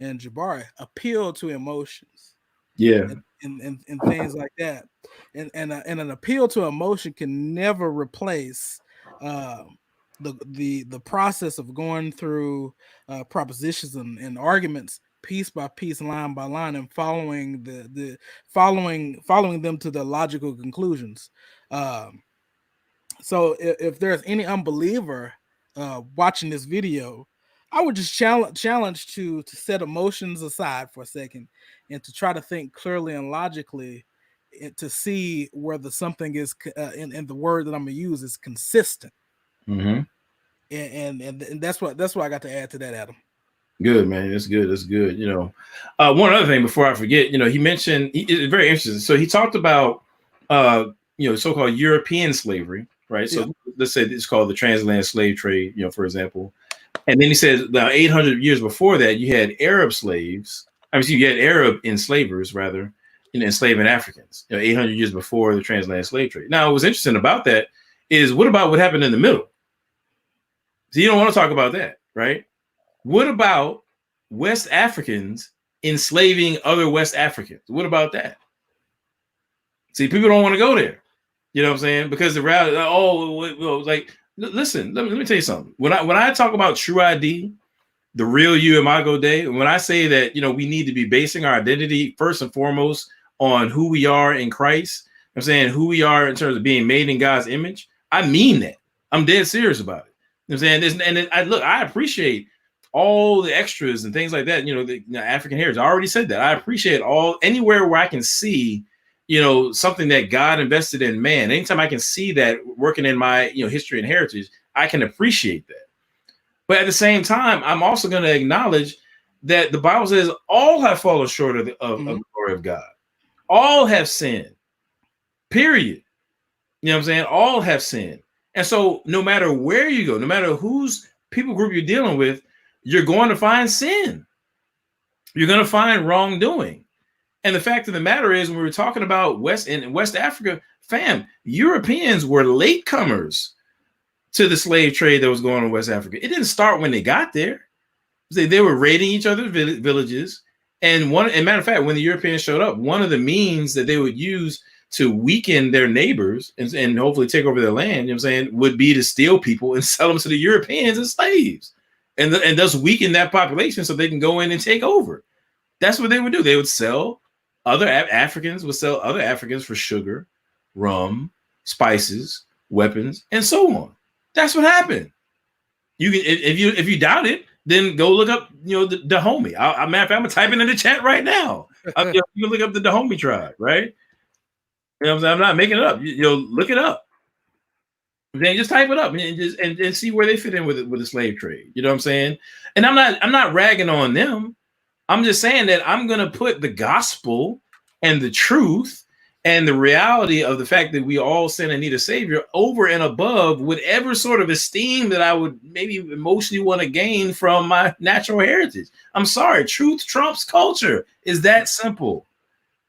and Jabari, appeal to emotions, and things like that, and an appeal to emotion can never replace the process of going through propositions and arguments piece by piece, line by line, and following following them to the logical conclusions. So if there's any unbeliever watching this video, I would just challenge to set emotions aside for a second and to try to think clearly and logically, to see whether something is in the word that I'm gonna use is consistent. Mm-hmm. And that's what I got to add to that, Adam. Good, man. That's good. That's good. You know, one other thing before I forget, you know, he mentioned, it's very interesting. So he talked about, you know, so-called European slavery, right? So let's say it's called the transatlantic slave trade, you know, for example. And then he says now 800 years before that, you had Arab slaves. I mean, you had Arab enslavers, rather, you know, enslaving Africans, you know, 800 years before the transatlantic slave trade. Now, what's interesting about that is what happened in the middle? So you don't want to talk about that, right? What about West Africans enslaving other West Africans? What about that? See, people don't want to go there. You know what I'm saying? Because the reality, like, listen, let me tell you something. When I talk about Tru-ID, the real you Imago Dei, when I say that, you know, we need to be basing our identity first and foremost on who we are in Christ, I'm saying who we are in terms of being made in God's image, I mean that. I'm dead serious about it. You know what I'm saying? I appreciate all the extras and things like that. You know, the African heritage. I already said that. I appreciate anywhere where I can see, you know, something that God invested in man. Anytime I can see that working in my, you know, history and heritage, I can appreciate that. But at the same time, I'm also going to acknowledge that the Bible says all have fallen short of the glory of God. All have sinned. Period. You know what I'm saying? All have sinned. And so no matter where you go, no matter whose people group you're dealing with, you're going to find sin. You're going to find wrongdoing. And the fact of the matter is, when we were talking about West Africa, fam, Europeans were latecomers to the slave trade that was going on in West Africa. It didn't start when they got there. They were raiding each other's villages. And matter of fact, when the Europeans showed up, one of the means that they would use to weaken their neighbors and hopefully take over their land, you know what I'm saying, would be to steal people and sell them to the Europeans as slaves. And thus weaken that population so they can go in and take over. That's what they would do. They would sell Africans for sugar, rum, spices, weapons, and so on. That's what happened. You can, if you doubt it, then go look up, you know, the Dahomey. I'm typing in the chat right now. You can look up the Dahomey tribe, right? You know what I'm saying? I'm not making it up. You'll look it up. Then just type it up and see where they fit in with the slave trade. You know what I'm saying? And I'm not ragging on them. I'm just saying that I'm going to put the gospel and the truth and the reality of the fact that we all sin and need a savior over and above whatever sort of esteem that I would maybe emotionally want to gain from my natural heritage. I'm sorry. Truth trumps culture. Is that simple?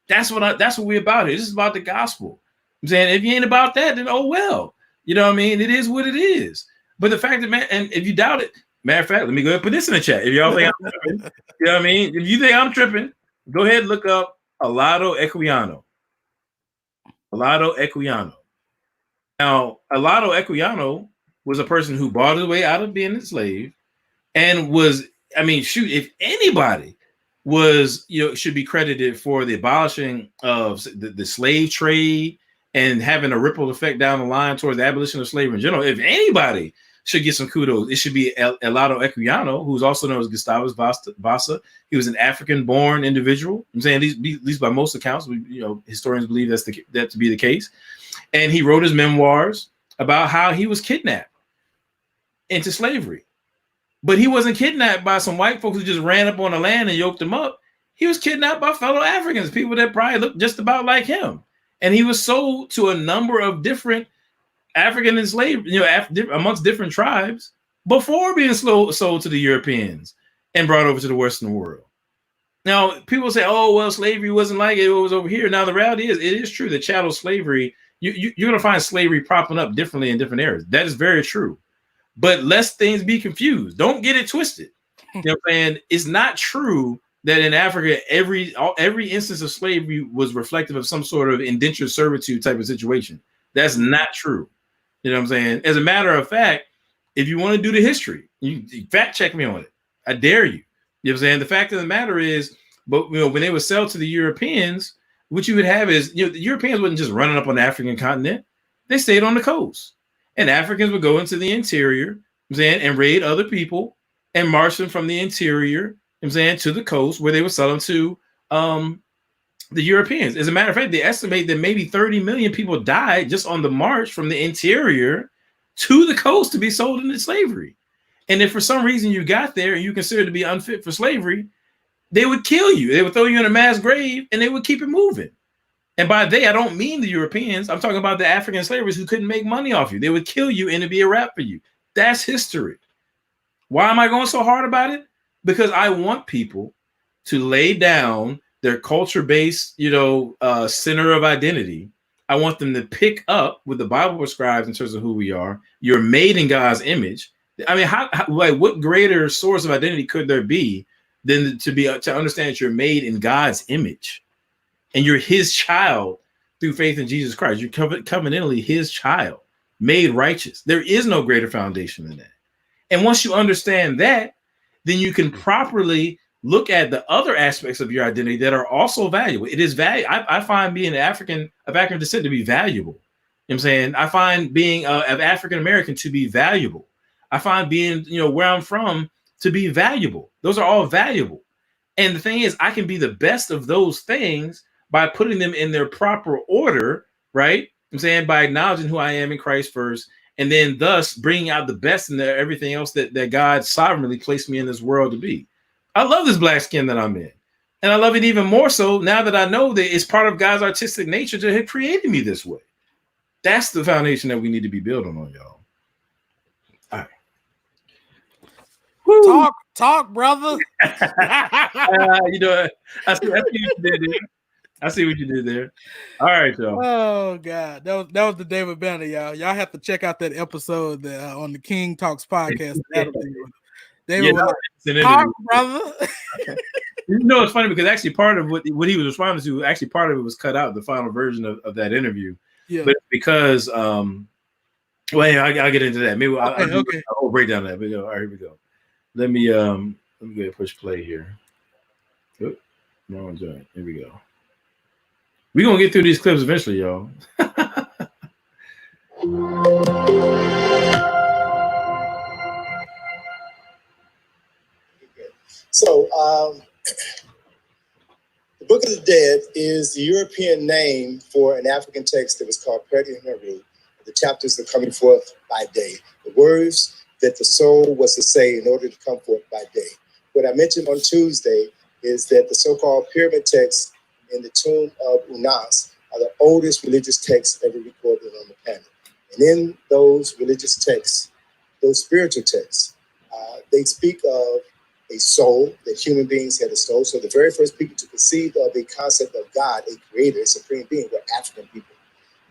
That's what we're about here. This is about the gospel. I'm saying if you ain't about that, then oh well. You know what I mean? It is what it is. But the fact that, man, and if you doubt it, matter of fact, let me go ahead and put this in the chat. If y'all think I'm tripping, you know what I mean? If you think I'm tripping, go ahead and look up Alado Equiano. Alado Equiano. Now, Alado Equiano was a person who bought his way out of being a slave and was, I mean, shoot, if anybody was, you know, should be credited for the abolishing of the slave trade and having a ripple effect down the line towards the abolition of slavery in general, if anybody should get some kudos, it should be Alado Equiano, who's also known as Gustavus Vasa. He was an African-born individual. I'm saying, at least by most accounts, you know, historians believe that to be the case. And he wrote his memoirs about how he was kidnapped into slavery. But he wasn't kidnapped by some white folks who just ran up on the land and yoked him up. He was kidnapped by fellow Africans, people that probably looked just about like him. And he was sold to a number of different African enslaved, you know, amongst different tribes before being sold to the Europeans and brought over to the Western world. Now, people say, oh, well, slavery wasn't like it was over here. Now, the reality is, it is true that chattel slavery, you're going to find slavery propping up differently in different areas. That is very true. But lest things be confused. Don't get it twisted. You know what I'm saying? It's not true that in Africa, every instance of slavery was reflective of some sort of indentured servitude type of situation. That's not true. You know what I'm saying? As a matter of fact, if you want to do the history, you fact check me on it. I dare you. You know what I'm saying? The fact of the matter is, but when they would sell to the Europeans, what you would have is, the Europeans wasn't just running up on the African continent. They stayed on the coast. And Africans would go into the interior, you know what I'm saying, and raid other people and march them from the interior, you know what I'm saying, to the coast where they would sell them to the Europeans. As a matter of fact, they estimate that maybe 30 million people died just on the march from the interior to the coast to be sold into slavery. And if for some reason you got there and you considered to be unfit for slavery, they would kill you. They would throw you in a mass grave and they would keep it moving. And by they, I don't mean the Europeans. I'm talking about the African slavers who couldn't make money off you. They would kill you and it'd be a wrap for you. That's history. Why am I going so hard about it? Because I want people to lay down their culture-based, center of identity. I want them to pick up what the Bible prescribes in terms of who we are. You're made in God's image. I mean, what greater source of identity could there be than to understand that you're made in God's image and you're His child through faith in Jesus Christ? You're covenantally His child, made righteous. There is no greater foundation than that. And once you understand that, then you can properly look at the other aspects of your identity that are also valuable. It is value. I find being of African descent to be valuable. You know what I'm saying? I find being of African American to be valuable. I find being, where I'm from to be valuable. Those are all valuable. And the thing is, I can be the best of those things by putting them in their proper order, right? I'm saying by acknowledging who I am in Christ first, and then thus bringing out the best in everything else that God sovereignly placed me in this world to be. I love this black skin that I'm in. And I love it even more so now that I know that it's part of God's artistic nature to have created me this way. That's the foundation that we need to be building on, y'all. All right. Woo. Talk, brother. I see what you did there. I see what you did there. All right, y'all. Oh God, that was the David Banner, y'all. Y'all have to check out that episode on the King Talks podcast. David was like, talk, brother. It's funny because actually part of what he was responding to, actually part of it was cut out, the final version of that interview. Yeah. But because, I'll get into that. Maybe I'll do a whole breakdown of that. All right, here we go. Let me go ahead and push play here. Good. Wrong joint. Here we go. We're going to get through these clips eventually, y'all. So, the Book of the Dead is the European name for an African text that was called Peri Heru. The chapters are coming forth by day. The words that the soul was to say in order to come forth by day. What I mentioned on Tuesday is that the so-called pyramid texts in the tomb of Unas are the oldest religious texts ever recorded on the planet. And in those religious texts, those spiritual texts, they speak of a soul, that human beings had a soul. So the very first people to conceive of the concept of God, a creator, a supreme being, were African people.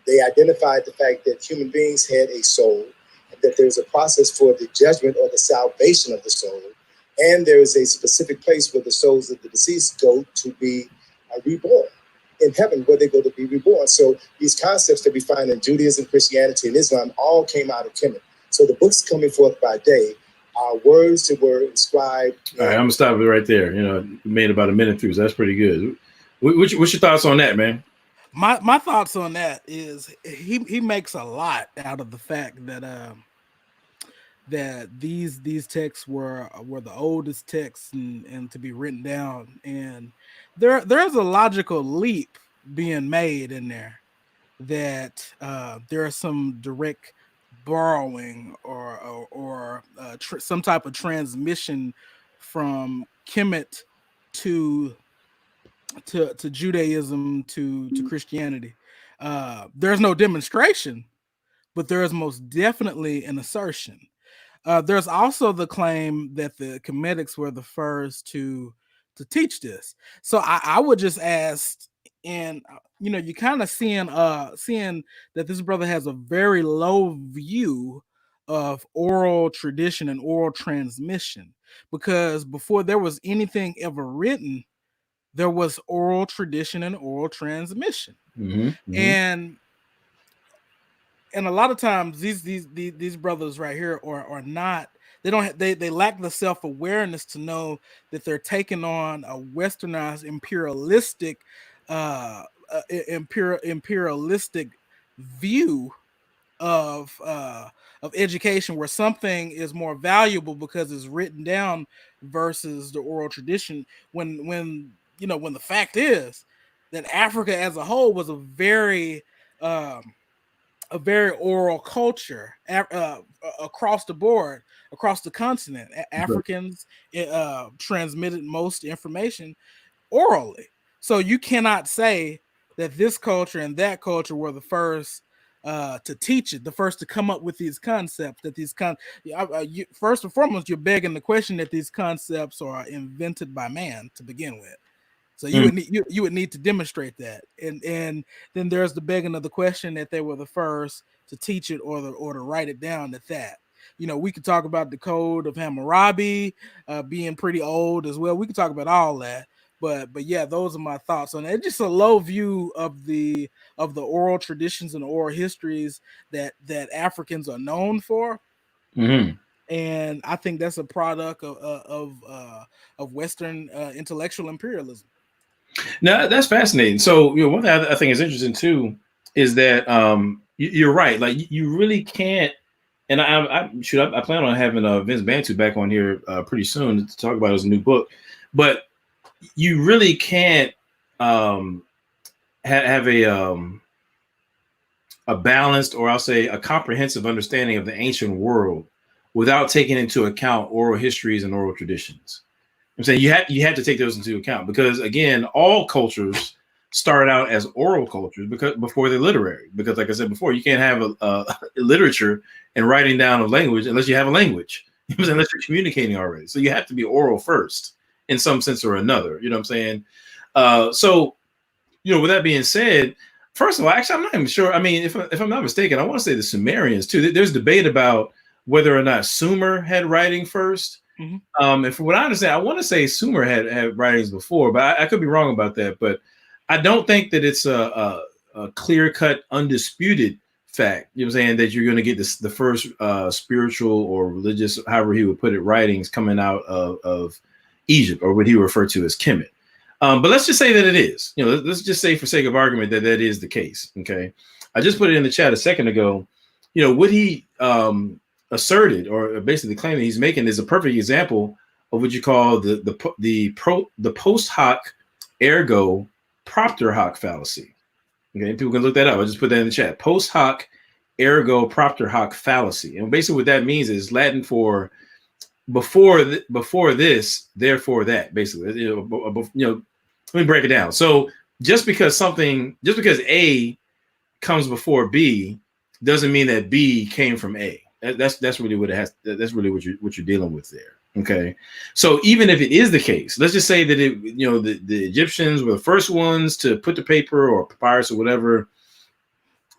They identified the fact that human beings had a soul, and that there's a process for the judgment or the salvation of the soul. And there is a specific place where the souls of the deceased go to be reborn, in heaven, where they go to be reborn. So these concepts that we find in Judaism, Christianity, and Islam all came out of Kemet. So the books coming forth by day are words that were inscribed. All right, I'm gonna stop it right there. You made about a minute through, so that's pretty good. What's your thoughts on that, man? My thoughts on that is he makes a lot out of the fact that that these texts were the oldest texts and to be written down, and there's a logical leap being made in there that there are some direct borrowing or some type of transmission from Kemet to Judaism to Christianity. There's no demonstration, but there is most definitely an assertion. There's also the claim that the Kemetics were the first to teach this. So I would just ask, and you kind of seeing that this brother has a very low view of oral tradition and oral transmission, because before there was anything ever written, there was oral tradition and oral transmission. Mm-hmm. And and a lot of times these brothers right here are not. They lack the self-awareness to know that they're taking on a westernized imperialistic imperialistic view of education, where something is more valuable because it's written down versus the oral tradition, when the fact is that Africa as a whole was a very oral culture across the board, across the continent. Africans transmitted most information orally. So you cannot say that this culture and that culture were the first to teach it, the first to come up with these concepts. First and foremost, you're begging the question that these concepts are invented by man to begin with. So you would need to demonstrate that, and then there's the begging of the question that they were the first to teach it or to write it down. That we could talk about the Code of Hammurabi being pretty old as well. We could talk about all that, but yeah, those are my thoughts on it. It's just a low view of the oral traditions and oral histories that Africans are known for. Mm-hmm. And I think that's a product of Western intellectual imperialism. No, that's fascinating. So, one thing I think is interesting too is that you're right. Like, you really can't. And I plan on having Vince Bantu back on here pretty soon to talk about his new book. But you really can't have a balanced, or I'll say a comprehensive understanding of the ancient world without taking into account oral histories and oral traditions. I'm saying you have to take those into account, because again, all cultures start out as oral cultures before they're literary. Because like I said before, you can't have a literature and writing down a language unless you have a language, unless you're communicating already. So you have to be oral first in some sense or another. You know what I'm saying? So with that being said, first of all, actually, I'm not even sure. I mean, if I'm not mistaken, I want to say the Sumerians too. There's debate about whether or not Sumer had writing first. Mm-hmm. And from what I understand, I want to say Sumer had writings before, but I could be wrong about that. But I don't think that it's a clear-cut, undisputed fact. You know what I'm saying? That you're going to get the first spiritual or religious, however he would put it, writings coming out of Egypt, or what he referred to as Kemet. But let's just say that it is. Let's just say, for sake of argument, that is the case. Okay. I just put it in the chat a second ago. What he asserted, or basically claim that he's making, is a perfect example of what you call the post hoc ergo propter hoc fallacy. Okay, people can look that up. I just put that in the chat. Post hoc ergo propter hoc fallacy, and basically what that means is Latin for before this, therefore that. Basically, let me break it down. So just because A comes before B doesn't mean that B came from A. That's really what it has. That's really what you're dealing with there. Okay, so even if it is the case, let's just say that the Egyptians were the first ones to put the paper or papyrus or whatever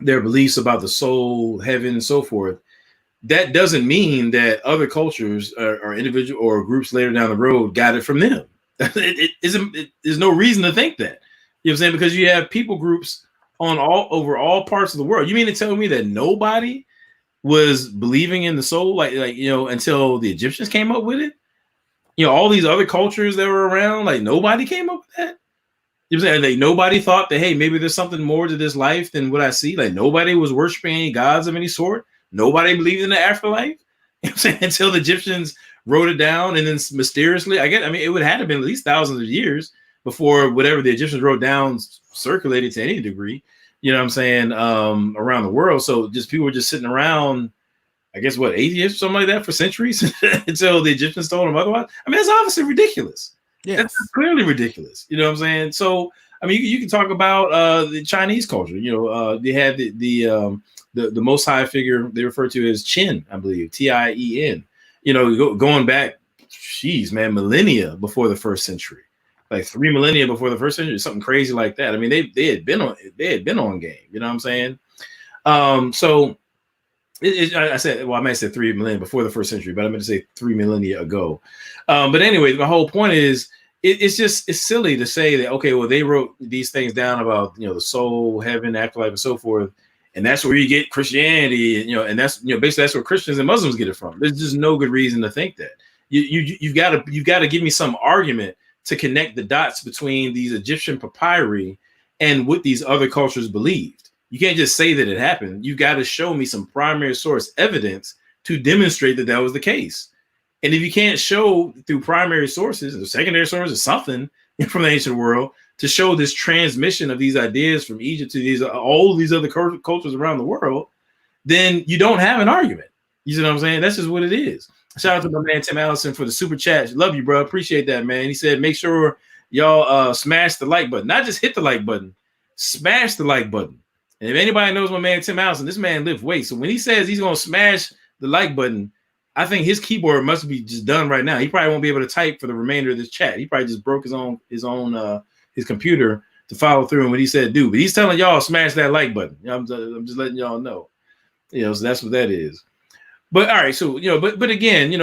their beliefs about the soul, heaven, and so forth. That doesn't mean that other cultures or individual or groups later down the road got it from them. There's no reason to think that. You know what I'm saying? Because you have people groups over all parts of the world. You mean to tell me that nobody was believing in the soul, like until the Egyptians came up with it? All these other cultures that were around, like nobody came up with that. You know what I'm saying? Like nobody thought that, hey, maybe there's something more to this life than what I see. Like nobody was worshiping any gods of any sort. Nobody believed in the afterlife. You know what I'm saying? Until the Egyptians wrote it down, and then mysteriously, it would have been at least thousands of years before whatever the Egyptians wrote down circulated to any degree. You know what I'm saying? Around the world. So just people were just sitting around, I guess, 8 years or something like that for centuries until the Egyptians told them otherwise. That's obviously ridiculous. Yes. That's clearly ridiculous. You know what I'm saying? So, you can talk about the Chinese culture. They had the Most High figure they refer to as Qin, I believe, Tien. Going back, millennia before the first century. Like 3 millennia before the first century, something crazy like that. They had been on game. You know what I'm saying? So I might say 3 millennia before the first century, but I meant to say 3 millennia ago. But anyway, my whole point is it's silly to say that, okay, well, they wrote these things down about the soul, heaven, afterlife, and so forth, And that's where you get Christianity, and that's basically that's where Christians and Muslims get it from. There's just no good reason to think that. You've got to give me some argument to connect the dots between these Egyptian papyri and what these other cultures believed. You can't just say that it happened. You got to show me some primary source evidence to demonstrate that that was the case. And if you can't show through primary sources or secondary sources, something from the ancient world to show this transmission of these ideas from Egypt to all these other cultures around the world, then you don't have an argument. You see what I'm saying? That's just what it is. Shout out to my man Tim Allison for the super chat. Love you, bro. Appreciate that, man. He said, make sure y'all smash the like button. Not just hit the like button, smash the like button. And if anybody knows my man Tim Allison, this man lift weights. So when he says he's going to smash the like button, I think his keyboard must be just done right now. He probably won't be able to type for the remainder of this chat. He probably just broke his computer to follow through on what he said do. But he's telling y'all smash that like button. I'm just letting y'all know. So that's what that is. But all right, so but again, these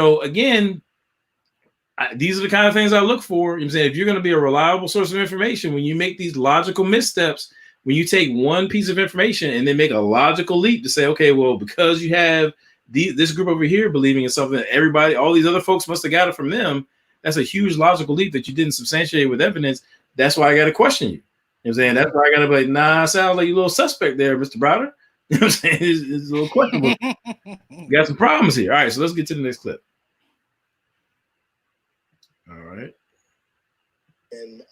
are the kind of things I look for. I'm saying if you're going to be a reliable source of information, when you make these logical missteps, when you take one piece of information and then make a logical leap to say, okay, well, because you have this group over here believing in something that all these other folks must have got it from them, that's a huge logical leap that you didn't substantiate with evidence. That's why I got to question you. You know what I'm saying? That's why I got to be like, nah, sounds like you a little suspect there, Mr. Browder. You know what I'm saying? It's a little questionable. You got some problems here. All right, so let's get to the next clip. All right. And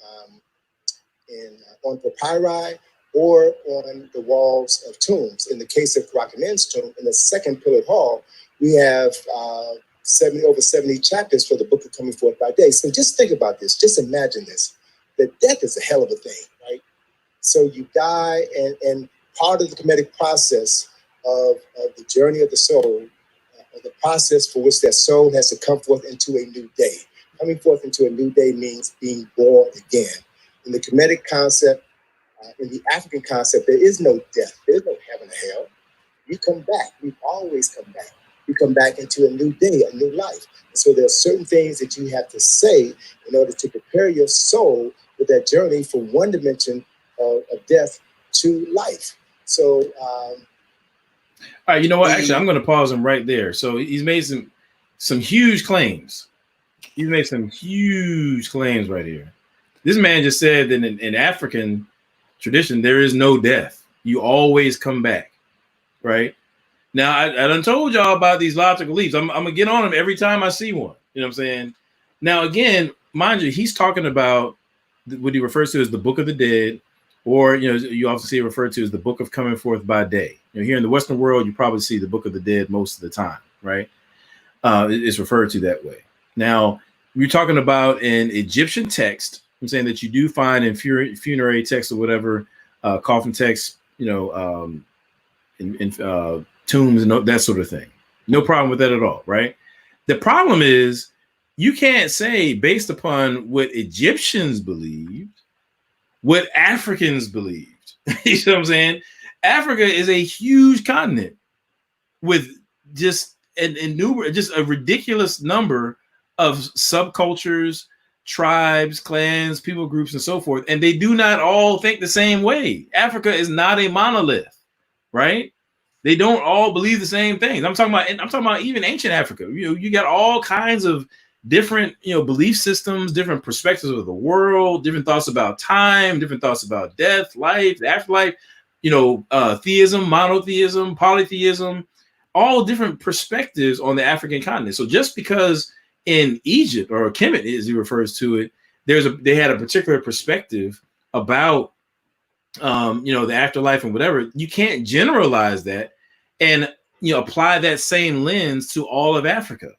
on papyri or on the walls of tombs. In the case of Karakimen's tomb, in the second pillared hall, we have over 70 chapters for the book of coming forth by day. So just think about this. Just imagine this. That death is a hell of a thing, right? So you die, and part of the Kemetic process of the journey of the soul, the process for which that soul has to come forth into a new day. Coming forth into a new day means being born again. In the Kemetic concept, in the African concept, there is no death. There is no heaven or hell. You come back. We always come back. You come back into a new day, a new life. And so there are certain things that you have to say in order to prepare your soul with that journey from one dimension of death to life. So, all right, you know what? Actually, I'm going to pause him right there. So he's made some huge claims. He's made some huge claims right here. This man just said that in African tradition, there is no death. You always come back, right? Now, I done told y'all about these logical leaps. I'm going to get on them every time I see one. You know what I'm saying? Now, again, mind you, he's talking about what he refers to as the Book of the Dead, or, you often see it referred to as the Book of Coming Forth by Day. Here in the Western world, you probably see the Book of the Dead most of the time, right? It's referred to that way. Now, we're talking about an Egyptian text. I'm saying that you do find in funerary texts or whatever, coffin texts, in tombs and that sort of thing. No problem with that at all, right? The problem is you can't say, based upon what Egyptians believed, what Africans believed. You know what I'm saying? Africa is a huge continent with just a ridiculous number of subcultures, tribes, clans, people groups, and so forth. And they do not all think the same way. Africa is not a monolith, right? They don't all believe the same things. I'm talking about even ancient Africa. You got all kinds of different, belief systems, different perspectives of the world, different thoughts about time, different thoughts about death, life, the afterlife, theism, monotheism, polytheism, all different perspectives on the African continent. So just because in Egypt, or Kemet as he refers to it, they had a particular perspective about the afterlife and whatever, you can't generalize that and apply that same lens to all of Africa.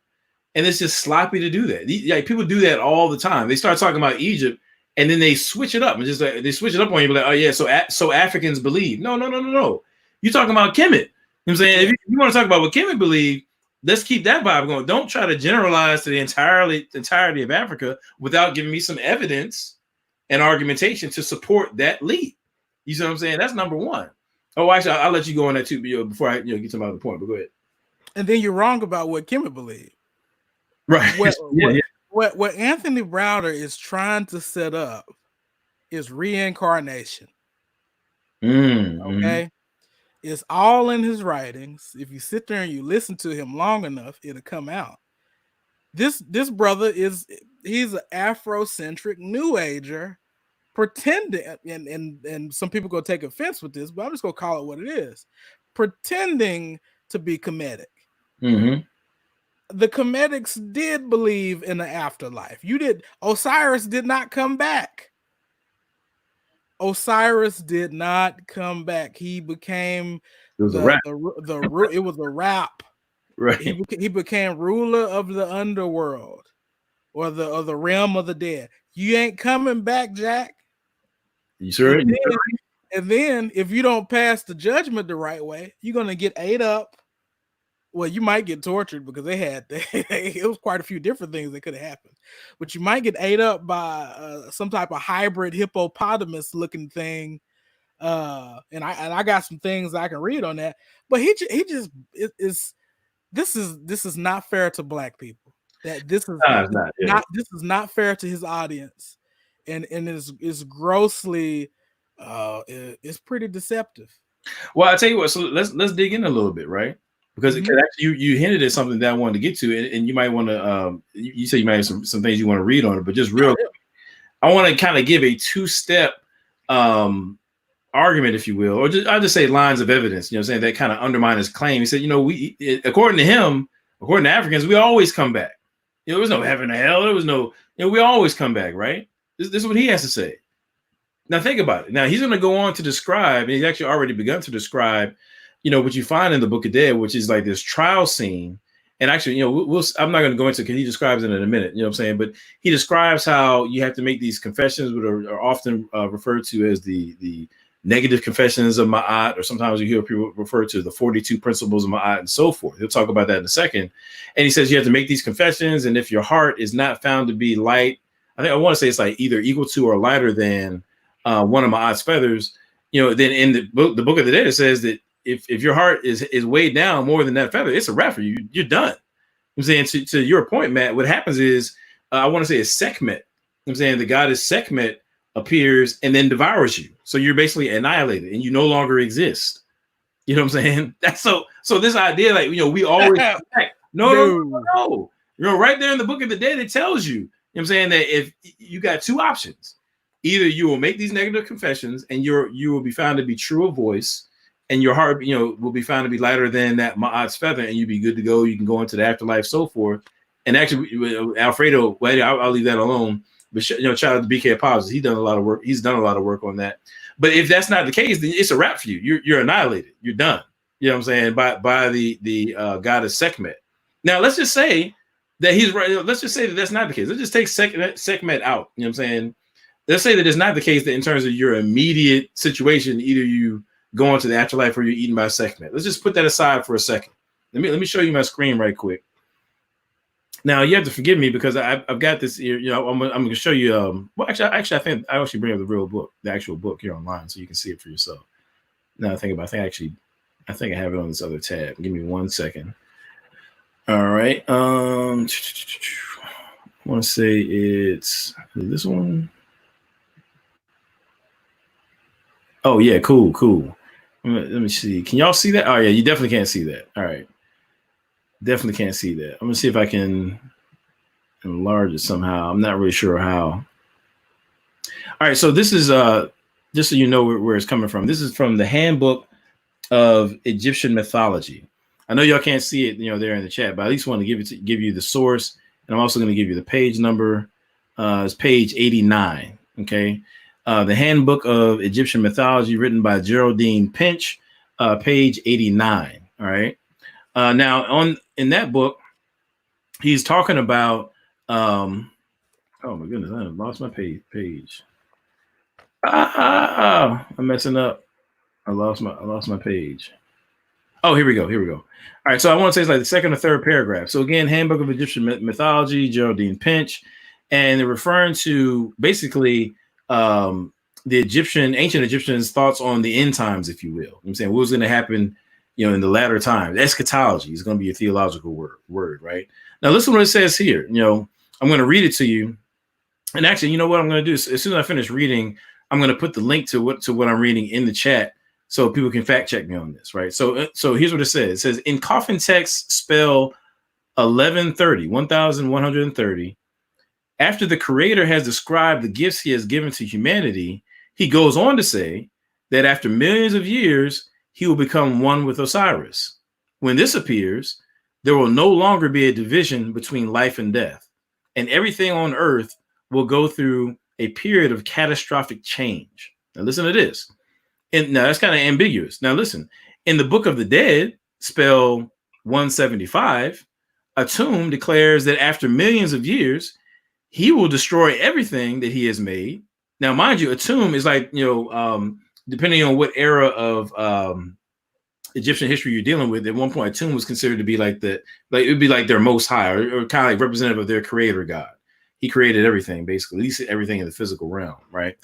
And it's just sloppy to do that. People do that all the time. They start talking about Egypt and then they switch it up and just they switch it up on you, like, oh yeah, so Africans believe. No. You're talking about Kemet. You know what I'm saying? If you want to talk about what Kemet believed, let's keep that vibe going. Don't try to generalize to the entirety of Africa without giving me some evidence and argumentation to support that lead. You see what I'm saying? That's number one. Oh, actually, I'll let you go on that too before I get to my other point, but go ahead. And then you're wrong about what Kemet believed. Right. What Anthony Browder is trying to set up is reincarnation. Okay. It's all in his writings. If you sit there and you listen to him long enough, it'll come out. This brother he's an Afrocentric New Ager pretending, and some people gonna take offense with this, but I'm just gonna call it what it is. Pretending to be Kemetic. Mm-hmm. The Kemetics did believe in the afterlife. Osiris did not come back. Osiris did not come back. He became It was a rap. It was a rap. Right. He became ruler of the underworld or the realm of the dead. You ain't coming back, Jack. You sure? And then if you don't pass the judgment the right way, you're gonna get ate up. Well, you might get tortured because it was quite a few different things that could have happened, but you might get ate up by some type of hybrid hippopotamus looking thing. And I got some things I can read on that, but this is not fair to Black people. This is not fair to his audience, and is grossly it's pretty deceptive. Well, I tell you what, so let's dig in a little bit, right? Because actually you hinted at something that I wanted to get to, and you might want to you say you might have some things you want to read on it, but just real quick, I want to kind of give a two-step argument, if you will, or I'll just say lines of evidence, saying that kind of undermine his claim. He said, according to him, according to Africans, we always come back. There was no heaven or hell. There was no, we always come back, right? This is what he has to say. Now think about it. Now he's going to go on to describe, and he's actually already begun to describe, what you find in the Book of Dead, which is like this trial scene. And actually, I'm not going to go into it because he describes it in a minute, you know what I'm saying? But he describes how you have to make these confessions, which are often referred to as the negative confessions of Ma'at, or sometimes you hear people refer to the 42 principles of Ma'at and so forth. He'll talk about that in a second. And he says you have to make these confessions, and if your heart is not found to be light, I want to say it's like either equal to or lighter than one of Ma'at's feathers, then in the book of the Dead, it says that if your heart is weighed down more than that feather, it's a wrap for you. You're done. I'm saying to your point, Matt, what happens is, I want to say it's Sekhmet. I'm saying the goddess Sekhmet appears and then devours you. So you're basically annihilated and you no longer exist. You know what I'm saying? That's so this idea, like, we always come back. No. Right there in the Book of the Dead, it tells you, what I'm saying, that if you got two options, either you will make these negative confessions and you will be found to be true of voice, and your heart, will be found to be lighter than that Ma'at's feather, and you'll be good to go. You can go into the afterlife, so forth. And actually, Alfredo, well, I'll leave that alone. But shout out to BK Apollos. He's done a lot of work. He's done a lot of work on that. But if that's not the case, then it's a wrap for you. You're annihilated. You're done. You know what I'm saying? By the goddess Sekhmet. Now let's just say that he's right. Let's just say that that's not the case. Let's just take Sekhmet out. You know what I'm saying? Let's say that it's not the case, that in terms of your immediate situation, either you go into the afterlife or you're eaten by Sekhmet. Let's just put that aside for a second. Let me show you my screen right quick. Now you have to forgive me because I've got this here. I'm going to show you. Well, actually, I think I actually bring up the real book, the actual book here online, so you can see it for yourself. Now I think about it, I think I have it on this other tab. Give me 1 second. All right. I want to say it's this one. Oh yeah, cool. Let me see. Can y'all see that? Oh yeah, you definitely can't see that. All right. Definitely can't see that. I'm gonna see if I can enlarge it somehow. I'm not really sure how. All right, so this is just so you know where it's coming from. This is from the Handbook of Egyptian Mythology. I know y'all can't see it, there in the chat, but I at least want to give you the source, and I'm also going to give you the page number. It's page 89. Okay. The Handbook of Egyptian Mythology, written by Geraldine Pinch, page 89. All right. Now, in that book, he's talking about. Oh my goodness, I lost my page. I'm messing up. I lost my page. Oh, here we go. All right. So I want to say it's like the second or third paragraph. So again, Handbook of Egyptian Mythology, Geraldine Pinch, and they're referring to basically the ancient Egyptians' thoughts on the end times, if you will. I'm saying what was going to happen, in the latter times. Eschatology is going to be a theological word, right? Now listen to what it says here. I'm going to read it to you. And actually, you know what I'm going to do? As soon as I finish reading, I'm going to put the link to what I'm reading in the chat, so people can fact check me on this, right? So here's what it says. It says in coffin text spell 1130, after the creator has described the gifts he has given to humanity, he goes on to say that after millions of years, he will become one with Osiris. When this appears, there will no longer be a division between life and death, and everything on earth will go through a period of catastrophic change. Now listen to this. And now that's kind of ambiguous. Now listen, in the Book of the Dead, spell 175, Atum declares that after millions of years, he will destroy everything that he has made. Now, mind you, Atum is like, depending on what era of Egyptian history you're dealing with, at one point, Atum was considered to be like it would be like their most high or kind of like representative of their creator God. He created everything, basically, at least everything in the physical realm, right?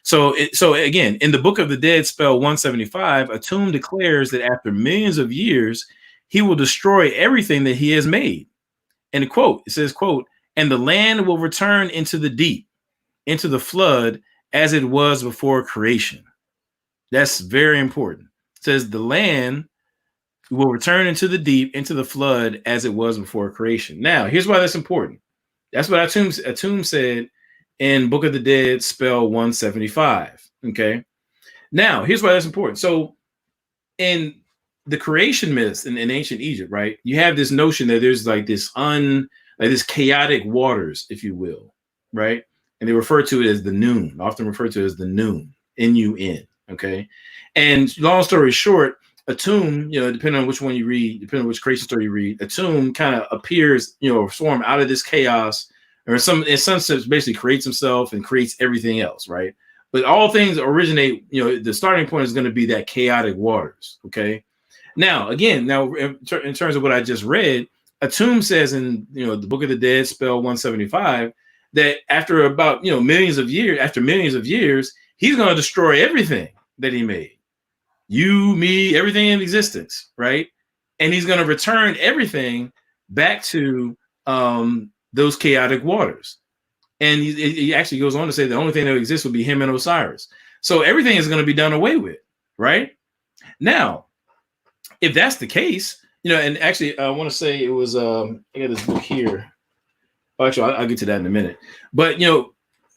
So again, in the Book of the Dead, spell 175, Atum declares that after millions of years, he will destroy everything that he has made. And quote, it says, quote, and the land will return into the deep, into the flood, as it was before creation. That's very important. It says the land will return into the deep, into the flood, as it was before creation. Now, here's why that's important. That's what Atum said in Book of the Dead, spell 175. Okay. Now, here's why that's important. So, in the creation myths in ancient Egypt, right, you have this notion that there's like this this chaotic waters, if you will, right? And they refer to it as the Noon, often referred to as the Noon, N-U-N, okay? And long story short, Atum, depending on which one you read, depending on which creation story you read, Atum kind of appears, swarm out of this chaos, or in some sense basically creates himself and creates everything else, right? But all things originate, the starting point is going to be that chaotic waters, okay? Now, again, in terms of what I just read, Atum says in the Book of the Dead, spell 175, that after about millions of years, he's going to destroy everything that he made. You, me, everything in existence, right? And he's going to return everything back to those chaotic waters. And he actually goes on to say the only thing that exists will be him and Osiris. So everything is going to be done away with, right? Now, if that's the case, and actually, I want to say it was, I got this book here. Actually, I'll get to that in a minute. But,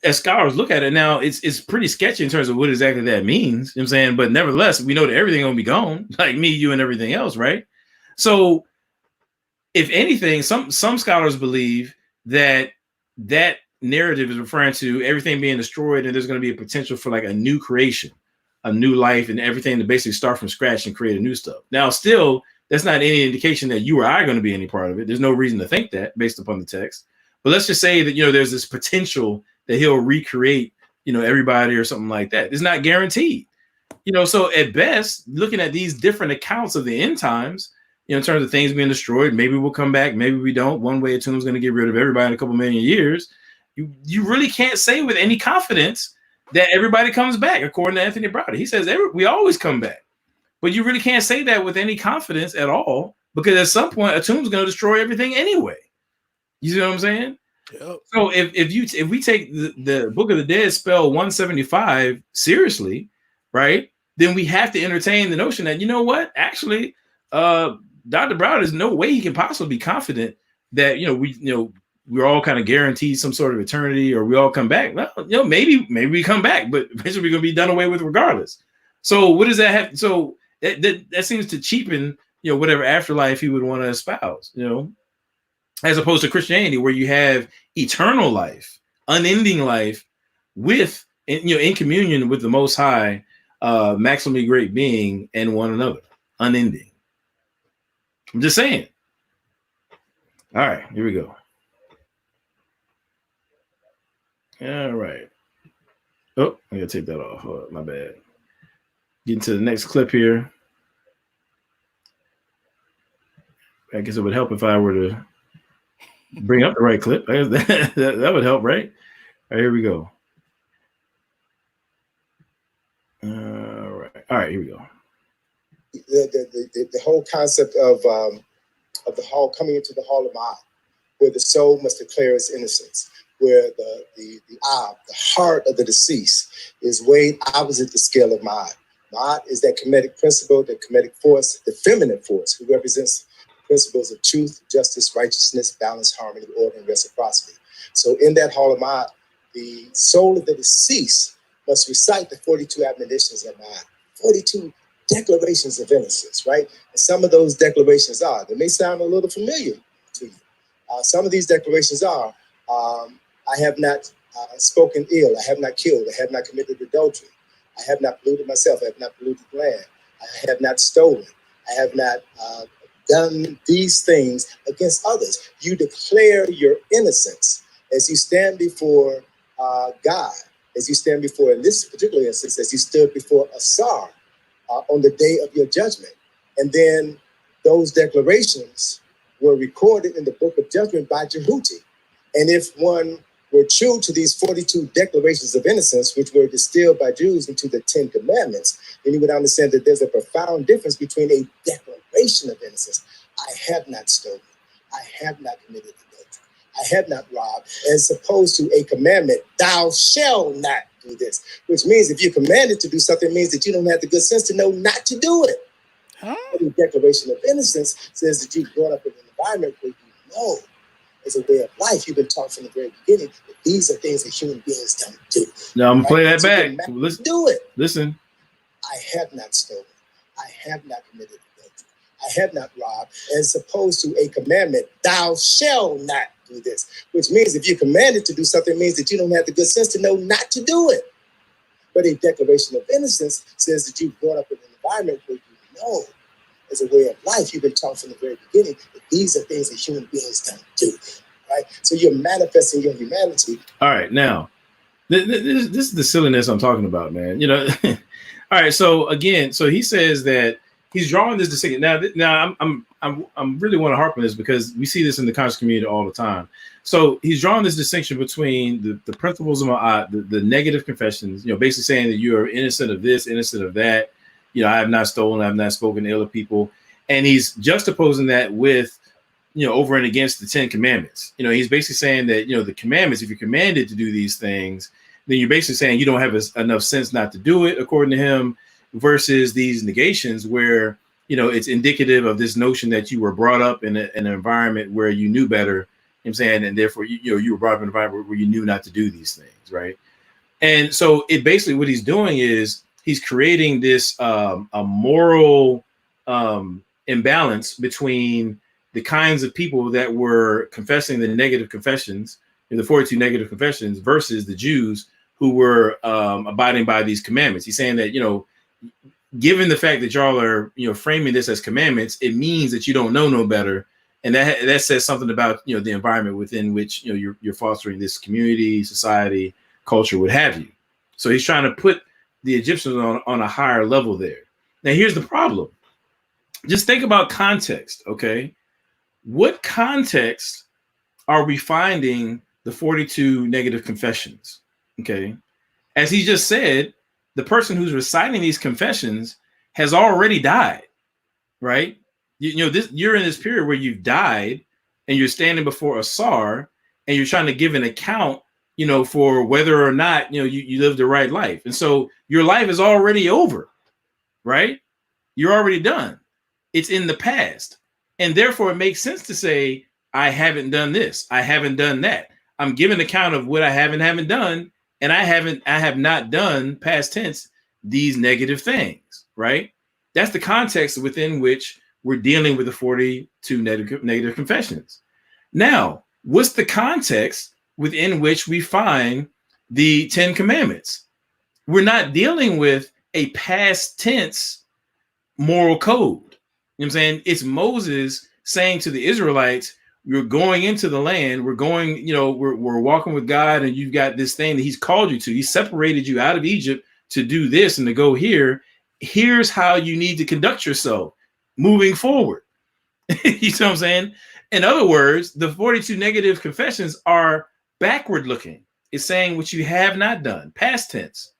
as scholars look at it now, it's pretty sketchy in terms of what exactly that means. You know what I'm saying? But nevertheless, we know that everything going to be gone, like me, you, and everything else, right? So, if anything, some scholars believe that narrative is referring to everything being destroyed and there's going to be a potential for like a new creation, a new life, and everything to basically start from scratch and create a new stuff. Now, still, that's not any indication that you or I are going to be any part of it. There's no reason to think that based upon the text. But let's just say that, there's this potential that he'll recreate, everybody or something like that. It's not guaranteed. So at best, looking at these different accounts of the end times, in terms of things being destroyed, maybe we'll come back, maybe we don't. One way Atum's going to get rid of everybody in a couple million years. You really can't say with any confidence that everybody comes back, according to Anthony Browder. He says we always come back. But you really can't say that with any confidence at all, because at some point, Atum's going to destroy everything anyway. You see what I'm saying? Yep. So if we take the Book of the Dead, spell 175 seriously, right, then we have to entertain the notion that, actually, Dr. Browder, there's no way he can possibly be confident that, we're all kind of guaranteed some sort of eternity, or we all come back. Well, maybe we come back, but eventually we're going to be done away with regardless. So what does that have? So that seems to cheapen, whatever afterlife he would want to espouse, as opposed to Christianity, where you have eternal life, unending life with, in communion with the Most High, maximally great being and one another, unending. I'm just saying. All right, here we go. All right. Oh, I gotta take that off. Oh, my bad. Getting to the next clip here. I guess it would help if I were to bring up the right clip. That would help, right? All right, here we go. All right, here we go. The whole concept of the hall, coming into the hall of Ma'at, where the soul must declare its innocence, where the heart of the deceased is weighed opposite the scale of Ma'at, Ma'at is that Kemetic principle, the Kemetic force, the feminine force, who represents principles of truth, justice, righteousness, balance, harmony, order, and reciprocity. So in that Hall of Ma'at, the soul of the deceased must recite the 42 admonitions of Ma'at, 42 declarations of innocence, right? And some of those declarations they may sound a little familiar to you. Some of these declarations I have not spoken ill, I have not killed, I have not committed adultery, I have not polluted myself, I have not polluted the land, I have not stolen, I have not done these things against others. You declare your innocence as you stand before God, as you stand before, in this particular instance, as you stood before Asar on the day of your judgment. And then those declarations were recorded in the book of judgment by Jehuti. And if one were true to these 42 declarations of innocence, which were distilled by Jews into the 10 commandments, then you would understand that there's a profound difference between a declaration of innocence. I have not stolen. I have not committed adultery. I have not robbed, as opposed to a commandment, thou shalt not do this, which means if you're commanded to do something, it means that you don't have the good sense to know not to do it. The declaration of innocence says that you've grown up in an environment where you know, as a way of life, you've been taught from the very beginning that these are things that human beings don't do. Now I'm gonna play that back. Listen, do it. Listen. I have not stolen. I have not committed adultery. I have not robbed, as opposed to a commandment, thou shalt not do this, which means if you're commanded to do something, it means that you don't have the good sense to know not to do it. But a declaration of innocence says that you've grown up in an environment where you know, as a way of life, you've been taught from the very beginning that these are things that human beings don't do, right? So you're manifesting your humanity. All right, now, this is the silliness I'm talking about, man. You know, all right. So again, so he says that he's drawing this distinction. Now, I'm really want to harp on this because we see this in the conscious community all the time. So he's drawing this distinction between the principles of the negative confessions. You know, basically saying that you are innocent of this, innocent of that. You know, I have not stolen, I have not spoken ill of people. And he's juxtaposing that with, you know, over and against the 10 commandments. You know, he's basically saying that, you know, the commandments, if you're commanded to do these things, then you're basically saying you don't have enough sense not to do it, according to him, versus these negations where, you know, it's indicative of this notion that you were brought up in an environment where you knew better, you know what I'm saying, and therefore, you were brought up in an environment where you knew not to do these things, right? And so it basically, what he's doing is, he's creating this a moral imbalance between the kinds of people that were confessing the negative confessions, the 42 negative confessions, versus the Jews who were abiding by these commandments. He's saying that, you know, given the fact that y'all are, you know, framing this as commandments, it means that you don't know no better, and that says something about, you know, the environment within which, you know, you're fostering this community, society, culture, what have you. So he's trying to put the Egyptians on a higher level there. Now, here's the problem. Just think about context, okay? What context are we finding the 42 negative confessions, okay? As he just said, the person who's reciting these confessions has already died, right? You know, you're in this period where you've died and you're standing before Asar and you're trying to give an account, you know, for whether or not, you know, you lived the right life. And so your life is already over, right? You're already done. It's in the past. And therefore, it makes sense to say, I haven't done this. I haven't done that. I'm giving account of what I haven't done. And I have not done, past tense, these negative things, right? That's the context within which we're dealing with the 42 negative confessions. Now, what's the context within which we find the 10 commandments? We're not dealing with a past tense moral code. You know what I'm saying? It's Moses saying to the Israelites, you're going into the land. We're going, you know, we're walking with God, and you've got this thing that he's called you to. He separated you out of Egypt to do this and to go here. Here's how you need to conduct yourself moving forward. You know what I'm saying? In other words, the 42 negative confessions are backward looking. It's saying what you have not done, past tense.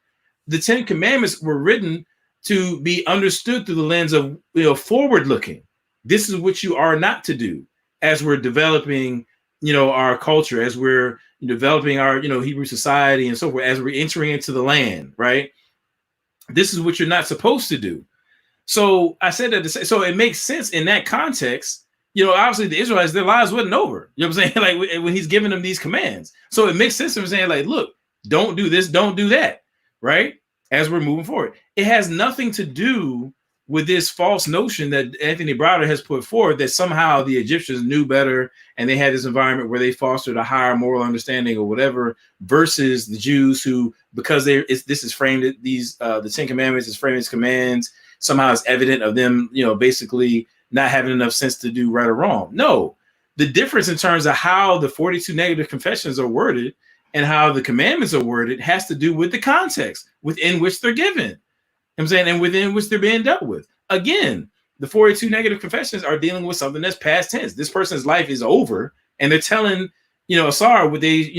The 10 commandments were written to be understood through the lens of, you know, forward looking. This is what you are not to do as we're developing, you know, our culture, as we're developing our, you know, Hebrew society and so forth, as we're entering into the land, right? this is what you're not supposed to do. So I said that to say, so it makes sense in that context. Obviously the Israelites, their lives wasn't over. You know what I'm saying? Like when he's giving them these commands. So it makes sense to him saying, like, look, don't do this, don't do that, right? As we're moving forward. It has nothing to do with this false notion that Anthony Browder has put forward that somehow the Egyptians knew better and they had this environment where they fostered a higher moral understanding or whatever, versus the Jews who, because this is framed, the Ten Commandments is framed as commands, somehow it's evident of them, basically not having enough sense to do right or wrong. No, the difference in terms of how the 42 negative confessions are worded and how the commandments are worded has to do with the context within which they're given. I'm saying, and within which they're being dealt with. Again, the 42 negative confessions are dealing with something that's past tense. This person's life is over, and they're telling, Asar what they,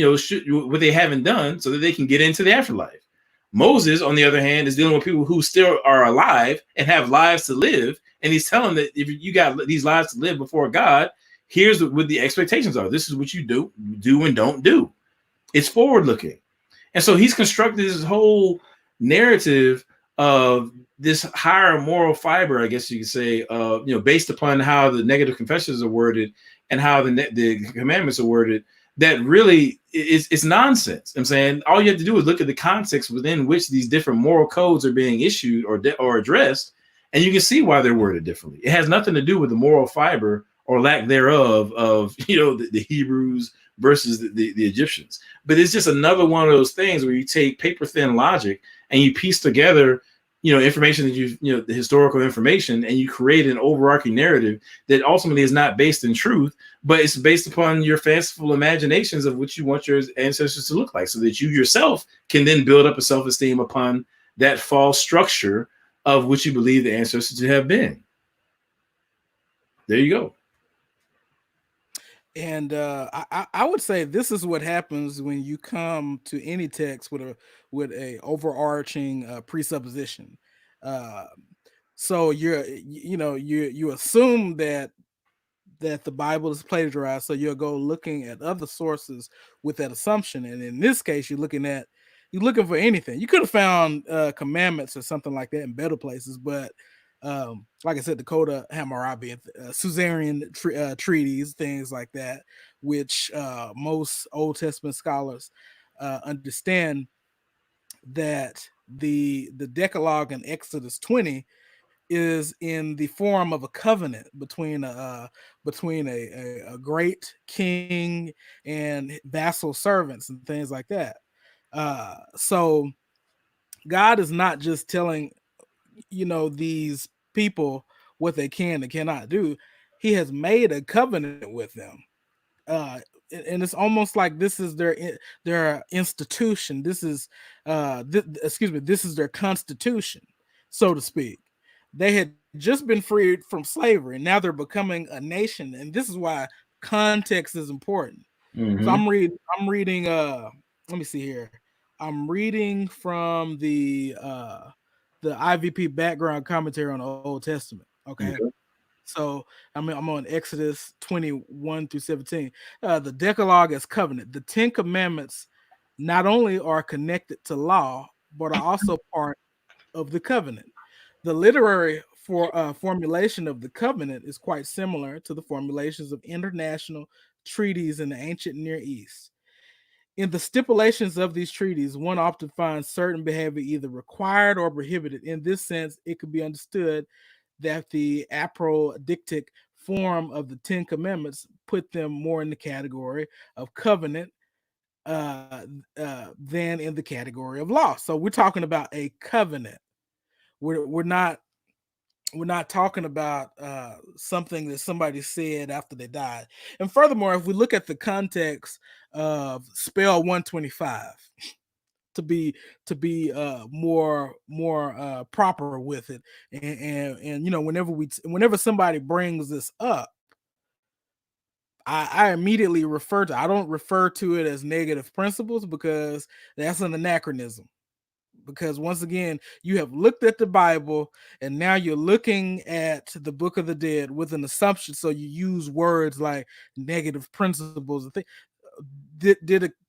what they haven't done so that they can get into the afterlife. Moses, on the other hand, is dealing with people who still are alive and have lives to live. And he's telling them that if you got these lives to live before God, here's what the expectations are. This is what you do and don't do. It's forward looking. And so he's constructed this whole narrative of this higher moral fiber, I guess you could say, based upon how the negative confessions are worded and how the commandments are worded, that really it's nonsense. I'm saying all you have to do is look at the context within which these different moral codes are being issued or addressed, and you can see why they're worded differently. It has nothing to do with the moral fiber or lack thereof of the Hebrews versus the Egyptians. But it's just another one of those things where you take paper thin logic and you piece together information that the historical information, and you create an overarching narrative that ultimately is not based in truth, but it's based upon your fanciful imaginations of what you want your ancestors to look like, so that you yourself can then build up a self-esteem upon that false structure of what you believe the ancestors to have been. There you go. And I would say this is what happens when you come to any text with a overarching presupposition. So you assume that the Bible is plagiarized, so you'll go looking at other sources with that assumption. And in this case, you're looking for anything. You could have found commandments or something like that in better places, but like I said, Dakota Hammurabi, Suzerain treaties, things like that, which most Old Testament scholars understand that the Decalogue in Exodus 20 is in the form of a covenant between a great king and vassal servants and things like that. So God is not just telling these people what they can and cannot do. He has made a covenant with them, and it's almost like this is their institution. This is this is their constitution, so to speak. They had just been freed from slavery, and now they're becoming a nation, and this is why context is important. Mm-hmm. So I'm reading let me see here. I'm reading from the IVP background commentary on the Old Testament. Okay. So I'm on Exodus 21 through 17. The Decalogue as covenant. The 10 Commandments not only are connected to law, but are also part of the covenant. The literary formulation of the covenant is quite similar to the formulations of international treaties in the ancient Near East. In the stipulations of these treaties, one often finds certain behavior either required or prohibited. In this sense, it could be understood that the apodictic form of the 10 Commandments put them more in the category of covenant than in the category of law. So we're talking about a covenant. We're not talking about something that somebody said after they died. And furthermore, if we look at the context of spell 125 to be more proper with it, and whenever somebody brings this up, I immediately I don't refer to it as negative principles, because that's an anachronism. Because once again, you have looked at the Bible and now you're looking at the Book of the Dead with an assumption. So you use words like negative principles.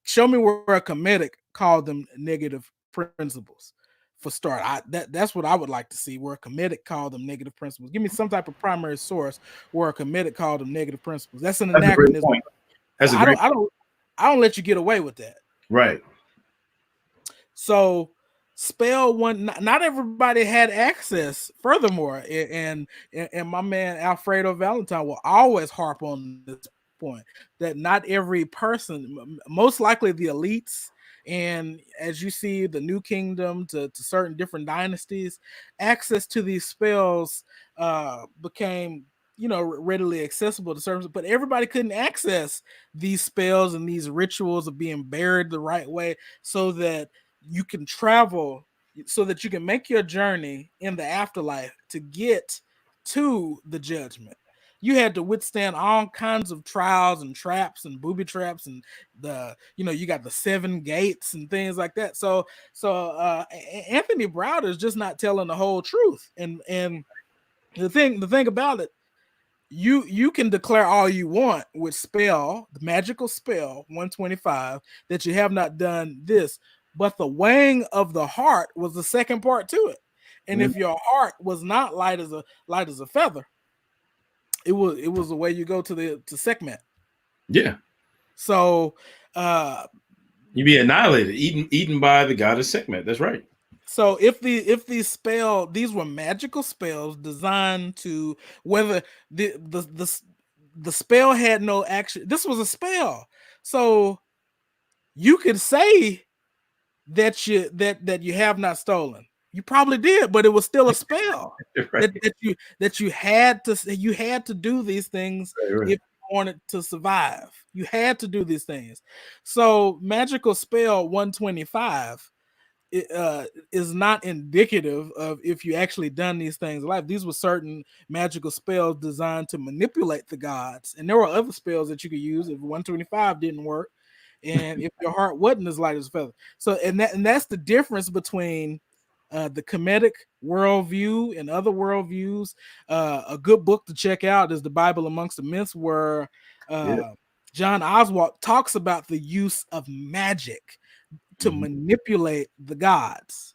Show me where a Kemetic called them negative principles. for start. That's what I would like to see, where a Kemetic called them negative principles. Give me some type of primary source where a Kemetic called them negative principles. That's an anachronism. Point. That's I don't let you get away with that. Right. So spell one. Not everybody had access. Furthermore, and my man Alfredo Valentine will always harp on this point, that not every person, most likely the elites, and as you see the New Kingdom to certain different dynasties, access to these spells became, readily accessible to certain, but everybody couldn't access these spells and these rituals of being buried the right way, so that you can travel, so that you can make your journey in the afterlife to get to the judgment. You had to withstand all kinds of trials and traps and booby traps, and you got the 7 gates and things like that. So Anthony Browder is just not telling the whole truth. And the thing about it, you can declare all you want with spell, the magical spell 125, that you have not done this, but the weighing of the heart was the second part to it. And if your heart was not light as a feather, it was the way you go to Sekhmet. Yeah. So you be annihilated, eaten by the goddess Sekhmet. That's right. So if these were magical spells designed to, whether the spell had no action, this was a spell. So you could say that you have not stolen. You probably did, but it was still a spell. Right. that you had to do these things, right. If you wanted to survive. You had to do these things. So magical spell 125 is not indicative of if you actually done these things in life. These were certain magical spells designed to manipulate the gods, and there were other spells that you could use if 125 didn't work, and if your heart wasn't as light as a feather. So and that's the difference between the Kemetic worldview and other worldviews. A good book to check out is The Bible Amongst the Myths, where John Oswald talks about the use of magic to manipulate the gods.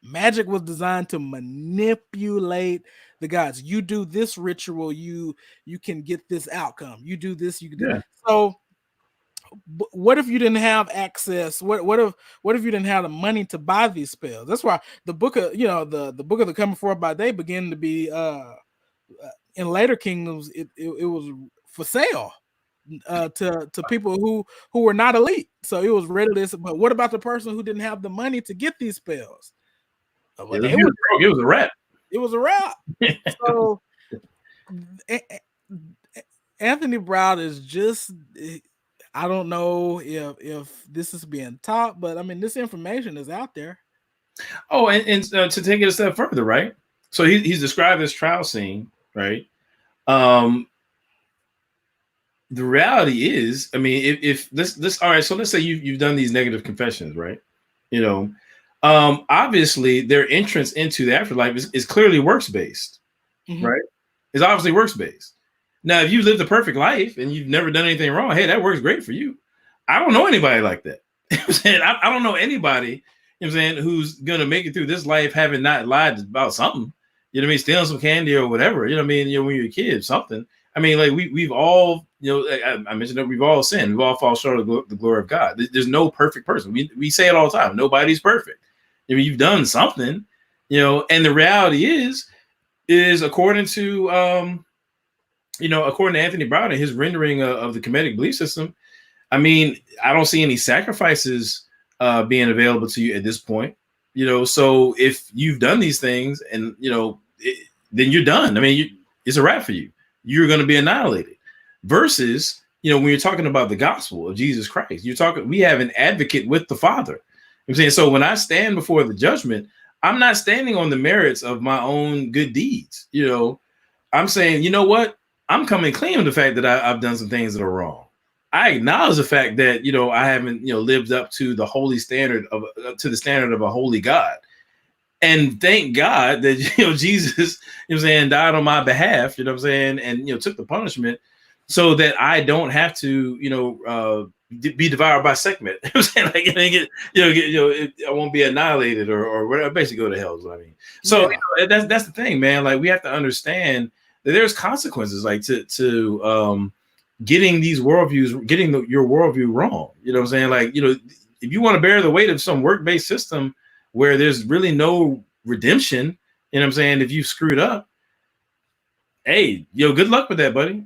Magic was designed to manipulate the gods. You do this ritual, you can get this outcome. You do this, you can do that. So what if you didn't have access? What if you didn't have the money to buy these spells? That's why the book of the book of the Coming Forth by Day began to be in later kingdoms. It was for sale to people who were not elite. So it was readily. But what about the person who didn't have the money to get these spells? Well, it was a wrap. It was a wrap. So Anthony Browder is just. I don't know if this is being taught, but I mean, this information is out there. Oh, and to take it a step further, right? So he's described this trial scene, right? The reality is, I mean, if this all right, so let's say you've done these negative confessions, right? Obviously their entrance into the afterlife is clearly works-based, right? It's obviously works-based. Now, if you lived a perfect life and you've never done anything wrong, hey, that works great for you. I don't know anybody like that. I don't know anybody, who's going to make it through this life having not lied about something, stealing some candy or whatever, when you're a kid, something. I mean, like we've all, I mentioned that we've all sinned. We've all fallen short of the glory of God. There's no perfect person. We say it all the time. Nobody's perfect. You've done something, and the reality is according to, according to Anthony Browder, his rendering of the Kemetic belief system, I mean, I don't see any sacrifices being available to you at this point. So if you've done these things and, then you're done. I mean, it's a wrap for you. You're going to be annihilated. Versus, when you're talking about the gospel of Jesus Christ, we have an advocate with the Father. I'm saying, so when I stand before the judgment, I'm not standing on the merits of my own good deeds. I'm saying, you know what? I'm coming clean with the fact that I've done some things that are wrong. I acknowledge the fact that, I haven't, lived up to the holy standard to the standard of a holy God. And thank God that, Jesus, died on my behalf, and, took the punishment so that I don't have to, be devoured by segment. I'm saying, like, I won't be annihilated or whatever. Basically, go to hell is what I mean. So that's the thing, man. Like, we have to understand that there's consequences, like to getting these worldviews, getting your worldview wrong. You know what I'm saying? Like, if you want to bear the weight of some work-based system where there's really no redemption, you know what I'm saying? If you screwed up, hey, good luck with that, buddy.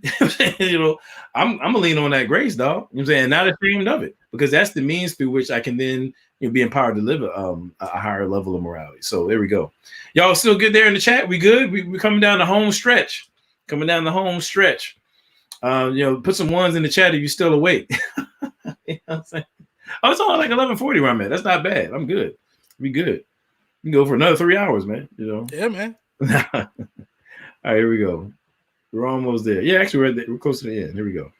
I'm gonna lean on that grace, dog. You know what I'm saying? Not ashamed of it, because that's the means through which I can then be empowered to live a higher level of morality. So there we go. Y'all still good there in the chat? We good? We're coming down the home stretch. Coming down the home stretch. Put some ones in the chat if you're still awake. You know what I'm saying? Oh, it's only like 11:40 where I'm at. That's not bad. I'm good. We good. We can go for another 3 hours, man. Yeah, man. All right, here we go. We're almost there. Yeah, actually, we're close to the end. Here we go.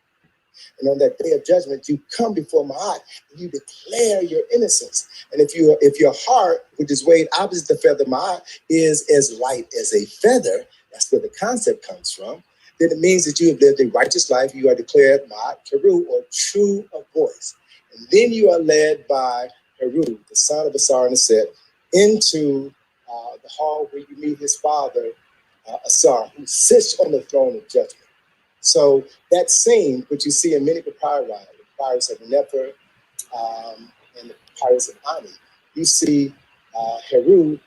And on that day of judgment, you come before Ma'at and you declare your innocence. And if your heart, which is weighed opposite the feather, Ma'at, is as light as a feather, that's where the concept comes from, then it means that you have lived a righteous life. You are declared Ma'at Keru, or true of voice. And then you are led by Heru, the son of Asar and Aset, into the hall where you meet his father, Asar, who sits on the throne of judgment. So that scene, which you see in many papyri, the papyrus of Nefer and the papyrus of Ani, you see Heru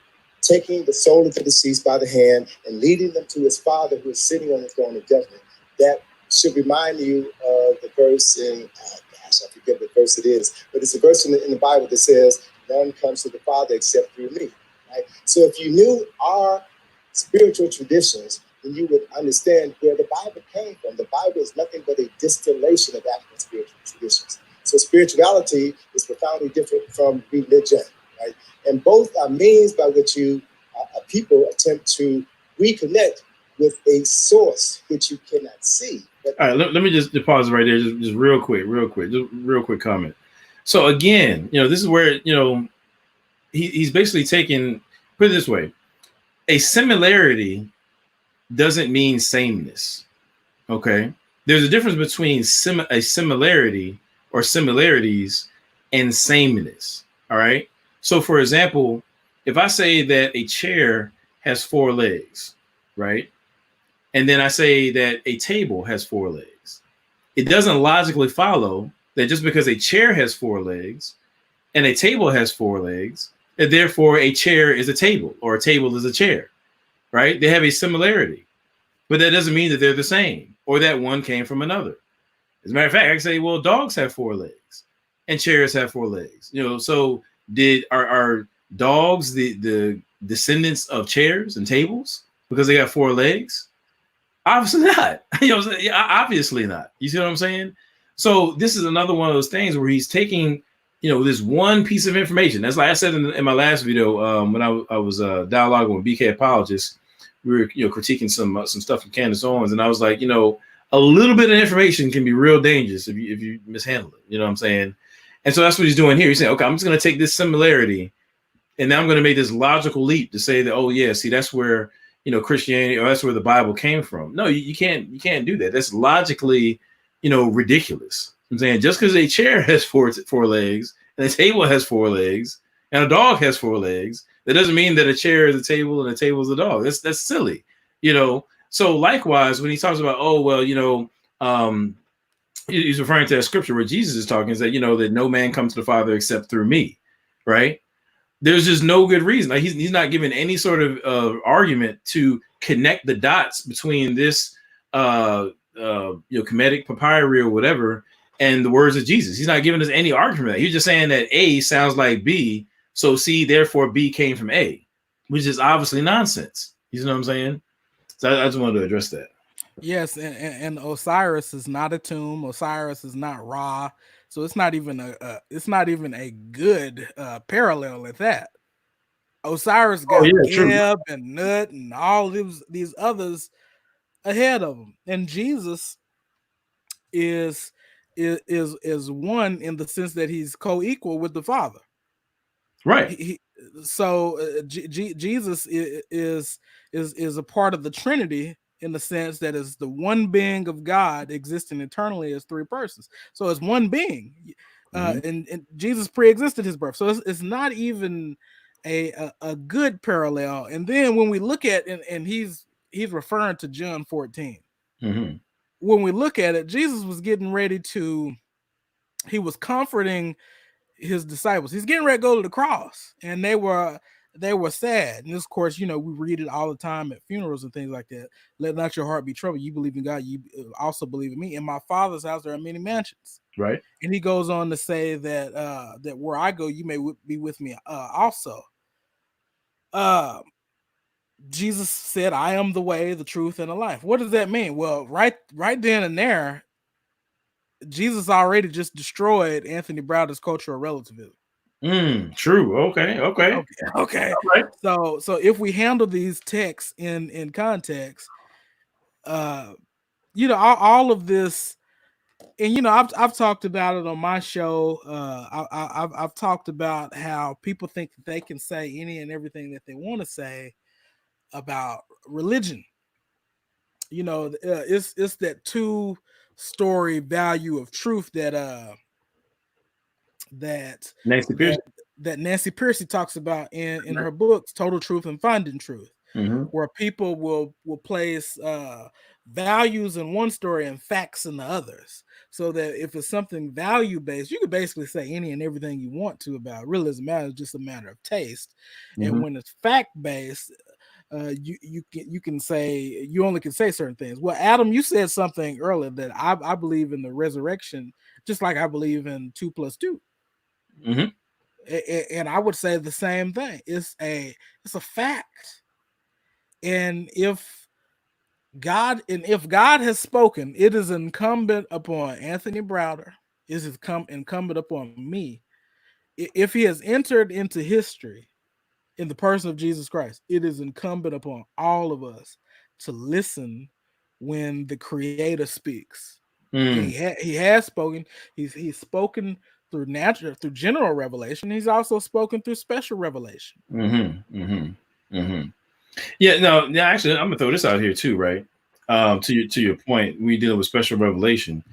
taking the soul of the deceased by the hand and leading them to his father, who is sitting on the throne of judgment. That should remind you of the verse in, I forget what verse it is, but it's a verse in the Bible that says, none comes to the Father except through me. Right? So if you knew our spiritual traditions, then you would understand where the Bible came from. The Bible is nothing but a distillation of African spiritual traditions. So spirituality is profoundly different from religion, right? And both are means by which people attempt to reconnect with a source which you cannot see. But all right, let me just pause right there, just real quick, just real quick comment. So again, this is where he's basically taking, put it this way, a similarity doesn't mean sameness. Okay, there's a difference between a similarity or similarities and sameness. All right. So for example, if I say that a chair has 4 legs, right, and then I say that a table has 4 legs, it doesn't logically follow that just because a chair has 4 legs and a table has 4 legs, that therefore a chair is a table or a table is a chair, right? They have a similarity, but that doesn't mean that they're the same or that one came from another. As a matter of fact, I can say, well, dogs have 4 legs and chairs have 4 legs. So are dogs the descendants of chairs and tables because they got 4 legs? Obviously not. Obviously not. You see what I'm saying? So this is another one of those things where he's taking, this one piece of information. That's like I said in my last video, when I was dialoguing with BK Apologists, we were critiquing some stuff from Candace Owens, and I was like, a little bit of information can be real dangerous if you mishandle it. You know what I'm saying? And so that's what he's doing here. He's saying, okay, I'm just going to take this similarity, and now I'm going to make this logical leap to say that, oh yeah, see, that's where Christianity, or that's where the Bible came from. No, you can't do that. That's logically, ridiculous. I'm saying just because a chair has four legs and a table has 4 legs and a dog has 4 legs, that doesn't mean that a chair is a table and a table is a dog. That's silly, So likewise, when he talks about, oh well, he's referring to a scripture where Jesus is talking, is that that no man comes to the Father except through me, right? There's just no good reason. Like he's not giving any sort of argument to connect the dots between this Kemetic papyri or whatever and the words of Jesus. He's not giving us any argument. He's just saying that A sounds like B, so C, therefore B came from A, which is obviously nonsense. You know what I'm saying? So I just wanted to address that. Yes, and Osiris is not a tomb. Osiris is not Ra. So it's not even a good parallel at that. Osiris got Geb and Nut and all these others ahead of him, and Jesus is one in the sense that he's co-equal with the Father. Right. Jesus is a part of the Trinity in the sense that is the one being of God existing eternally as three persons. So it's one being. And Jesus pre-existed his birth. So it's not even a good parallel. And then when we look at and he's referring to John 14. Mm-hmm. When we look at it, Jesus was getting ready to, he was comforting his disciples. He's getting ready to go to the cross, and they were sad. And this, of course, we read it all the time at funerals and things like that. Let not your heart be troubled. You believe in God, you also believe in me. In my Father's house there are many mansions. Right. And he goes on to say that that where I go, you may be with me also. Jesus said, I am the way, the truth, and the life. What does that mean? Well, right then and there, Jesus already just destroyed Anthony Browder's cultural relativism. True. Okay. Right. So if we handle these texts in context, all of this, and I've talked about it on my show. I've talked about how people think that they can say any and everything that they want to say about religion. It's that two-story value of truth that Nancy Piercy talks about in her books, Total Truth and Finding Truth, where people will place values in one story and facts in the others. So that if it's something value-based, you can basically say any and everything you want to about it. Really doesn't matter. It's just a matter of taste. And when it's fact-based, you can say, you only can say certain things. Well, Adam, you said something earlier that I believe in the resurrection, just like I believe in 2 + 2. And I would say the same thing. It's a fact. And if God has spoken, it is incumbent upon Anthony Browder. It is incumbent upon me. If he has entered into history in the person of Jesus Christ, it is incumbent upon all of us to listen when the Creator speaks. He has spoken. He's spoken through general revelation. He's also spoken through special revelation. Yeah, no, actually, I'm gonna throw this out here too, right? To your point, we deal with special revelation.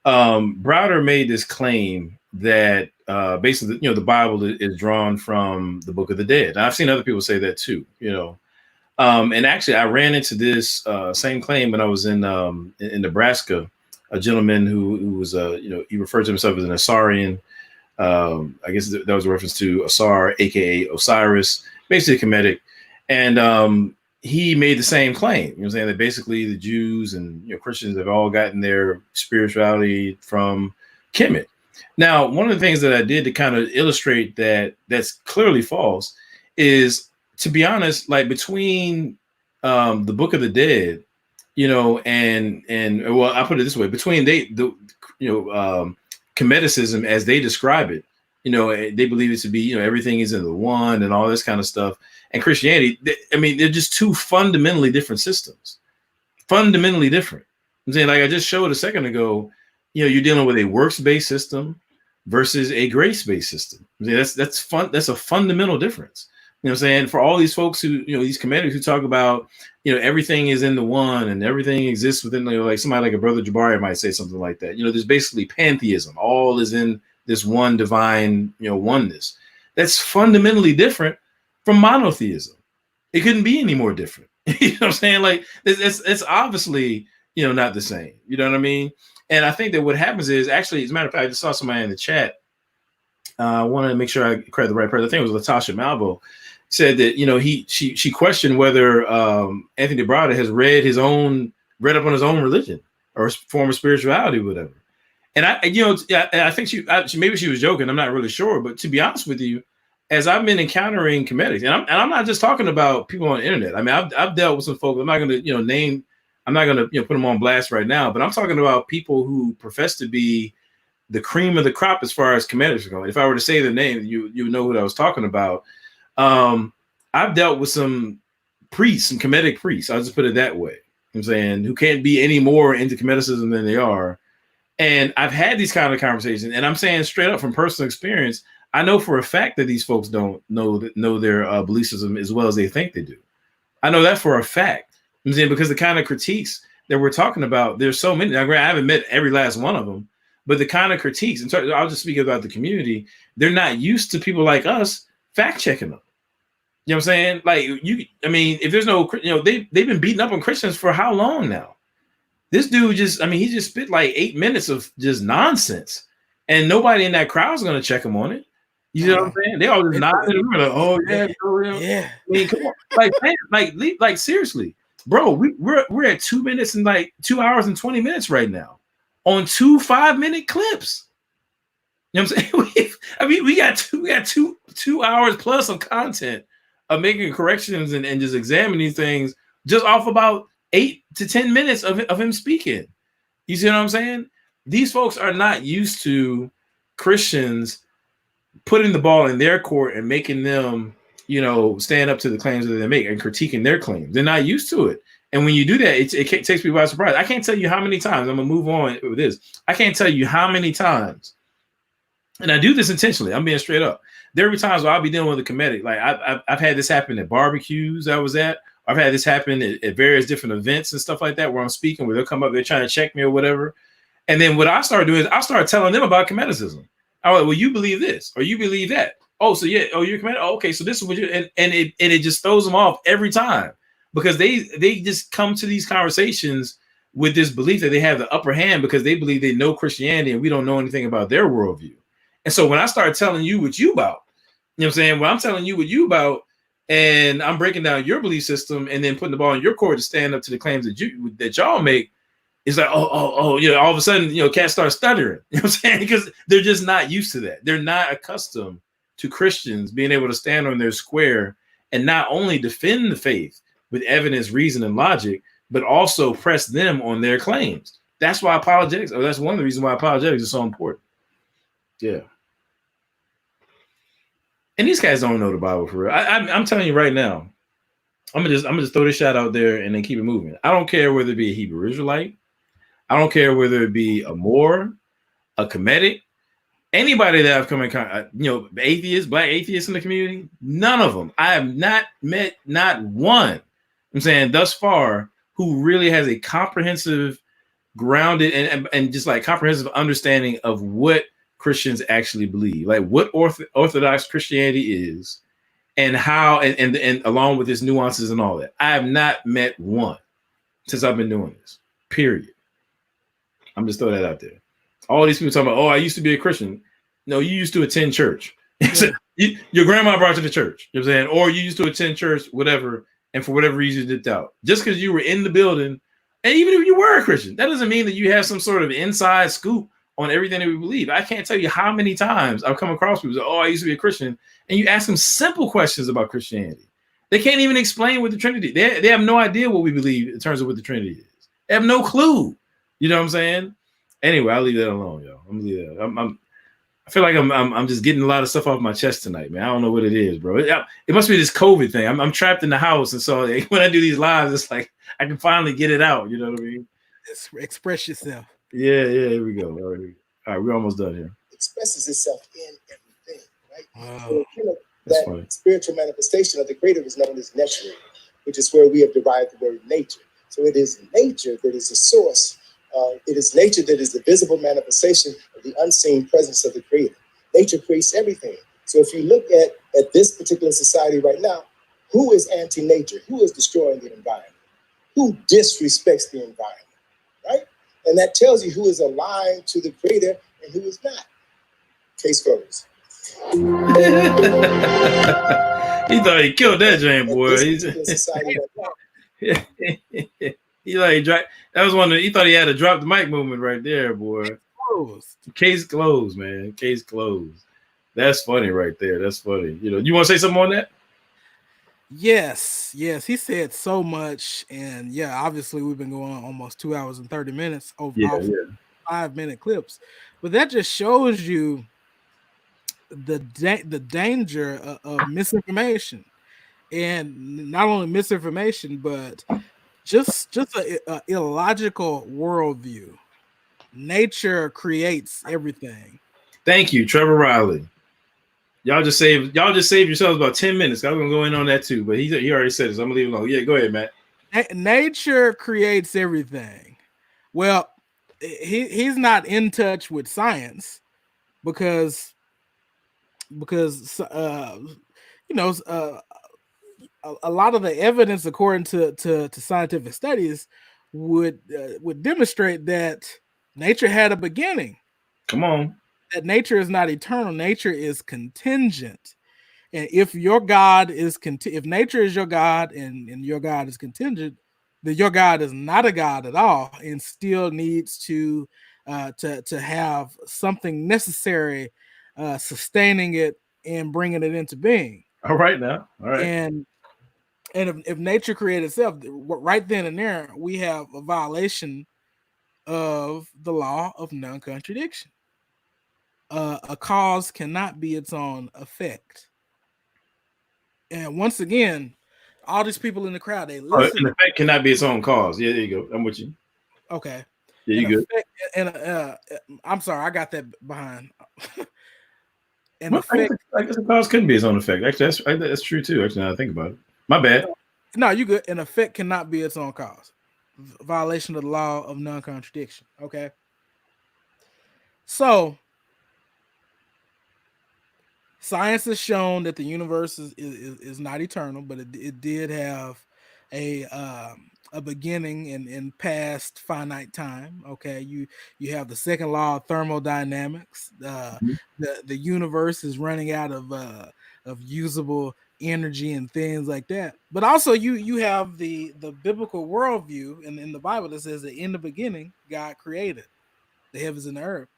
Browder made this claim that basically, the Bible is drawn from the Book of the Dead. And I've seen other people say that too, and actually, I ran into this same claim when I was in Nebraska. A gentleman who was he referred to himself as an Asarian. I guess that was a reference to Asar, aka Osiris, basically Kemetic. And he made the same claim, saying that basically the Jews and Christians have all gotten their spirituality from Kemet. Now, one of the things that I did to kind of illustrate that that's clearly false is, to be honest, like between the Book of the Dead, and well, I put it this way: between Kemeticism as they describe it, they believe it to be, everything is in the one and all this kind of stuff. And Christianity, they're just two fundamentally different systems. Fundamentally different. I'm saying, like I just showed a second ago, you're dealing with a works-based system versus a grace-based system. That's fun. That's a fundamental difference. You know what I'm saying? For all these folks who, these Kemetics who talk about, everything is in the one and everything exists within, like somebody like a Brother Jabari might say something like that. There's basically pantheism. All is in this one divine, oneness. That's fundamentally different from monotheism. It couldn't be any more different. You know what I'm saying? Like it's obviously, not the same. You know what I mean? And I think that what happens is, actually, as a matter of fact, I just saw somebody in the chat. I wanted to make sure I credit the right person. I think it was Latasha Malvo. Said that she questioned whether Anthony Browder has read up on his own religion or form of spirituality, or whatever. And I think she maybe she was joking. I'm not really sure, but to be honest with you, as I've been encountering Kemetics, and I'm not just talking about people on the internet. I mean, I've dealt with some folks. I'm not going to name. I'm not going to put them on blast right now, but I'm talking about people who profess to be the cream of the crop as far as Kemetics are going. If I were to say the name, you know what I was talking about. I've dealt with some priests, some Kemetic priests. I'll just put it that way. I'm saying, who can't be any more into Kemeticism than they are. And I've had these kind of conversations, and I'm saying straight up from personal experience, I know for a fact that these folks don't know their belief system as well as they think they do. I know that for a fact. I'm saying, because the kind of critiques that we're talking about, there's so many. Now, I haven't met every last one of them, but the kind of critiques, and I'll just speak about the community, they're not used to people like us fact checking them. You know what I'm saying? Like if there's no, they've been beating up on Christians for how long now? This dude he just spit like 8 minutes of just nonsense, and nobody in that crowd is going to him on it. You know what I'm saying? They all just nodding. Like, oh yeah, for real. Yeah. I mean, come on, like seriously, bro. We're at 2 minutes and like 2 hours and 20 minutes right now on 2 5-minute clips. You know what I'm saying? we got 2 hours plus of content of making corrections and just examining things just off about 8 to 10 minutes of him speaking. You see what I'm saying? These folks are not used to Christians putting the ball in their court and making them, stand up to the claims that they make and critiquing their claims. They're not used to it. And when you do that, it takes people by surprise. I can't tell you how many times, I'm going to move on with this. I can't tell you how many times, and I do this intentionally, I'm being straight up. There will be times where I'll be dealing with a comedic. Like I've had this happen at barbecues I was at. I've had this happen at various different events and stuff like that where I'm speaking, where they'll come up, they're trying to check me or whatever. And then what I start doing is I start telling them about comedicism. I'm like, well, you believe this or you believe that. Oh, so yeah. Oh, you're comedic. Oh, okay. So this is what you and it just throws them off every time because they just come to these conversations with this belief that they have the upper hand because they believe they know Christianity and we don't know anything about their worldview. And so when I start telling you what you about, you know what I'm saying? When I'm telling you what you about and I'm breaking down your belief system and then putting the ball in your court to stand up to the claims that y'all make, it's like, all of a sudden, cats start stuttering. You know what I'm saying? Because they're just not used to that. They're not accustomed to Christians being able to stand on their square and not only defend the faith with evidence, reason, and logic, but also press them on their claims. That's why apologetics, or that's one of the reasons why apologetics is so important. Yeah. And these guys don't know the Bible for real. I'm telling you right now, I'm gonna just throw this shot out there and then keep it moving. I don't care whether it be a Hebrew Israelite. I don't care whether it be a Moor, a Kemetic, anybody that I've come in contact, atheists, black atheists in the community, none of them. I have not met not one, I'm saying thus far, who really has a comprehensive, grounded and just like comprehensive understanding of what Christians actually believe, like what Orthodox Christianity is and how, and along with its nuances and all that. I have not met one since I've been doing this, period. I'm just throwing that out there. All these people talking about, I used to be a Christian. No, you used to attend church. Yeah. Your grandma brought you to church, you know what I'm saying? Or you used to attend church, whatever, and for whatever reason you dipped out. Just because you were in the building, and even if you were a Christian, that doesn't mean that you have some sort of inside scoop on everything that we believe. I can't tell you how many times I've come across people say, I used to be a Christian, and you ask them simple questions about Christianity. They can't even explain what the Trinity. They have no idea what we believe in terms of what the Trinity is. They have no clue. You know what I'm saying? Anyway, I'll leave that alone, yo. I'm gonna leave that. I feel like I'm just getting a lot of stuff off my chest tonight, man. I don't know what it is, bro. It must be this COVID thing. I'm trapped in the house, and so when I do these lives, it's like I can finally get it out. You know what I mean? Express yourself. Yeah. Here we go. All right, we're almost done here. Expresses itself in everything, right? Wow. So, that spiritual manifestation of the Creator is known as nature, which is where we have derived the word nature. So it is nature that is the source. It is nature that is the visible manifestation of the unseen presence of the Creator. Nature creates everything. So if you look at this particular society right now, who is anti-nature? Who is destroying the environment? Who disrespects the environment, right? And that tells you who is aligned to the Creator and who is not. Case closed. He thought he killed that Jane boy. He like that was one of he thought he had to drop the mic movement right there, boy. Case closed, man. Case closed. That's funny right there. That's funny. You want to say something on that? Yes. He said so much, and obviously we've been going on almost 2 hours and 30 minutes off 5-minute clips, but that just shows you the danger of misinformation, and not only misinformation, but just a illogical worldview. Nature creates everything. Thank you, Trevor Riley. Y'all just saved yourselves about 10 minutes. I was gonna go in on that too, but he already said it, so I'm gonna leave it alone. Yeah, go ahead, Matt. nature creates everything. Well, he's not in touch with science because a lot of the evidence, according to scientific studies, would demonstrate that nature had a beginning. Come on. That nature is not eternal. Nature is contingent. And if your God is if nature is your God and your God is contingent, then your God is not a God at all and still needs to have something necessary sustaining it and bringing it into being. All right now. All right. And if nature created itself, right then and there, we have a violation of the law of non-contradiction. A cause cannot be its own effect. And once again, all these people in the crowd, they listen. An effect cannot be its own cause. Yeah, there you go. I'm with you. Okay. Yeah, you good. I'm sorry, I got that behind. I guess the cause couldn't be its own effect. Actually, that's true too. Actually, now I think about it. My bad. No, you good. An effect cannot be its own cause. Violation of the law of non-contradiction. Okay. So science has shown that the universe is not eternal, but it did have a beginning in past finite time. Okay, you have the second law of thermodynamics. The universe is running out of usable energy and things like that. But also you have the biblical worldview in the Bible that says that in the beginning God created the heavens and the earth.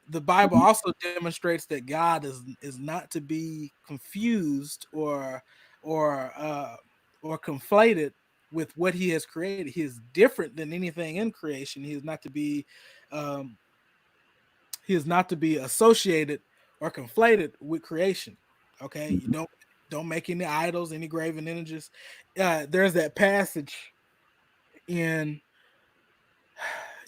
The Bible also demonstrates that God is not to be confused or conflated with what He has created. He is different than anything in creation. He is not to be associated or conflated with creation. Okay, you don't make any idols, any graven images. There's that passage in,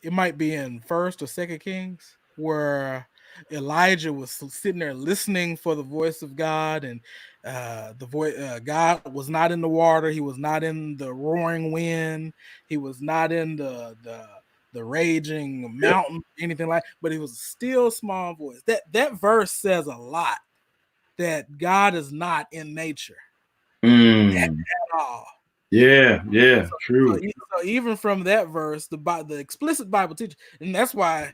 it might be in 1st or 2nd Kings, where Elijah was sitting there listening for the voice of God, and God was not in the water. He was not in the roaring wind. He was not in the raging mountain, anything like. But it was a still small voice. That verse says a lot. That God is not in nature at all. Yeah, true. So even from that verse, the explicit Bible teacher, and that's why,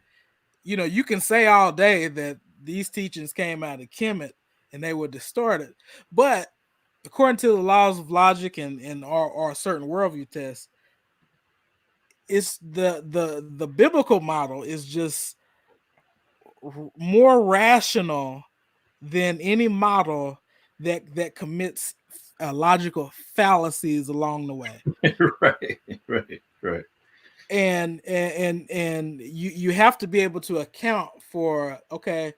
you can say all day that these teachings came out of Kemet and they were distorted, but according to the laws of logic and or certain worldview tests, it's the biblical model is just more rational than any model that commits logical fallacies along the way. Right. And you have to be able to account for, okay,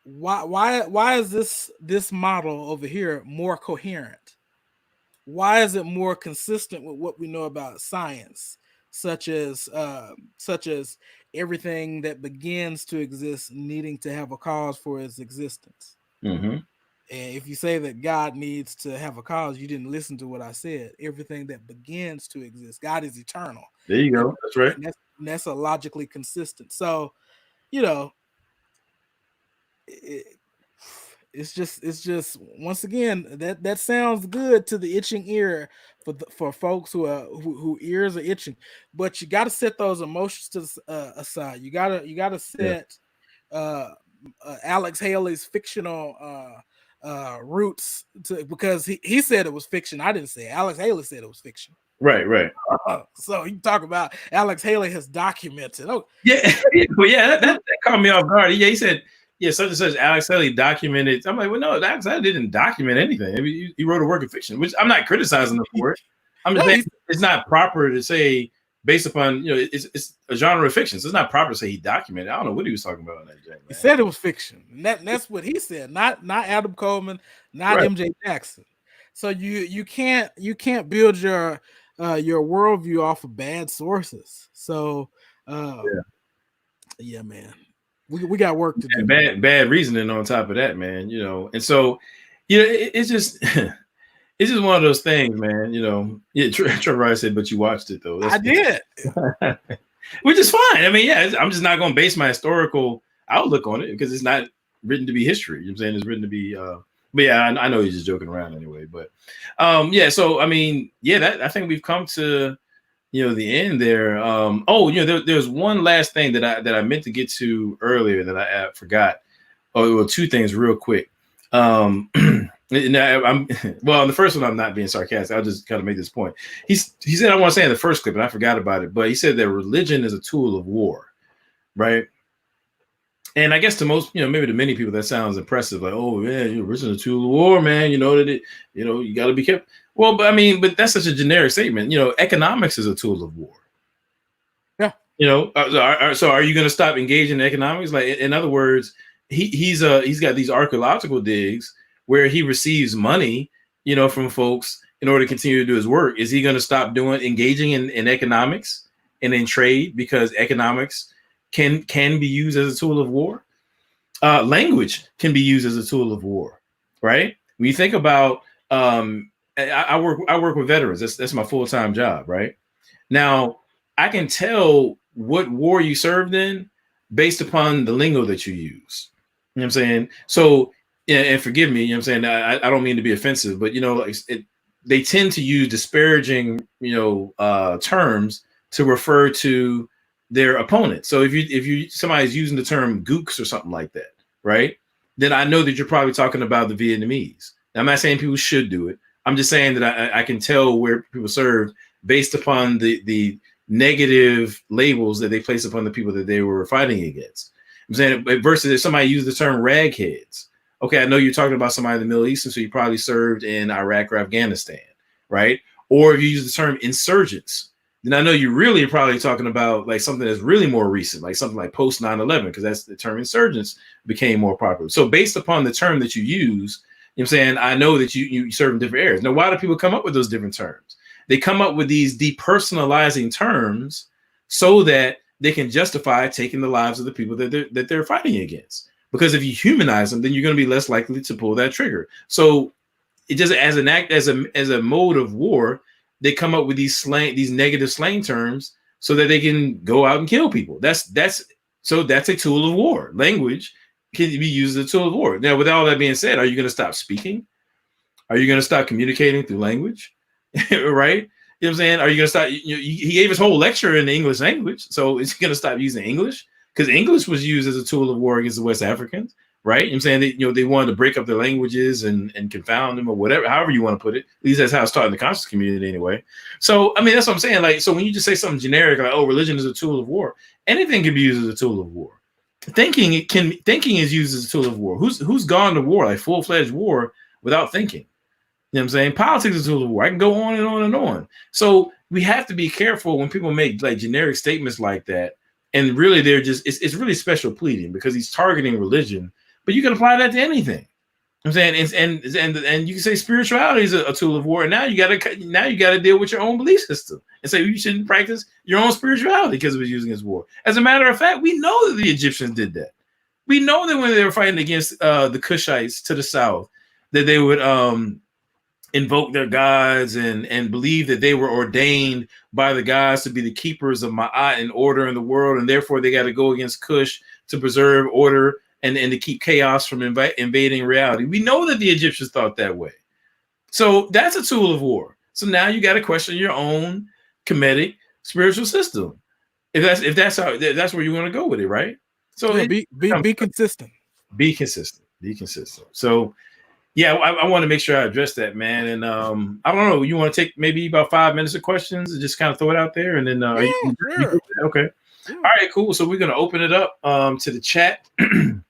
why is this model over here more coherent? Why is it more consistent with what we know about science, such as everything that begins to exist needing to have a cause for its existence? And if you say that God needs to have a cause, you didn't listen to what I said. Everything that begins to exist, God is eternal. There you go. That's right. And that's a logically consistent. So, it's just once again that sounds good to the itching ear for folks who ears are itching, but you got to set those emotions aside. You gotta set Alex Haley's fictional roots because he said it was fiction. I didn't say it. Alex Haley said it was fiction. Right. So you talk about Alex Haley has documented. Oh, yeah. Well, yeah, that caught me off guard. Yeah, he said, yeah, such and such Alex Haley documented. I'm like, well, no, Alex Haley didn't document anything. I mean, he wrote a work of fiction, which I'm not criticizing him for it. I'm just saying it's not proper to say based upon, it's a genre of fiction. So it's not proper to say he documented. I don't know what he was talking about in that joint. He said it was fiction. And that's what he said. Not Adam Coleman, not right. MJ Jackson. So you can't build your worldview off of bad sources. So yeah, man. We got work to do. Bad reasoning on top of that, man. And so, it's just it's just one of those things, man. You know, yeah, Trevor said, but you watched it though. I did. Which is fine. I mean, yeah, I'm just not going to base my historical outlook on it because it's not written to be history. You know what I'm saying? It's written to be, but yeah, I know he's just joking around anyway. But yeah, so I mean, yeah, I think we've come to, you know, the end there. Oh, you know, there's one last thing that I meant to get to earlier that I forgot. Oh, well, two things real quick. Now, well, the first one, I'm not being sarcastic. I'll just kind of make this point. He said, I want to say in the first clip, and I forgot about it, but he said that religion is a tool of war, right? And I guess to most, you know, maybe to many people, that sounds impressive. Like, oh, yeah, religion is a tool of war, man. You know that it, you know, you got to be careful. Well, but I mean, but that's such a generic statement. You know, economics is a tool of war. Yeah. You know, so are you going to stop engaging in economics? Like, in other words, he's got these archaeological digs where he receives money, you know, from folks in order to continue to do his work. Is he going to stop engaging in economics and in trade because economics can be used as a tool of war? Language can be used as a tool of war, right? When you think about, I work with veterans. That's my full-time job, right? Now, I can tell what war you served in based upon the lingo that you use. You know what I'm saying? So, yeah, and forgive me, you know what I'm saying? I don't mean to be offensive, but, you know, like they tend to use disparaging, you know, terms to refer to their opponent. So if somebody's using the term gooks or something like that, right? Then I know that you're probably talking about the Vietnamese. Now, I'm not saying people should do it. I'm just saying that I can tell where people serve based upon the negative labels that they place upon the people that they were fighting against. I'm saying versus if somebody used the term ragheads. Okay, I know you're talking about somebody in the Middle East, so you probably served in Iraq or Afghanistan, right? Or if you use the term insurgents, then I know you really are probably talking about like something that's really more recent, like something like post 9/11, because that's the term insurgents became more popular. So based upon the term that you use, you know what I'm saying, I know that you serve in different areas. Now, why do people come up with those different terms? They come up with these depersonalizing terms so that they can justify taking the lives of the people that they're fighting against. Because if you humanize them, then you're going to be less likely to pull that trigger. So it just as a mode of war, they come up with these negative slang terms so that they can go out and kill people. That's a tool of war. Language can be used as a tool of war. Now, with all that being said, are you going to stop speaking? Are you going to stop communicating through language? Right? You know what I'm saying? Are you going to stop? He gave his whole lecture in the English language. So is he going to stop using English? Because English was used as a tool of war against the West Africans, right? You know what I'm saying? They wanted to break up their languages and confound them or whatever, however you want to put it. At least that's how it's taught in the conscious community anyway. So, I mean, that's what I'm saying. Like, so when you just say something generic, like, oh, religion is a tool of war, anything can be used as a tool of war. Thinking is used as a tool of war. Who's gone to war, like full-fledged war, without thinking? You know what I'm saying? Politics is a tool of war. I can go on and on and on. So we have to be careful when people make like generic statements like that. And really, they're just it's really special pleading because he's targeting religion, but you can apply that to anything. You know what I'm saying, and you can say spirituality is a tool of war. And now you got to deal with your own belief system and say you shouldn't practice your own spirituality because it was using as war. As a matter of fact, we know that the Egyptians did that. We know that when they were fighting against the Cushites to the south, that they would invoke their gods and believe that they were ordained by the gods to be the keepers of Ma'at and order in the world, and therefore they got to go against Cush to preserve order and to keep chaos from invading reality. We know that the Egyptians thought that way. So that's a tool of war. So now you got to question your own Kemetic spiritual system. If that's where you want to go with it, right? So yeah, be consistent. Be consistent. Be consistent. So yeah, I want to make sure I address that, man. And I don't know. You want to take maybe about 5 minutes of questions and just kind of throw it out there, and then sure. Okay. Yeah. All right, cool. So we're gonna open it up to the chat. I've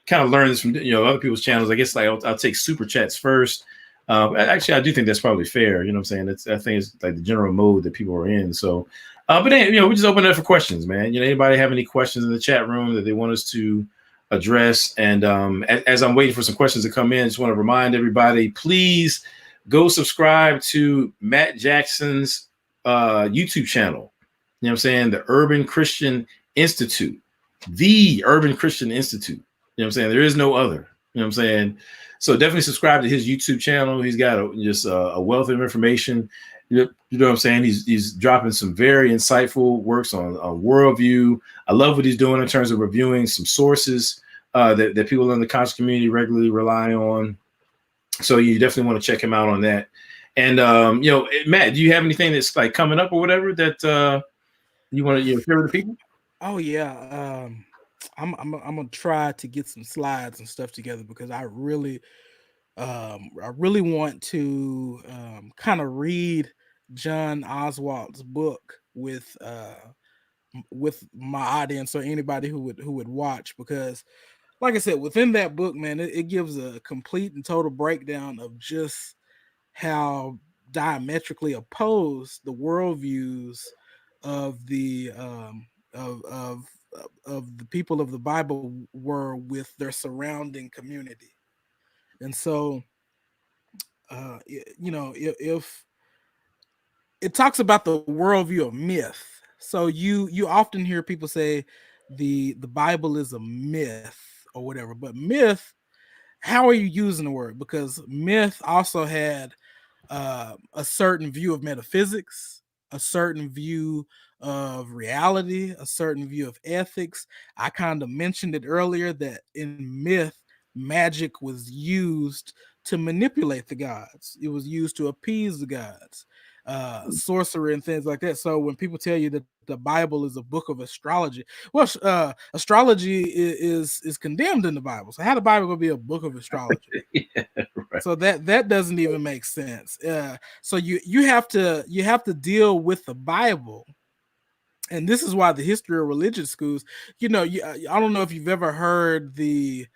kind of learned this from other people's channels. I guess like I'll take super chats first. Actually, I do think that's probably fair. You know what I'm saying? I think it's like the general mode that people are in. So, but then we just open it up for questions, man. Anybody have any questions in the chat room that they want us to address? And as I'm waiting for some questions to come in, I just want to remind everybody, please go subscribe to Matt Jackson's YouTube channel. You know what I'm saying? The Urban Christian Institute. The Urban Christian Institute. You know what I'm saying? There is no other. You know what I'm saying? So definitely subscribe to his YouTube channel. He's got a wealth of information. You know what I'm saying? He's dropping some very insightful works on worldview. I love what he's doing in terms of reviewing some sources that people in the conscious community regularly rely on. So you definitely want to check him out on that. And Matt, do you have anything that's like coming up or whatever that you want to share with the people? Oh yeah, I'm gonna try to get some slides and stuff together because I really want to kind of read John Oswald's book with my audience or anybody who would watch, because like I said, within that book, man, it gives a complete and total breakdown of just how diametrically opposed the worldviews of the of the people of the Bible were with their surrounding community. And so if it talks about the worldview of myth, so you often hear people say the Bible is a myth or whatever, but myth, how are you using the word? Because myth also had a certain view of metaphysics, a certain view of reality, a certain view of ethics. I kind of mentioned it earlier that in myth, magic was used to manipulate the gods. It was used to appease the gods, sorcery and things like that. So when people tell you that the Bible is a book of astrology, well, astrology is condemned in the Bible. So how the Bible gonna be a book of astrology? Yeah, right. So that doesn't even make sense. So you have to deal with the Bible, and this is why the history of religion schools. I don't know if you've ever heard the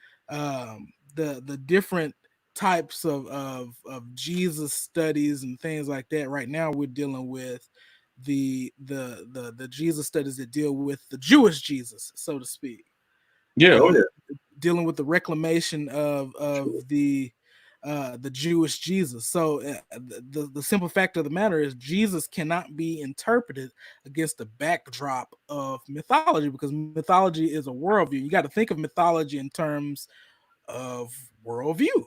different types of Jesus studies and things like that. Right now, we're dealing with the Jesus studies that deal with the Jewish Jesus, so to speak. Yeah, Dealing with the reclamation of the Jewish Jesus. So the simple fact of the matter is Jesus cannot be interpreted against the backdrop of mythology, because mythology is a worldview. You got to think of mythology in terms of worldview,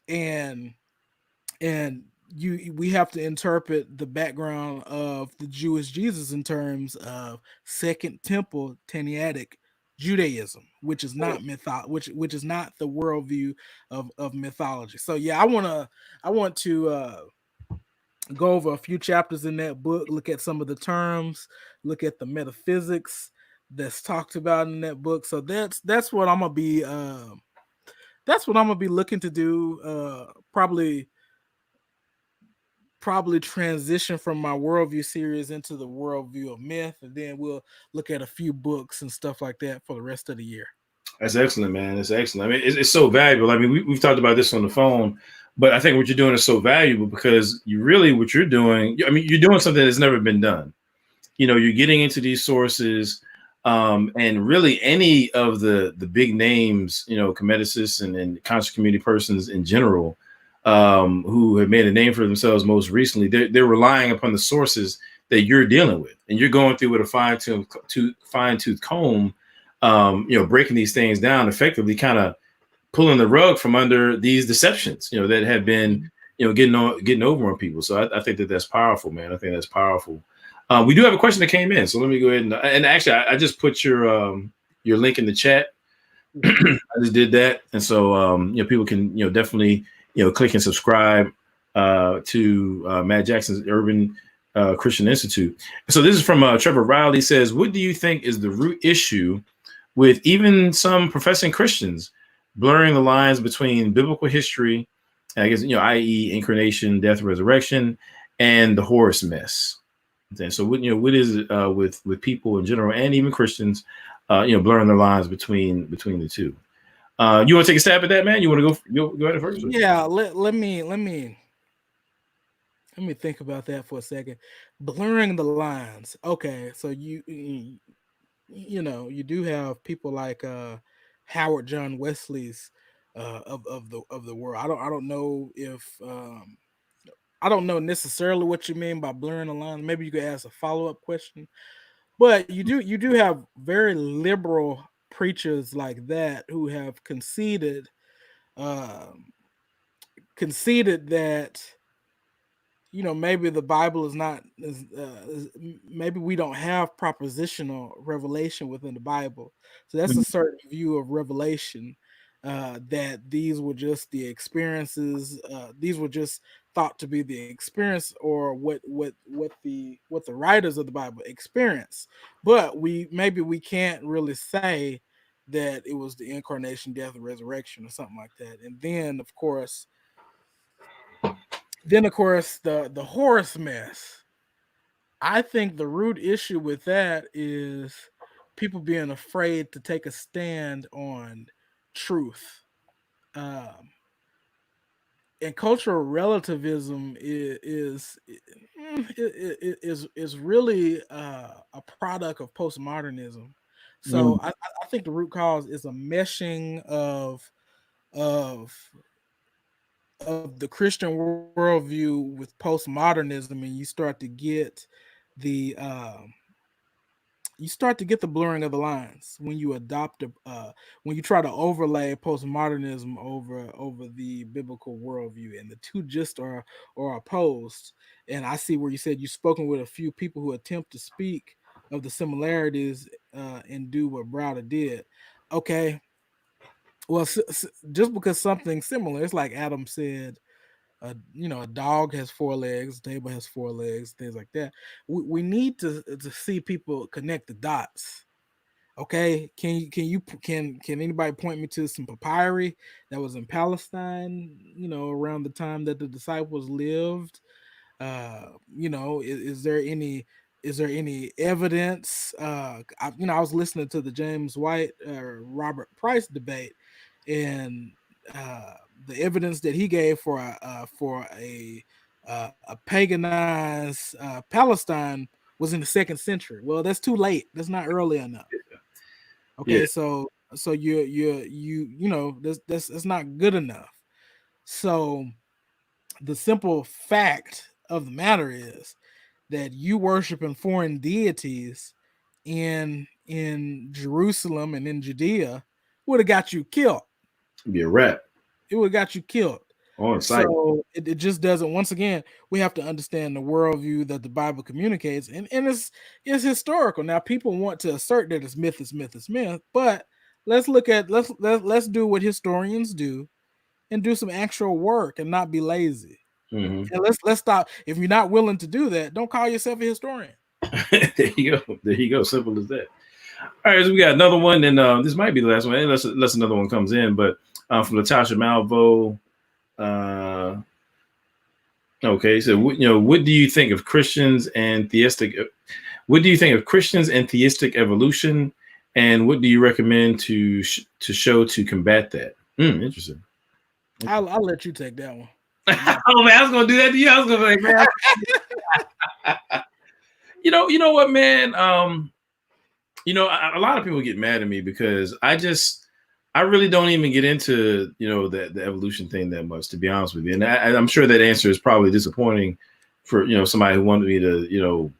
and we have to interpret the background of the Jewish Jesus in terms of Second Temple Tannaitic Judaism, which is not which is not the worldview of mythology. So yeah, I want to go over a few chapters in that book, look at some of the terms, look at the metaphysics that's talked about in that book. So that's what I'm gonna be looking to do. Probably transition from my worldview series into the worldview of myth, and then we'll look at a few books and stuff like that for the rest of the year. That's excellent, man. It's excellent. I mean, it's so valuable. I mean, we've talked about this on the phone, but I think what you're doing is so valuable because what you're doing, I mean, you're doing something that's never been done. You're getting into these sources, and really any of the big names, comedicists and conscious community persons in general, who have made a name for themselves most recently, they're relying upon the sources that you're dealing with, and you're going through with a fine-tooth comb, breaking these things down effectively, kind of pulling the rug from under these deceptions, that have been, getting over on people. So I think that's powerful, man. I think that's powerful. We do have a question that came in, so let me go ahead and actually I just put your link in the chat. I just did that, and so people can definitely click and subscribe to Matt Jackson's Urban Christian Institute. So this is from Trevor Riley. He says, "What do you think is the root issue with even some professing Christians blurring the lines between biblical history, I guess i.e. incarnation, death, resurrection, and the Horus mess?" And so what is it with people in general and even Christians, blurring their lines between the two? You want to take a stab at that, man? You want to go ahead first? Yeah, let me think about that for a second. Blurring the lines. Okay, so you do have people like Howard John Wesley's of the world. I don't know if I don't know necessarily what you mean by blurring the line. Maybe you could ask a follow-up question. But you do have very liberal preachers like that who have conceded that, you know, maybe the Bible is not maybe we don't have propositional revelation within the Bible. So that's a certain view of revelation, that these were just the experiences, these were just thought to be the experience, or what the writers of the Bible experience. But we can't really say that it was the incarnation, death, and resurrection or something like that. And then of course the horse mess. I think the root issue with that is people being afraid to take a stand on truth. And cultural relativism is really a product of postmodernism. So I think the root cause is a meshing of the Christian worldview with postmodernism, and you start to get the blurring of the lines when you adopt when you try to overlay postmodernism over the biblical worldview, and the two just are opposed. And I see where you said you've spoken with a few people who attempt to speak of the similarities and do what Browder did. Okay, well, just because something's similar, it's like Adam said, you know, a dog has 4 legs, a table has 4 legs, things like that. We need to see people connect the dots. Okay, can anybody point me to some papyri that was in Palestine, you know, around the time that the disciples lived? You know, is there any evidence? I was listening to the James White Robert Price debate, and the evidence that he gave for a paganized Palestine was in the 2nd century. Well, that's too late. That's not early enough. Okay, so you know, that's not good enough. So the simple fact of the matter is that you worshiping foreign deities in Jerusalem and in Judea would have got you killed. It'd be a wrap. It would have got you killed. On site. So it just doesn't. Once again, we have to understand the worldview that the Bible communicates, and it's historical. Now, people want to assert that it's myth, but let's do what historians do and do some actual work and not be lazy. And let's stop. If you're not willing to do that, don't call yourself a historian. There you go. Simple as that. All right, so we got another one, and this might be the last one, unless another one comes in. But from Latasha Malvo. Okay, so what do you think of Christians and theistic? What do you think of Christians and theistic evolution, and what do you recommend to show to combat that? Interesting. I'll let you take that one. Oh man, I was gonna do that to you. I was gonna be like, man. You know what, man? A lot of people get mad at me because I really don't even get into, the evolution thing that much, to be honest with you. And I'm sure that answer is probably disappointing for, somebody who wanted me to,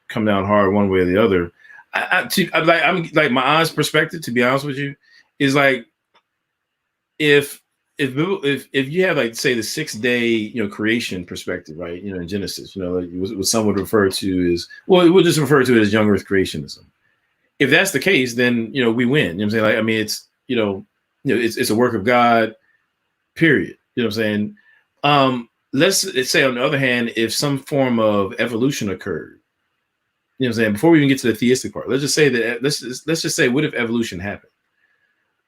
come down hard one way or the other. I'm like, my honest perspective, to be honest with you, is like, if you have, like, say, the 6-day, creation perspective, right? In Genesis, what some would refer to as, we'll just refer to it as young earth creationism. If that's the case, then, we win. You know what I'm saying? Like, I mean, it's, it's a work of God, period. You know what I'm saying? Let's say, on the other hand, if some form of evolution occurred, you know what I'm saying? Before we even get to the theistic part, let's just say that, let's just say, what if evolution happened?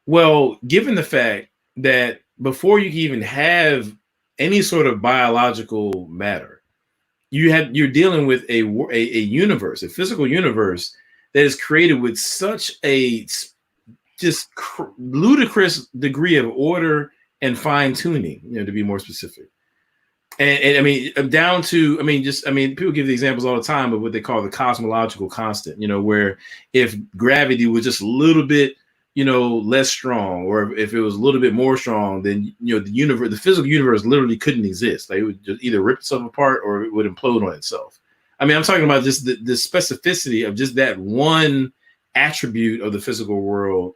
Well, given the fact that before you can even have any sort of biological matter, you're dealing with a universe, a physical universe that is created with such a just ludicrous degree of order and fine tuning, to be more specific. And I mean, down to, people give the examples all the time of what they call the cosmological constant, where if gravity was just a little bit, less strong, or if it was a little bit more strong, then, the physical universe literally couldn't exist. Like, it would just either rip itself apart or it would implode on itself. I mean, I'm talking about just the specificity of just that one attribute of the physical world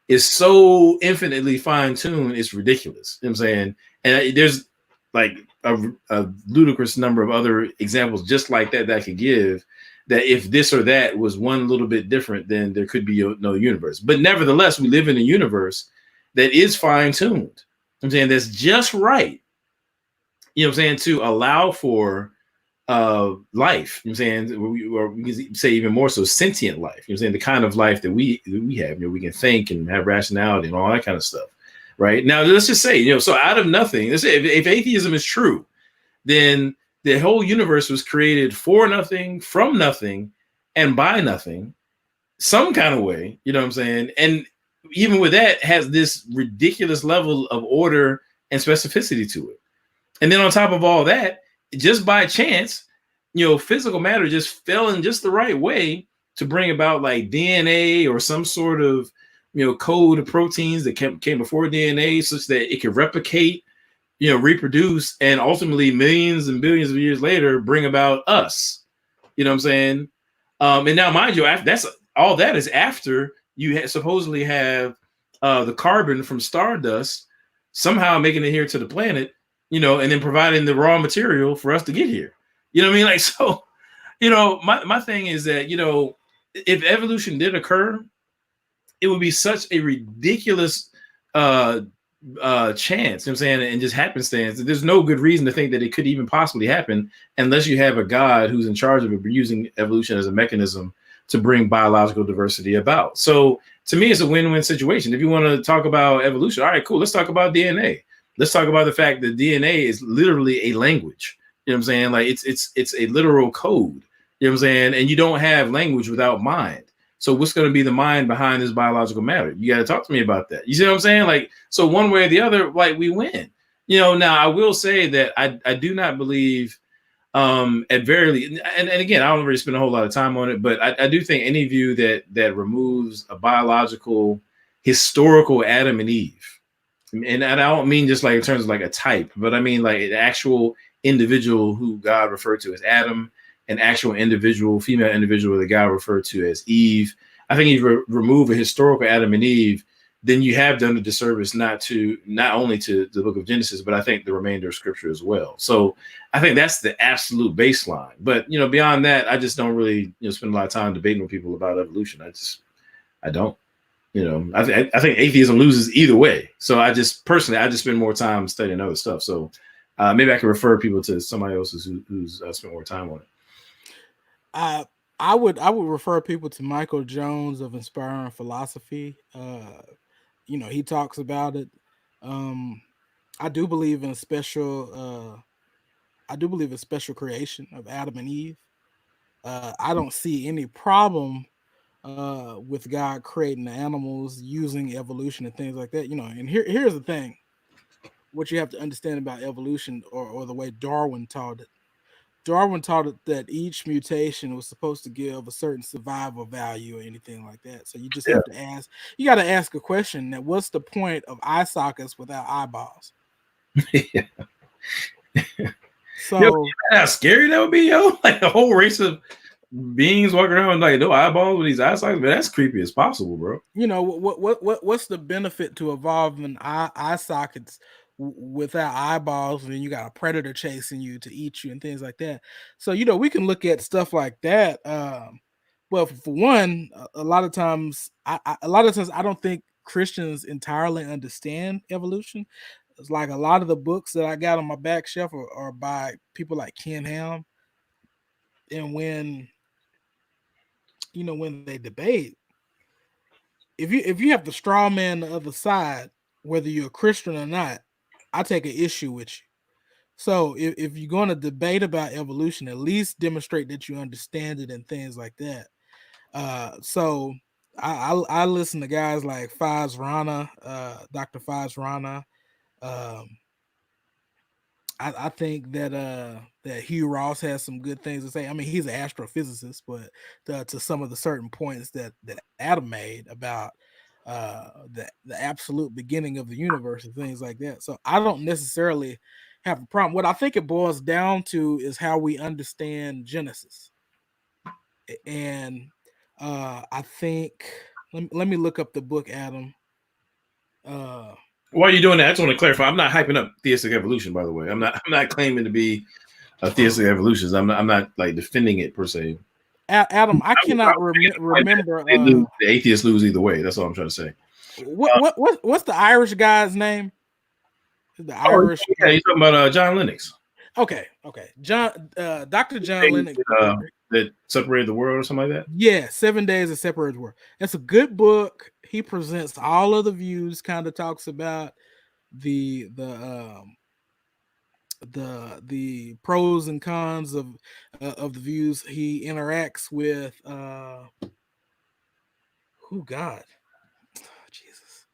is so infinitely fine-tuned, it's ridiculous. You know what I'm saying? And there's like a ludicrous number of other examples just like that I could give, that if this or that was one little bit different, then there could be no universe. But nevertheless, we live in a universe that is fine-tuned. I'm saying that's just right. You know what I'm saying? To allow for life. You know what I'm saying? Or we can say even more so sentient life. You know what I'm saying? The kind of life that we have. You know, we can think and have rationality and all that kind of stuff. Right now, let's just say, you know, so out of nothing, let's say if atheism is true, then the whole universe was created for nothing, from nothing, and by nothing, some kind of way. You know what I'm saying? And even with that, has this ridiculous level of order and specificity to it. And then on top of all that, just by chance, you know, physical matter just fell in just the right way to bring about like DNA or some sort of, you know, code of proteins that came before DNA, such that it could replicate, you know, reproduce, and ultimately millions and billions of years later bring about us. You know what I'm saying? And now, mind you, that's all that is after you supposedly have the carbon from stardust somehow making it here to the planet, you know, and then providing the raw material for us to get here. You know what I mean? Like, so, you know, my thing is that, you know, if evolution did occur, it would be such a ridiculous chance, you know what I'm saying, and just happenstance. There's no good reason to think that it could even possibly happen unless you have a God who's in charge of it, using evolution as a mechanism to bring biological diversity about. So to me, it's a win-win situation. If you want to talk about evolution, all right, cool. Let's talk about DNA. Let's talk about the fact that DNA is literally a language. You know what I'm saying? Like it's a literal code. You know what I'm saying? And you don't have language without mind. So what's going to be the mind behind this biological matter? You got to talk to me about that. You see what I'm saying? Like, so one way or the other, like we win. You know, now I will say that I do not believe at very and again, I don't really spend a whole lot of time on it, but I do think any view that removes a biological historical Adam and Eve, and I don't mean just like in terms of like a type, but I mean like an actual individual who God referred to as Adam, an actual individual, female individual that God referred to as Eve. I think if you remove a historical Adam and Eve, then you have done a disservice not only to the book of Genesis, but I think the remainder of scripture as well. So I think that's the absolute baseline. But, you know, beyond that, I just don't really, you know, spend a lot of time debating with people about evolution. I don't, you know, I think atheism loses either way. So I just spend more time studying other stuff. So maybe I can refer people to somebody else who's spent more time on it. I would refer people to Michael Jones of Inspiring Philosophy. You know, he talks about it. I do believe in a special creation of Adam and Eve. I don't see any problem with God creating the animals, using evolution and things like that. You know, and here's the thing: what you have to understand about evolution, or the way Darwin taught it. Darwin taught it that each mutation was supposed to give a certain survival value or anything like that. So you just have to ask. You got to ask a question: that what's the point of eye sockets without eyeballs? Yeah. So yo, how scary that would be, yo! Like a whole race of beings walking around with like no eyeballs with these eye sockets, man. That's creepy as possible, bro. you know what's the benefit to evolving eye sockets without eyeballs, and then you got a predator chasing you to eat you and things like that. So you know we can look at stuff like that. Well, for one, a lot of times I don't think Christians entirely understand evolution. It's like a lot of the books that I got on my back shelf are by people like Ken Ham, and when they debate, if you have the straw man the other side, whether you're a Christian or not, I take an issue with you. So if you're going to debate about evolution, at least demonstrate that you understand it and things like that. So I listen to guys like Faz Rana, Dr. Faz Rana. I think that Hugh Ross has some good things to say. I mean, he's an astrophysicist, but to some of the certain points that Adam made about the absolute beginning of the universe and things like that. So I don't necessarily have a problem. What I think it boils down to is how we understand Genesis. And I think let me look up the book, Adam. While you're doing that, I just want to clarify. I'm not hyping up theistic evolution, by the way. I'm not claiming to be a theistic evolution. I'm not like defending it per se. Adam, I cannot remember. The atheists lose either way. That's all I'm trying to say. What's the Irish guy's name? The Irish. Yeah, you're talking about John Lennox. Okay. Dr. John Lennox. That separated the world or something like that. Yeah, 7 Days that Separated the World. That's a good book. He presents all of the views. Kind of talks about the pros and cons of the views. He interacts with Jesus.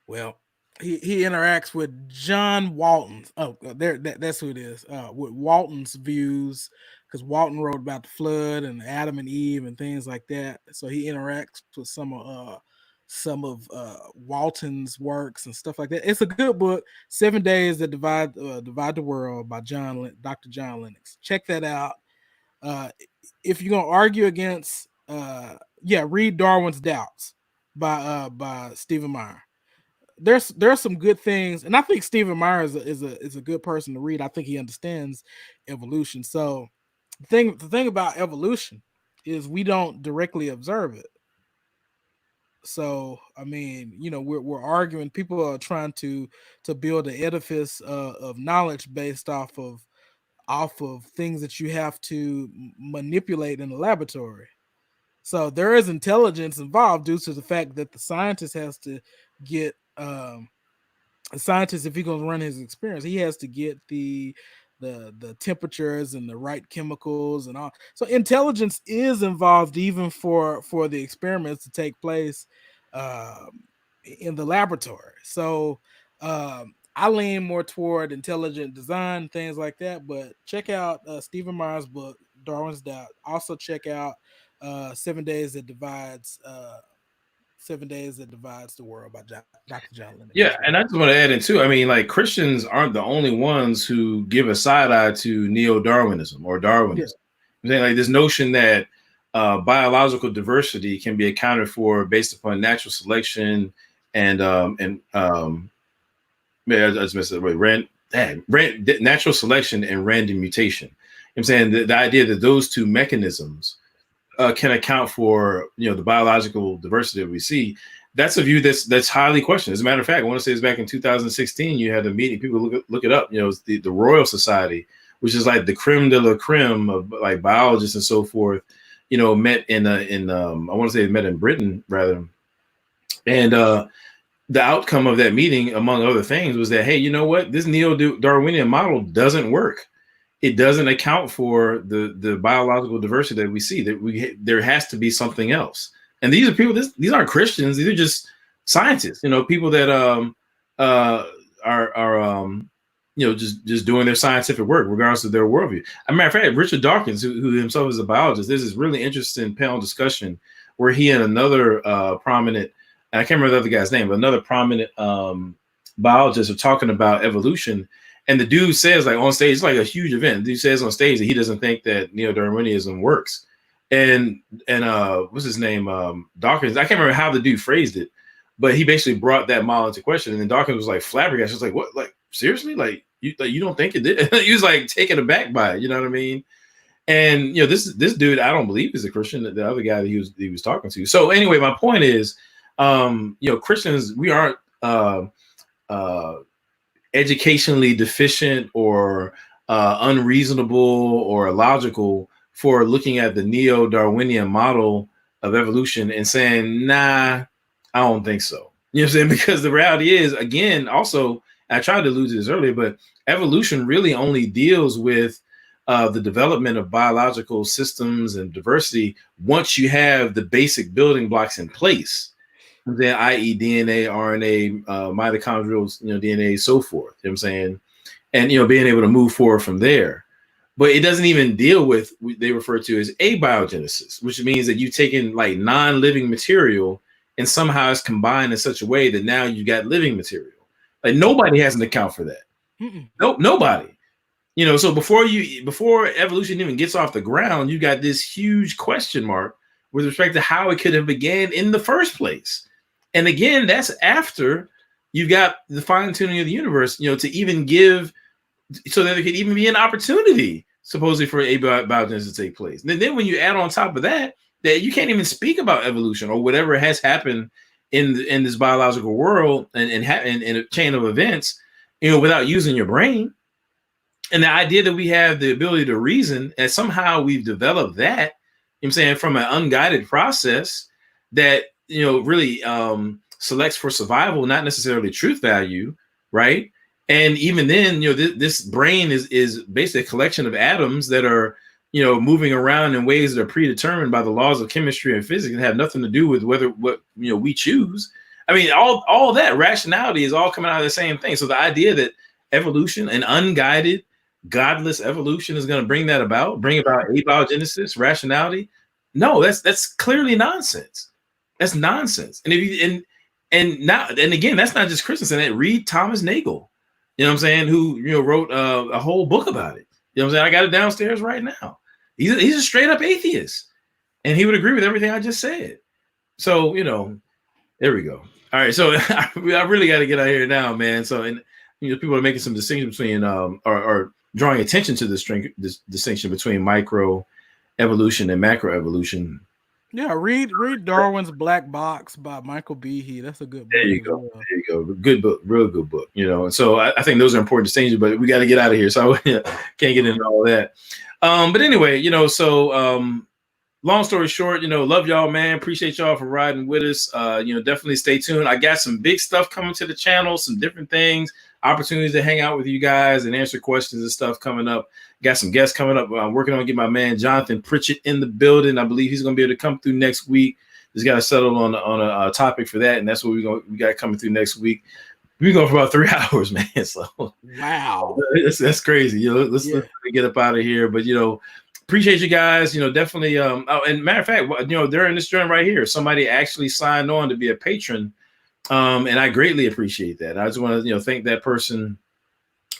Well, he interacts with John Walton's. Oh, that's who it is. With Walton's views, because Walton wrote about the flood and Adam and Eve and things like that. So he interacts with some of Walton's works and stuff like that. It's a good book, 7 Days That Divide the World by Dr. John Lennox. Check that out. If you're gonna argue against, read Darwin's Doubts by Stephen Meyer. There's some good things, and I think Stephen Meyer is a good person to read. I think he understands evolution. So the thing about evolution is we don't directly observe it. So I mean, we're arguing. People are trying to build an edifice of knowledge based off of things that you have to manipulate in the laboratory. So there is intelligence involved due to the fact that the scientist has to get a scientist, if he's going to run his experiments, he has to get the temperatures and the right chemicals and all. So intelligence is involved even for the experiments to take place in the laboratory. So I lean more toward intelligent design, things like that. But check out Stephen Meyer's book, Darwin's Doubt. Also check out 7 Days That Divides 7 Days That Divides the World by Dr. John Lennox. Yeah, and I just want to add in too. I mean, like, Christians aren't the only ones who give a side eye to neo-Darwinism or Darwinism. Yeah. I'm saying, like, this notion that biological diversity can be accounted for based upon natural selection and natural selection and random mutation. I'm saying the idea that those two mechanisms can account for the biological diversity that we see. That's a view that's highly questioned. As a matter of fact, I want to say it's back in 2016. You had a meeting. People look it up. It's the Royal Society, which is like the creme de la creme of like biologists and so forth. Met in I want to say met in Britain rather, and the outcome of that meeting, among other things, was that, hey, you know what? This neo-Darwinian model doesn't work. It doesn't account for the biological diversity that we see. That there has to be something else. And these are people. These aren't Christians. These are just scientists. People that are just doing their scientific work, regardless of their worldview. As a matter of fact, Richard Dawkins, who himself is a biologist, there's this really interesting panel discussion where he and another prominent, and I can't remember the other guy's name, but another prominent biologist are talking about evolution. And the dude says, like, on stage, it's like a huge event. The dude says on stage that he doesn't think that neo-Darwinism works. And what's his name? Dawkins. I can't remember how the dude phrased it, but he basically brought that model into question. And then Dawkins was like flabbergasted. Was like, what? Like, seriously? Like you don't think it did? He was like taken aback by it. You know what I mean? And this dude, I don't believe is a Christian. The other guy that he was talking to. So anyway, my point is, Christians, we aren't educationally deficient or unreasonable or illogical for looking at the neo-Darwinian model of evolution and saying, nah, I don't think so. You know what I'm saying? Because the reality is, again, also, I tried to allude to this earlier, but evolution really only deals with the development of biological systems and diversity once you have the basic building blocks in place. Then, i.e., DNA, RNA, mitochondrial, DNA, so forth. You know what I'm saying? And, being able to move forward from there. But it doesn't even deal with what they refer to as abiogenesis, which means that you've taken like non-living material and somehow it's combined in such a way that now you got living material. Like, nobody has an account for that. Nope, nobody. So before evolution even gets off the ground, you got this huge question mark with respect to how it could have began in the first place. And again, that's after you've got the fine tuning of the universe, to even give, so that there could even be an opportunity, supposedly, for abiogenesis to take place. And then when you add on top of that you can't even speak about evolution or whatever has happened in this biological world and in a chain of events, without using your brain. And the idea that we have the ability to reason, and somehow we've developed that, I'm saying, from an unguided process that, really selects for survival, not necessarily truth value, right? And even then, this brain is basically a collection of atoms that are, moving around in ways that are predetermined by the laws of chemistry and physics and have nothing to do with what we choose. I mean, all that rationality is all coming out of the same thing. So the idea that evolution, an unguided, godless evolution, is going to bring about abiogenesis, rationality, no, that's clearly nonsense. That's nonsense. And if you and again, that's not just Christensen. That read Thomas Nagel, what I'm saying, who wrote a whole book about it. I'm saying, I got it downstairs right now. He's a straight up atheist, and he would agree with everything I just said. So there we go. All right, so I really got to get out here now, man. So, and people are making some distinctions between or drawing attention to this distinction between micro evolution and macro evolution. Yeah, read Darwin's Black Box by Michael Behe. That's a good book. There you go. There you go. Good book. Real good book. And so I think those are important distinctions, but we got to get out of here. So I can't get into all that. But anyway, so long story short, love y'all, man. Appreciate y'all for riding with us. Definitely stay tuned. I got some big stuff coming to the channel, some different things, opportunities to hang out with you guys and answer questions and stuff coming up. Got some guests coming up. I'm working on getting my man Jonathan Pritchett in the building. I believe he's going to be able to come through next week. Just got to settle on a topic for that, and that's what we got coming through next week. We're going for about 3 hours, man. So wow, that's crazy. Let's get up out of here. But appreciate you guys. Definitely. And matter of fact, during this journey right here, somebody actually signed on to be a patron, and I greatly appreciate that. I just want to thank that person.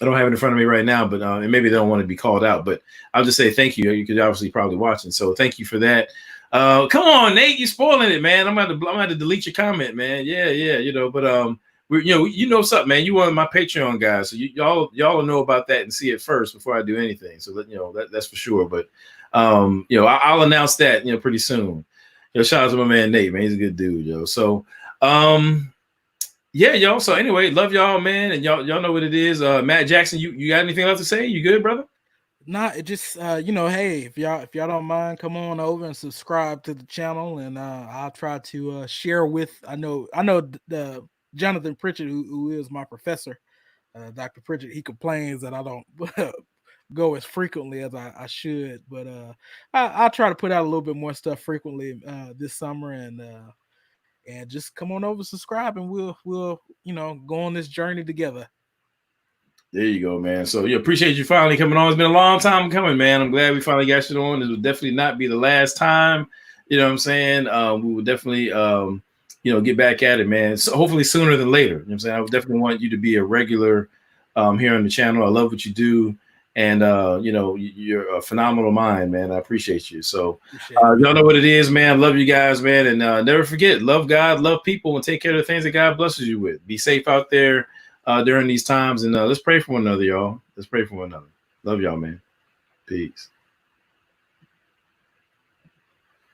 I don't have it in front of me right now, but and maybe they don't want to be called out, but I'll just say thank you. You could obviously probably watching, so thank you for that. Come on, Nate, you're spoiling it, man. I'm going to delete your comment, man. Yeah. But what's up, man. You one of my Patreon guys, so y'all will know about that and see it first before I do anything. So that's for sure. But I'll announce that pretty soon. Shout out to my man Nate, man. He's a good dude, So yeah, y'all. So anyway, love y'all, man, and y'all know what it is. Matt Jackson, you got anything else to say? You good, brother? Nah, it just hey, if y'all don't mind, come on over and subscribe to the channel, and I'll try to share with. I know the Jonathan Pritchett, who is my professor, Dr. Pritchett. He complains that I don't go as frequently as I should, but I'll try to put out a little bit more stuff frequently this summer, and just come on over, subscribe, and we'll go on this journey together. There you go, man. So appreciate you finally coming on. It's been a long time coming, man. I'm glad we finally got you on. This will definitely not be the last time. You know what I'm saying? We will definitely get back at it, man. So hopefully sooner than later. You know what I'm saying? I would definitely want you to be a regular here on the channel. I love what you do. And you're a phenomenal mind, man. I appreciate you. So y'all know what it is, man. Love you guys, man. And never forget, love God, love people, and take care of the things that God blesses you with. Be safe out there during these times. And let's pray for one another, y'all. Let's pray for one another. Love y'all, man. Peace.